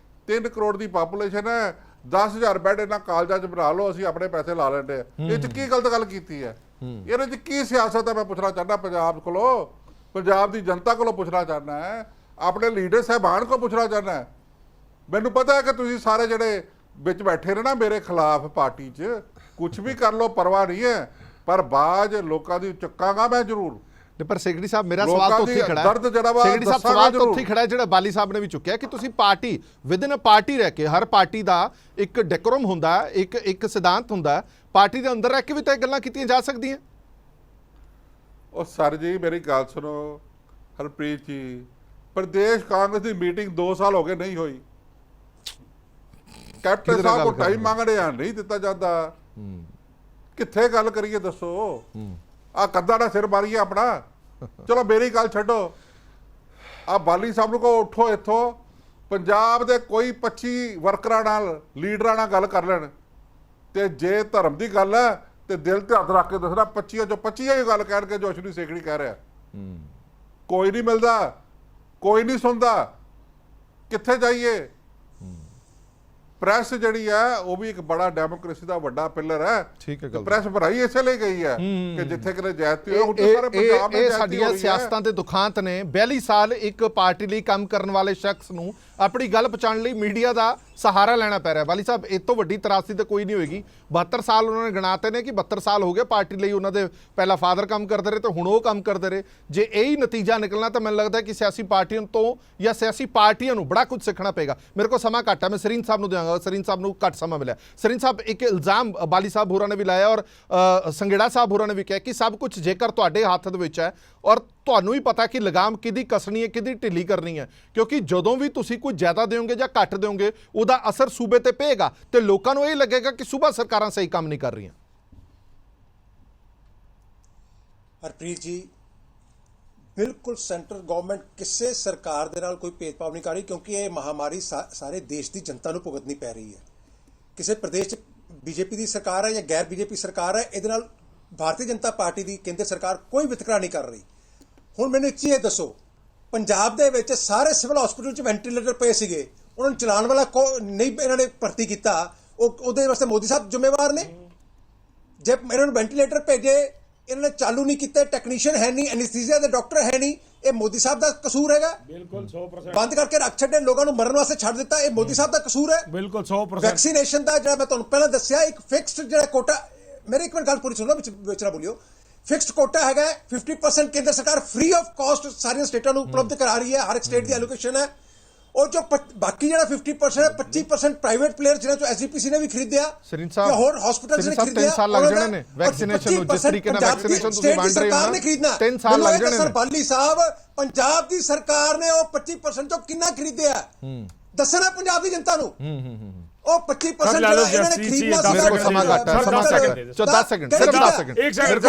Speaker 3: 3 ਕਰੋੜ ਦੀ ਪਾਪੂਲੇਸ਼ਨ ਹੈ, 10,000 ਬੈੱਡ ਇਹਨਾਂ ਕਾਲਜਾਂ 'ਚ ਬਣਾ ਲਓ, ਅਸੀਂ ਆਪਣੇ ਪੈਸੇ ਲਾ ਲੈਂਦੇ ਆ। ਇਹ 'ਚ ਕੀ ਗਲਤ ਗੱਲ ਕੀਤੀ ਹੈ? ਇਹਦੇ 'ਚ ਕੀ ਸਿਆਸਤ ਹੈ? ਮੈਂ ਪੁੱਛਣਾ ਚਾਹੁੰਦਾ ਪੰਜਾਬ ਕੋਲੋਂ, ਪੰਜਾਬ ਦੀ ਜਨਤਾ ਕੋਲੋਂ ਪੁੱਛਣਾ ਚਾਹੁੰਦਾ ਹੈ, ਆਪਣੇ ਲੀਡਰ ਸਾਹਿਬਾਨ ਕੋਲ ਪੁੱਛਣਾ ਚਾਹੁੰਦਾ ਹੈ। ਮੈਨੂੰ ਪਤਾ ਹੈ ਕਿ ਤੁਸੀਂ ਸਾਰੇ ਜਿਹੜੇ ਵਿੱਚ ਬੈਠੇ ਨੇ ਨਾ ਮੇਰੇ ਖਿਲਾਫ ਪਾਰਟੀ 'ਚ, ਕੁਝ ਵੀ ਕਰ ਲਓ ਪਰਵਾਹ ਨਹੀਂ ਹੈ, ਪਰ ਬਾਜ ਲੋਕਾਂ ਦੀ ਚੱਕਾਂਗਾ ਮੈਂ ਜ਼ਰੂਰ।
Speaker 1: ਪਰ ਸੇਖੜੀ ਸਾਹਿਬ ਮੇਰਾ ਸਵਾਲ ਤਾਂ ਉੱਥੇ ਹੀ ਖੜਾ ਹੈ।
Speaker 3: ਦਰਦ ਜਿਹੜਾ ਵਾ
Speaker 1: ਸੇਖੜੀ ਸਾਹਿਬ ਸਵਾਲ ਤਾਂ ਉੱਥੇ ਹੀ ਖੜਾ ਹੈ ਜਿਹੜਾ ਬਾਲੀ ਸਾਹਿਬ ਨੇ ਵੀ ਚੁੱਕਿਆ ਕਿ ਤੁਸੀਂ ਪਾਰਟੀ ਵਿਦਿਨ ਪਾਰਟੀ ਰਹਿ ਕੇ, ਹਰ ਪਾਰਟੀ ਦਾ ਇੱਕ ਡੈਕੋਰਮ ਹੁੰਦਾ, ਇੱਕ ਸਿਧਾਂਤ ਹੁੰਦਾ, ਪਾਰਟੀ ਦੇ ਅੰਦਰ ਰਹਿ ਕੇ ਵੀ ਤਾਂ ਇਹ ਗੱਲਾਂ ਕੀਤੀਆਂ ਜਾ ਸਕਦੀਆਂ।
Speaker 3: ਉਹ ਸਰ ਜੀ ਮੇਰੀ ਗੱਲ ਸੁਣੋ ਹਰਪ੍ਰੀਤ ਜੀ, ਪ੍ਰਦੇਸ਼ ਕਾਂਗਰਸ ਦੀ ਮੀਟਿੰਗ 2 ਸਾਲ ਹੋ ਗਏ ਨਹੀਂ ਹੋਈ। ਕੈਪਟਨ
Speaker 1: ਕਿਹਦੇ ਨਾਲ
Speaker 3: ਸਾਹਿਬ
Speaker 1: ਗੱਲ
Speaker 3: ਕੋ ਟਾਈਮ
Speaker 1: ਕਰਨੀ?
Speaker 3: ਮੰਗ ਰਹੇ ਆ, ਨਹੀਂ ਦਿੱਤਾ ਜਾਂਦਾ। ਕਿੱਥੇ ਗੱਲ ਕਰੀਏ ਦੱਸੋ? ਆ ਕੱਦਾ ਦਾ ਸਿਰ ਮਾਰੀਏ ਆਪਣਾ। ਚਲੋ ਮੇਰੀ ਗੱਲ ਛੱਡੋ, ਆ ਬਾਲੀ ਸਾਹਿਬ ਨੂੰ ਕੋ ਉੱਠੋ ਇੱਥੋਂ, ਪੰਜਾਬ ਦੇ ਕੋਈ 25 ਵਰਕਰਾਂ ਨਾਲ, ਲੀਡਰਾਂ ਨਾਲ ਗੱਲ ਕਰ ਲੈਣ, ਤੇ ਜੇ ਧਰਮ ਦੀ ਗੱਲ ਹੈ ਤੇ ਦਿਲ ਤੇ ਹੱਥ ਰੱਖ ਕੇ ਦੱਸਣਾ 25 ਚੋਂ 25 ਹੀ ਗੱਲ ਕਹਿਣਗੇ ਜੋ ਅਸ਼ਵਨੀ ਸੇਖੜੀ ਕਹਿ ਰਿਹਾ। ਕੋਈ ਨਹੀਂ ਮਿਲਦਾ, ਕੋਈ ਨਹੀਂ ਸੁਣਦਾ, ਕਿੱਥੇ ਜਾਈਏ? ਪ੍ਰੈਸ ਜਿਹੜੀ ਹੈ ਉਹ ਵੀ ਇੱਕ ਬੜਾ ਡੈਮੋਕ੍ਰੇਸੀ ਦਾ ਵੱਡਾ ਪਿਲਰ ਹੈ।
Speaker 1: ਠੀਕ ਹੈ ਗੱਲ।
Speaker 3: ਪ੍ਰੈਸ ਭਰਾਈ ਇਸੇ ਲਈ ਗਈ ਹੈ ਕਿ ਜਿੱਥੇ ਕਿਤੇ ਜਾਇਤੀ ਹੋਏ, ਹੁਣ ਤਾਂ ਸਾਰੇ ਪੰਜਾਬ
Speaker 1: ਇਹ
Speaker 3: में
Speaker 1: ਸਾਡੀਆਂ ਸਿਆਸਤਾਂ ਦੇ ਦੁਖਾਂਤ ਨੇ। 42 ਸਾਲ ਇੱਕ ਪਾਰਟੀ ਲਈ ਕੰਮ ਕਰਨ ਵਾਲੇ ਸ਼ਖਸ ਨੂੰ ਆਪਣੀ ਗੱਲ ਪਹੁੰਚਾਉਣ ਲਈ ਮੀਡੀਆ ਦਾ ਸਹਾਰਾ ਲੈਣਾ ਪੈ ਰਿਹਾ। ਵਾਲੀ ਸਾਹਿਬ, ਇਹ ਤੋਂ ਵੱਡੀ ਤਰਾਸਦੀ ਤਾਂ ਕੋਈ ਨਹੀਂ ਹੋਏਗੀ। 72 ਸਾਲ ਉਹਨਾਂ ਨੇ ਗਿਣਾਤੇ ਨੇ ਕਿ 72 ਸਾਲ ਹੋ ਗਏ ਪਾਰਟੀ ਲਈ ਉਹਨਾਂ ਦੇ। ਪਹਿਲਾਂ ਫਾਦਰ ਕੰਮ ਕਰਦੇ ਰਹੇ ਤੇ ਹੁਣ ਉਹ ਕੰਮ ਕਰਦੇ ਰਹੇ। ਜੇ ਇਹੀ ਨਤੀਜਾ ਨਿਕਲਣਾ ਤਾਂ ਮੈਨੂੰ ਲੱਗਦਾ ਕਿ ਸਿਆਸੀ ਪਾਰਟੀਆਂ ਤੋਂ ਜਾਂ ਸਿਆਸੀ ਪਾਰਟੀਆਂ ਨੂੰ ਬੜਾ ਕੁਝ ਸਿੱਖਣਾ ਪਏਗਾ। ਮੇਰੇ ਕੋਲ ਸਮਾਂ ਘੱਟ ਹੈ, ਮੈਂ ਸਰੀਨ ਸਾਹਿਬ ਨੂੰ ਦਿਆਂਗਾ। ਸਰੀਨ ਸਾਹਿਬ ਨੂੰ ਘੱਟ ਸਮਾਂ ਮਿਲਿਆ। ਸਰੀਨ ਸਾਹਿਬ, ਇੱਕ ਇਲਜ਼ਾਮ ਬਾਲੀ ਸਾਹਿਬ ਹੋਰਾਂ ਨੇ ਵੀ ਲਾਇਆ ਔਰ ਸੰਘੇੜਾ ਸਾਹਿਬ ਹੋਰਾਂ ਨੇ ਵੀ ਕਿਹਾ ਕਿ ਸਭ ਕੁਝ ਜੇਕਰ ਤੁਹਾਡੇ ਹੱਥ ਦੇ ਵਿੱਚ ਹੈ ਔਰ ਤੁਹਾਨੂੰ ਹੀ ਪਤਾ ਕਿ ਲਗਾਮ ਕਿਹਦੀ ਕੱਸਣੀ ਹੈ, ਕਿਹਦੀ ਢਿੱਲੀ ਕਰਨੀ ਹੈ, ਕਿਉਂਕਿ ਜਦੋਂ ਵੀ ਤੁਸੀਂ ਕੁਝ ਜ਼ਿਆਦਾ ਦਿਓਗੇ ਜਾਂ ਘੱਟ ਦਿਓਗੇ ਉਹਦਾ ਅਸਰ ਸੂਬੇ ਤੇ ਪਏਗਾ ਤੇ ਲੋਕਾਂ ਨੂੰ ਇਹ ਲੱਗੇਗਾ ਕਿ ਸੂਬਾ ਸਰਕਾਰਾਂ ਸਹੀ ਕੰਮ ਨਹੀਂ ਕਰ ਰਹੀਆਂ।
Speaker 6: ਹਰਪ੍ਰੀਤ ਜੀ, ਬਿਲਕੁਲ ਸੈਂਟਰਲ ਗਵਰਨਮੈਂਟ ਕਿਸੇ ਸਰਕਾਰ ਦੇ ਨਾਲ ਕੋਈ ਭੇਦਭਾਵ ਨਹੀਂ ਕਰ ਰਹੀ, ਕਿਉਂਕਿ ਇਹ ਮਹਾਮਾਰੀ ਸਾਰੇ ਦੇਸ਼ ਦੀ ਜਨਤਾ ਨੂੰ ਭੁਗਤਣੀ ਪੈ ਰਹੀ ਹੈ। ਕਿਸੇ ਪ੍ਰਦੇਸ਼ 'ਚ ਬੀਜੇਪੀ ਦੀ ਸਰਕਾਰ ਹੈ ਜਾਂ ਗੈਰ ਬੀਜੇਪੀ ਸਰਕਾਰ ਹੈ, ਇਹਦੇ ਨਾਲ ਭਾਰਤੀ ਜਨਤਾ ਪਾਰਟੀ ਦੀ ਕੇਂਦਰ ਸਰਕਾਰ ਕੋਈ ਵਿਤਕਰਾ ਨਹੀਂ ਕਰ ਰਹੀ। ਹੁਣ ਮੈਨੂੰ ਇੱਕ ਚੀਜ਼ ਇਹ ਦੱਸੋ, ਪੰਜਾਬ ਦੇ ਵਿੱਚ ਸਾਰੇ ਸਿਵਲ ਹਸਪੀਟਲ 'ਚ ਵੈਂਟੀਲੇਟਰ ਪਏ ਸੀਗੇ, ਉਹਨਾਂ ਨੂੰ ਚਲਾਉਣ ਵਾਲਾ ਨਹੀਂ ਇਹਨਾਂ ਨੇ ਭਰਤੀ ਕੀਤਾ, ਉਹਦੇ ਵਾਸਤੇ ਮੋਦੀ ਸਾਹਿਬ ਜ਼ਿੰਮੇਵਾਰ ਨੇ। ਜੇ ਇਹਨਾਂ ਨੂੰ ਵੈਂਟੀਲੇਟਰ ਭੇਜੇ, ਇਹਨਾਂ ਨੇ ਚਾਲੂ ਨਹੀਂ ਕੀਤੇ, ਟੈਕਨੀਸ਼ੀਅਨ ਹੈ ਨਹੀਂ, ਐਨੈਸਥੀਸੀਆ ਦੇ ਡਾਕਟਰ ਹੈ ਨਹੀਂ, ਇਹ ਮੋਦੀ ਸਾਹਿਬ ਦਾ ਕਸੂਰ ਹੈਗਾ।
Speaker 2: ਬਿਲਕੁਲ 100%।
Speaker 6: ਬੰਦ ਕਰਕੇ ਰੱਖ ਛੱਡੇ, ਲੋਕਾਂ ਨੂੰ ਮਰਨ ਵਾਸਤੇ ਛੱਡ ਦਿੱਤਾ, ਇਹ ਮੋਦੀ ਸਾਹਿਬ ਦਾ ਕਸੂਰ ਹੈ।
Speaker 2: ਬਿਲਕੁਲ 100%।
Speaker 6: ਵੈਕਸੀਨੇਸ਼ਨ ਦਾ ਜਿਹੜਾ ਮੈਂ ਤੁਹਾਨੂੰ ਪਹਿਲਾਂ ਦੱਸਿਆ, ਇੱਕ ਫਿਕਸਡ ਜਿਹੜਾ ਕੋਟਾ, ਮੇਰੀ ਇੱਕ ਮਿੰਟ ਗੱਲ ਪੂਰੀ ਸੁਣੋ, ਵਿੱਚ ਨਾ ਬੋਲਿਓ। ਫਿਕਸਡ ਕੋਟਾ ਹੈਗਾ 50% ਕੇਂਦਰ ਸਰਕਾਰ ਫ੍ਰੀ ਆਫ ਕਾਸਟ ਸਾਰੀਆਂ ਸਟੇਟਾਂ ਨੂੰ ਉਪਲਬਧ ਕਰਾ ਰਹੀ ਹੈ, ਹਰ ਇੱਕ ਸਟੇਟ ਦੀ ਐਲੋਕੇਸ਼ਨ ਹੈ। और जो बाकी जो 50% है, 25% प्राइवेट प्लेयर जिन्हें जो एसजीपीसी ने भी खरीद दिया,
Speaker 1: सरीन साहब
Speaker 6: और हॉस्पिटल्स ने खरीद
Speaker 1: 3 साल लग जाने ने वैक्सीनेशन ਨੂੰ ਜਿਸ ਤਰੀਕੇ ਨਾਲ ਵੈਕਸੀਨੇਸ਼ਨ ਤੁਸੀਂ ਵੰਡ ਰਹੇ ਹੋ
Speaker 6: सरकार ने खरीदना
Speaker 1: 3 साल लग जाने
Speaker 6: सर बाली साहब, पंजाब दी सरकार ने वो 25% जो कितना खरीदया दसना पंजाब दी जनता नु ਉਹ 25% ਜਿਹੜਾ ਇਹਨਾਂ ਨੇ ਖਰੀਦਣਾ ਸੀ।
Speaker 1: ਮੇਰੇ ਕੋਲ ਸਮਾਂ ਘੱਟ ਹੈ, ਸਮਾਂ ਘੱਟ ਹੈ। 10 ਸੈਕਿੰਡ ਸਿਰਫ 10 ਸੈਕਿੰਡ
Speaker 2: ਇੱਕ ਸੈਕਿੰਡ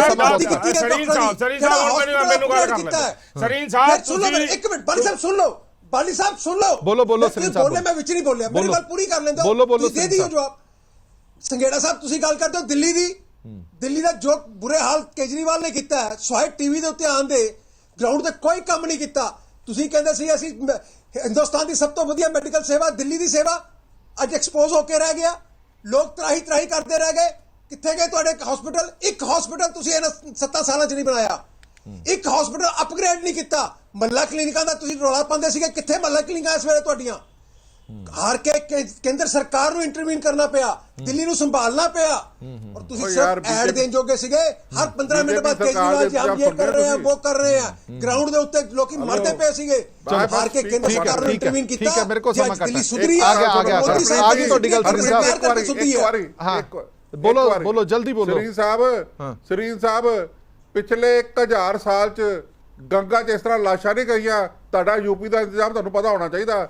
Speaker 2: ਸਰੀਨ ਸਾਹਿਬ ਮੈਨੂੰ ਗੱਲ ਕਰ ਲੈ। ਸਰੀਨ ਸਾਹਿਬ
Speaker 6: ਸੁਣ ਲਓ, ਇੱਕ ਮਿੰਟ ਬਾਲੀ ਸਾਹਿਬ ਸੁਣ ਲਓ, ਬਾਲੀ ਸਾਹਿਬ ਸੁਣ ਲਓ।
Speaker 1: ਬੋਲੋ ਸਰੀਨ ਸਾਹਿਬ,
Speaker 6: ਬੋਲੇ, ਮੈਂ ਵਿੱਚ ਨਹੀਂ ਬੋਲਿਆ, ਮੇਰੀ ਗੱਲ ਪੂਰੀ ਕਰ ਲੈਂਦੇ।
Speaker 1: ਬੋਲੋ
Speaker 6: ਦੇ ਦਿਓ ਜਵਾਬ। ਸੰਘੇੜਾ ਸਾਹਿਬ, ਤੁਸੀਂ ਗੱਲ ਕਰਦੇ ਹੋ ਦਿੱਲੀ ਦੀ, ਦਿੱਲੀ ਦਾ ਜੋ ਬੁਰੇ ਹਾਲ ਕੇਜਰੀਵਾਲ ਨੇ ਕੀਤਾ ਹੈ, ਸਵਾਇ ਟੀਵੀ ਦੇ ਉੱਤੇ ਆਉਣ ਦੇ, ਗਰਾਊਂਡ ਤੇ ਕੋਈ ਕੰਮ ਨਹੀਂ ਕੀਤਾ। ਤੁਸੀਂ ਕਹਿੰਦੇ ਸੀ ਅਸੀਂ ਹਿੰਦੁਸਤਾਨ ਦੀ ਸਭ ਤੋਂ ਵਧੀਆ ਮੈਡੀਕਲ ਸੇਵਾ, ਦਿੱਲੀ ਦੀ ਸੇਵਾ ਅੱਜ ਐਕਸਪੋਜ਼ ਹੋ ਕੇ ਰਹਿ ਗਿਆ। ਲੋਕ ਤਰਾਹੀ ਕਰਦੇ ਰਹਿ ਗਏ। ਕਿੱਥੇ ਗਏ ਤੁਹਾਡੇ ਹਸਪੀਟਲ? ਇੱਕ ਹਸਪੀਟਲ ਤੁਸੀਂ ਇਹਨਾਂ 7 ਸਾਲਾਂ 'ਚ ਨਹੀਂ ਬਣਾਇਆ, ਇੱਕ ਹਸਪੀਟਲ ਅਪਗ੍ਰੇਡ ਨਹੀਂ ਕੀਤਾ। ਮਹੱਲਾ ਕਲੀਨਿਕਾਂ ਦਾ ਤੁਸੀਂ ਰੌਲਾ ਪਾਉਂਦੇ ਸੀਗੇ, ਕਿੱਥੇ ਮਹੱਲਾ ਕਲੀਨਿਕਾਂ ਇਸ ਵੇਲੇ ਤੁਹਾਡੀਆਂ? ਹਾਰ ਕੇ ਕੇਂਦਰ ਸਰਕਾਰ ਨੂੰ ਇੰਟਰਵੀਨ ਕਰਨਾ ਪਿਆ, ਦਿੱਲੀ ਨੂੰ ਸੰਭਾਲਣਾ ਪਿਆ, ਔਰ ਤੁਸੀਂ ਸਿਰਫ ਐਡ ਦੇਣ ਜੋਗੇ ਸੀਗੇ। ਹਰ 15 ਮਿੰਟ ਬਾਅਦ ਕੇਜਰੀਵਾਲ ਜੀ ਹਮ ਇਹ ਕਰ ਰਹੇ हैं, वो कर रहे हैं। ਗਰਾਊਂਡ ਦੇ ਉੱਤੇ ਲੋਕੀ ਮਰਦੇ ਪਏ ਸੀਗੇ, ਹਾਰ ਕੇ ਕੇਂਦਰ ਸਰਕਾਰ ਨੂੰ ਇੰਟਰਵੀਨ ਕੀਤਾ।
Speaker 1: ਠੀਕ ਹੈ, ਮੇਰੇ ਕੋਲ ਸਮਾਂ ਘੱਟ
Speaker 6: ਦਿੱਲੀ
Speaker 1: ਹੈ।
Speaker 6: ਸੁਧਰੀ
Speaker 1: ਆ ਗਿਆ ਆ ਗਈ ਤੁਹਾਡੀ ਗੱਲ ਸਰੀਨ ਸਾਹਿਬ।
Speaker 3: ਇੱਕ ਵਾਰੀ
Speaker 1: ਹਾਂ ਬੋਲੋ ਜਲਦੀ ਬੋਲੋ।
Speaker 3: ਸਰੀਨ ਸਾਹਿਬ ਪਿਛਲੇ 1000 ਸਾਲ 'ਚ ਗੰਗਾ 'ਚ ਇਸ ਤਰ੍ਹਾਂ ਲਾਸ਼ਾਂ ਨਹੀਂ ਗਈਆਂ। ਤੁਹਾਡਾ ਯੂਪੀ ਦਾ ਇੰਤਜ਼ਾਮ ਤੁਹਾਨੂੰ ਪਤਾ ਹੋਣਾ ਚਾਹੀਦਾ।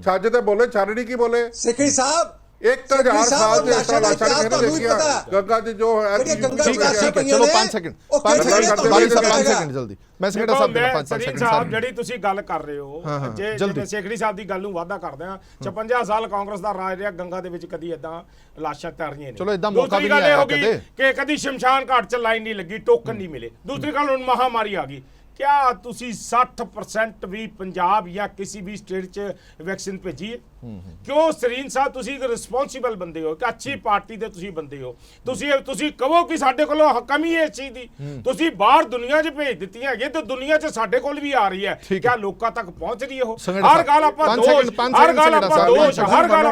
Speaker 3: ਛੱਜ ਤੇ ਬੋਲੇ, ਛਾਨਣੀ ਕੀ ਬੋਲੇ।
Speaker 6: ਸੇਖੜੀ ਸਾਹਿਬ
Speaker 3: 1000 ਸਾਲ 'ਚ ਇਸ ਤਰ੍ਹਾਂ ਲਾਸ਼ਾਂ ਨਹੀਂ ਦੇਖੀਆਂ ਗੰਗਾ 'ਚ ਜੋ ਹੈ।
Speaker 1: ਠੀਕ ਹੈ, ਚਲੋ 5 ਸੈਕਿੰਡ ਜਲਦੀ। ਮੈਂ ਸੰਘੇੜਾ ਸਾਹਿਬ ਦੇ 5
Speaker 2: ਸਰੀਨ ਸਾਹਿਬ, ਜਿਹੜੀ ਤੁਸੀਂ ਗੱਲ ਕਰ ਰਹੇ ਹੋ, ਜੇ ਜਿਵੇਂ ਸੇਖੜੀ ਸਾਹਿਬ ਦੀ ਗੱਲ ਨੂੰ ਵਾਅਦਾ ਕਰਦੇ ਆ, 56 ਸਾਲ ਕਾਂਗਰਸ ਦਾ ਰਾਜ ਰਿਹਾ, ਗੰਗਾ ਦੇ ਵਿੱਚ ਕਦੀ ਇਦਾਂ ਲਾਸ਼ਾਂ ਤੈਰੀਆਂ ਨੇ।
Speaker 1: ਚਲੋ ਇਦਾਂ ਮੌਕਾ ਵੀ ਨਹੀਂ ਆਇਆ ਕਦੇ
Speaker 2: ਕਿ ਕਦੀ ਸ਼ਮਸ਼ਾਨ ਘਾਟ 'ਚ ਲਾਈਨ ਨਹੀਂ ਲੱਗੀ, ਟੋਕਨ ਨਹੀਂ ਮਿਲੇ। ਦੂਸਰੀ ਗੱਲ, ਹੁਣ ਮਹਾਮਾਰੀ ਆ ਗਈ, क्या तुसी 60% भी पंजाब या किसी भी स्टेट च वैक्सीन भेजी है? क्यों सरीन साहब, तुसी एक रिस्पोंसिबल बंदे हो, कि अच्छी पार्टी दे तुसी बंदे हो, तुसी कहो कि साडे कोलों कमी है इस चीज दी, तुसी बाहर दुनिया च भेज दित्ती है, ते दुनिया च साडे कोल भी आ रही है। क्या लोकां तक पहुंच रही है? वो हर गल आपां दोष, हर गल आपां दोष, हर गल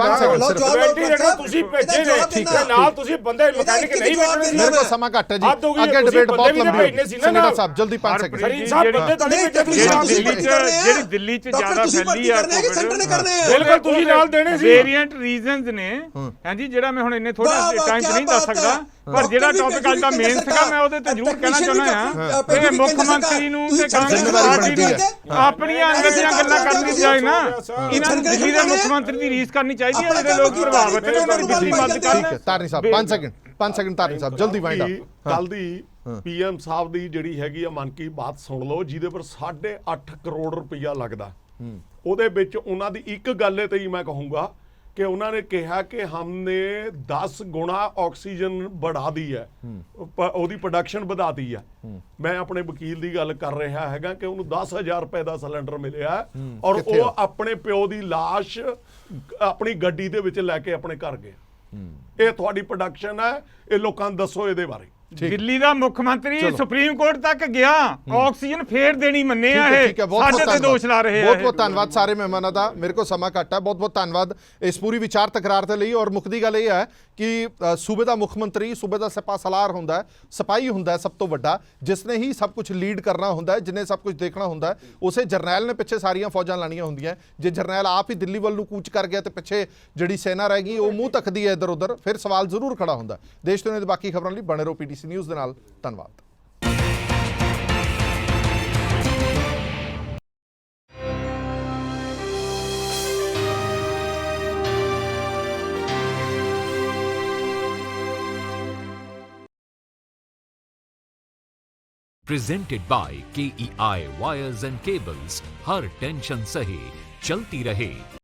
Speaker 2: वेंटीलेटर तुसी भेजे ने, ठीक है, नाल तुसी बंदे मैकेनिक नहीं भेजने।
Speaker 1: मेरे को समा घट है जी, आगे डिबेट बहुत लंबी होगी। संघेड़ा साहब जल्दी 5 सेकंड।
Speaker 4: ਜਿਹੜੀ ਦਿੱਲੀ 'ਚ ਜ਼ਿਆਦਾ ਫੈਲੀ ਆ,
Speaker 6: ਸੈਂਟਰ ਨੇ ਕਰਨੇ ਆ।
Speaker 2: ਬਿਲਕੁਲ ਤੁਸੀਂ ਜੀ ਨਾਲ ਦੇਣੇ ਸੀ।
Speaker 4: ਵੇਰੀਐਂਟ ਰੀਜ਼ਨਸ ਨੇ ਹਾਂਜੀ, ਜਿਹੜਾ ਮੈਂ ਹੁਣ ਇੰਨੇ ਥੋੜਾ
Speaker 6: ਵਾਹ, ਵਾਹ,
Speaker 4: ਟਾਈਮ 'ਚ
Speaker 6: ਕਿਆ
Speaker 4: ਨਹੀਂ ਦੱਸ
Speaker 6: ਬਾਤ
Speaker 4: ਸਕਦਾ,
Speaker 6: ਹੈ।
Speaker 4: ਪਰ ਜਿਹੜਾ
Speaker 6: ਡਾਕਟਰ ਵੀ
Speaker 4: ਟੌਪਿਕ ਅੱਜ ਦਾ
Speaker 6: ਭੇਜੂਗੀ
Speaker 4: ਮੇਨ
Speaker 6: ਕੇਂਦਰ
Speaker 4: ਸੀਗਾ, ਮੈਂ ਉਹਦੇ ਤੇ
Speaker 6: ਸਰਕਾਰ,
Speaker 4: ਜ਼ਰੂਰ ਕਹਿਣਾ
Speaker 6: ਟੈਕਨੀਸ਼ੀਅਨ
Speaker 4: ਚਾਹੁੰਦਾ
Speaker 6: ਵੀ
Speaker 4: ਹਾਂ
Speaker 6: ਭੇਜੂਗੀ
Speaker 4: ਕਿ ਮੁੱਖ
Speaker 6: ਕੇਂਦਰ
Speaker 4: ਮੰਤਰੀ ਨੂੰ
Speaker 6: ਸਰਕਾਰ,
Speaker 4: ਤੇ ਕਾਂਗਰਸ
Speaker 1: ਜ਼ਿੰਮੇਵਾਰੀ
Speaker 4: ਪਾਰਟੀ
Speaker 1: ਬਣਦੀ
Speaker 4: ਨੂੰ
Speaker 1: ਹੈ।
Speaker 4: ਆਪਣੀਆਂ ਅੰਦਰ ਦੀਆਂ ਗੱਲਾਂ ਕਰਨ ਦੀ ਬਜਾਏ ਨਾ ਇਹਨਾਂ ਨੂੰ ਦਿੱਲੀ ਦੇ ਮੁੱਖ ਮੰਤਰੀ ਦੀ ਰੀਸ ਕਰਨੀ ਚਾਹੀਦੀ ਹੈ, ਜਿਹੜੇ ਲੋਕ ਪ੍ਰਭਾਵਿਤ ਨੇ ਉਹਨਾਂ ਦੀ ਦਿੱਲੀ ਮਦਦ
Speaker 1: ਠੀਕ ਹੈ
Speaker 4: ਕਰਨ।
Speaker 1: ਤਾਰਨੀ ਸਾਹਿਬ 5 ਸੈਕਿੰਡ ਤਾਰਨੀ ਸਾਹਿਬ ਜਲਦੀ ਵਾਈਂਡ ਅਪ।
Speaker 5: ਕੱਲ ਦੀ ਪੀਐਮ ਸਾਹਿਬ ਦੀ ਜਿਹੜੀ ਹੈਗੀ ਆ ਮਨ ਕੀ ਬਾਤ ਸੁਣ ਲਓ, ਜਿਹਦੇ ਪਰ 8.5 ਕਰੋੜ ਰੁਪਈਆ ਲੱਗਦਾ। ਉਹਦੇ ਵਿੱਚ ਉਹਨਾਂ ਦੀ ਇੱਕ ਗੱਲ ਤੇ ਹੀ ਮੈਂ ਕਹੂੰਗਾ ਕਿ ਉਹਨਾਂ ਨੇ ਕਿਹਾ ਕਿ ਹਮਨੇ 10 ਗੁਣਾ ਆਕਸੀਜਨ बढ़ा दी ਹੈ, ਉਹਦੀ ਪ੍ਰੋਡਕਸ਼ਨ ਵਧਾਤੀ ਹੈ। ਮੈਂ ਆਪਣੇ ਵਕੀਲ ਦੀ ਗੱਲ ਕਰ ਰਿਹਾ ਹੈਗਾ ਕਿ ਉਹਨੂੰ 10,000 ਰੁਪਏ ਦਾ ਸਿਲੰਡਰ ਮਿਲਿਆ ਔਰ
Speaker 1: ਕਿੱਥੇ
Speaker 5: ਉਹ ਆਪਣੇ ਪਿਓ ਦੀ ਲਾਸ਼ ਆਪਣੀ ਗੱਡੀ ਦੇ ਵਿੱਚ ਲੈ ਕੇ ਆਪਣੇ ਘਰ ਗਿਆ। ਇਹ ਤੁਹਾਡੀ ਪ੍ਰੋਡਕਸ਼ਨ ਹੈ, ਇਹ ਲੋਕਾਂ ਨੂੰ ਦੱਸੋ ਇਹਦੇ ਬਾਰੇ।
Speaker 4: ਦਿੱਲੀ ਦਾ ਮੁੱਖ ਮੰਤਰੀ ਸੁਪਰੀਮ ਕੋਰਟ ਤੱਕ ਗਿਆ, ਆਕਸੀਜਨ ਫੇਰ ਦੇਣੀ ਮੰਨਿਆ ਇਹ,
Speaker 1: ਠੀਕ ਹੈ, ਬਹੁਤ
Speaker 4: ਸਾਡੇ ਤੇ ਦੋਸ਼ ਲਾ ਰਹੇ ਆ।
Speaker 1: ਬਹੁਤ ਬਹੁਤ ਧੰਨਵਾਦ ਸਾਰੇ ਮਹਿਮਾਨਾਂ ਦਾ, ਮੇਰੇ ਕੋਲ ਸਮਾਂ ਘੱਟ ਹੈ। ਬਹੁਤ ਬਹੁਤ ਧੰਨਵਾਦ ਇਸ ਪੂਰੀ ਵਿਚਾਰ ਤਕਰਾਰ ਦੇ ਲਈ। ਔਰ ਮੁੱਕਦੀ ਗੱਲ ਇਹ ਹੈ ਕਿ ਸੂਬੇ ਦਾ ਮੁੱਖ ਮੰਤਰੀ ਸੂਬੇ ਦਾ ਸਿਪਾਹ ਸਲਾਰ ਹੁੰਦਾ ਹੈ, ਸਿਪਾਹੀ ਹੁੰਦਾ ਹੈ ਸਭ ਤੋਂ ਵੱਡਾ, ਜਿਸ ਨੇ ਹੀ ਸਭ ਕੁਝ ਲੀਡ ਕਰਨਾ ਹੁੰਦਾ ਹੈ, ਜਿਹਨੇ ਸਭ ਕੁਝ ਦੇਖਣਾ ਹੁੰਦਾ ਹੈ। ਉਸੇ ਜਰਨੈਲ ਨੇ ਪਿੱਛੇ ਸਾਰੀਆਂ ਫੌਜਾਂ ਲਾਣੀਆਂ ਹੁੰਦੀਆਂ। ਜੇ ਜਰਨੈਲ ਆਪ ਹੀ ਦਿੱਲੀ ਵੱਲ ਨੂੰ ਕੂਚ ਕਰ ਗਿਆ ਤੇ ਪਿੱਛੇ ਜਿਹੜੀ ਸੈਨਾ ਰਹਿ ਗਈ ਉਹ ਮੂੰਹ ਤੱਕਦੀ ਹੈ ਇੱਧਰ ਉੱਧਰ, ਫਿਰ ਸਵਾਲ ਜ਼ਰੂਰ ਖੜਾ ਹੁੰਦਾ। ਦੇਸ਼ ਦੁਨੀਆ ਦੇ ਬਾਕੀ ਖਬਰਾਂ ਲਈ ਬਣੇ ਰਹੋ ਪੀਟੀਸੀ ਨਿਊਜ਼ ਦੇ ਨਾਲ। ਧੰਨਵਾਦ।
Speaker 7: Presented by KEI Wires and Cables, her tension सहे चलती रहे।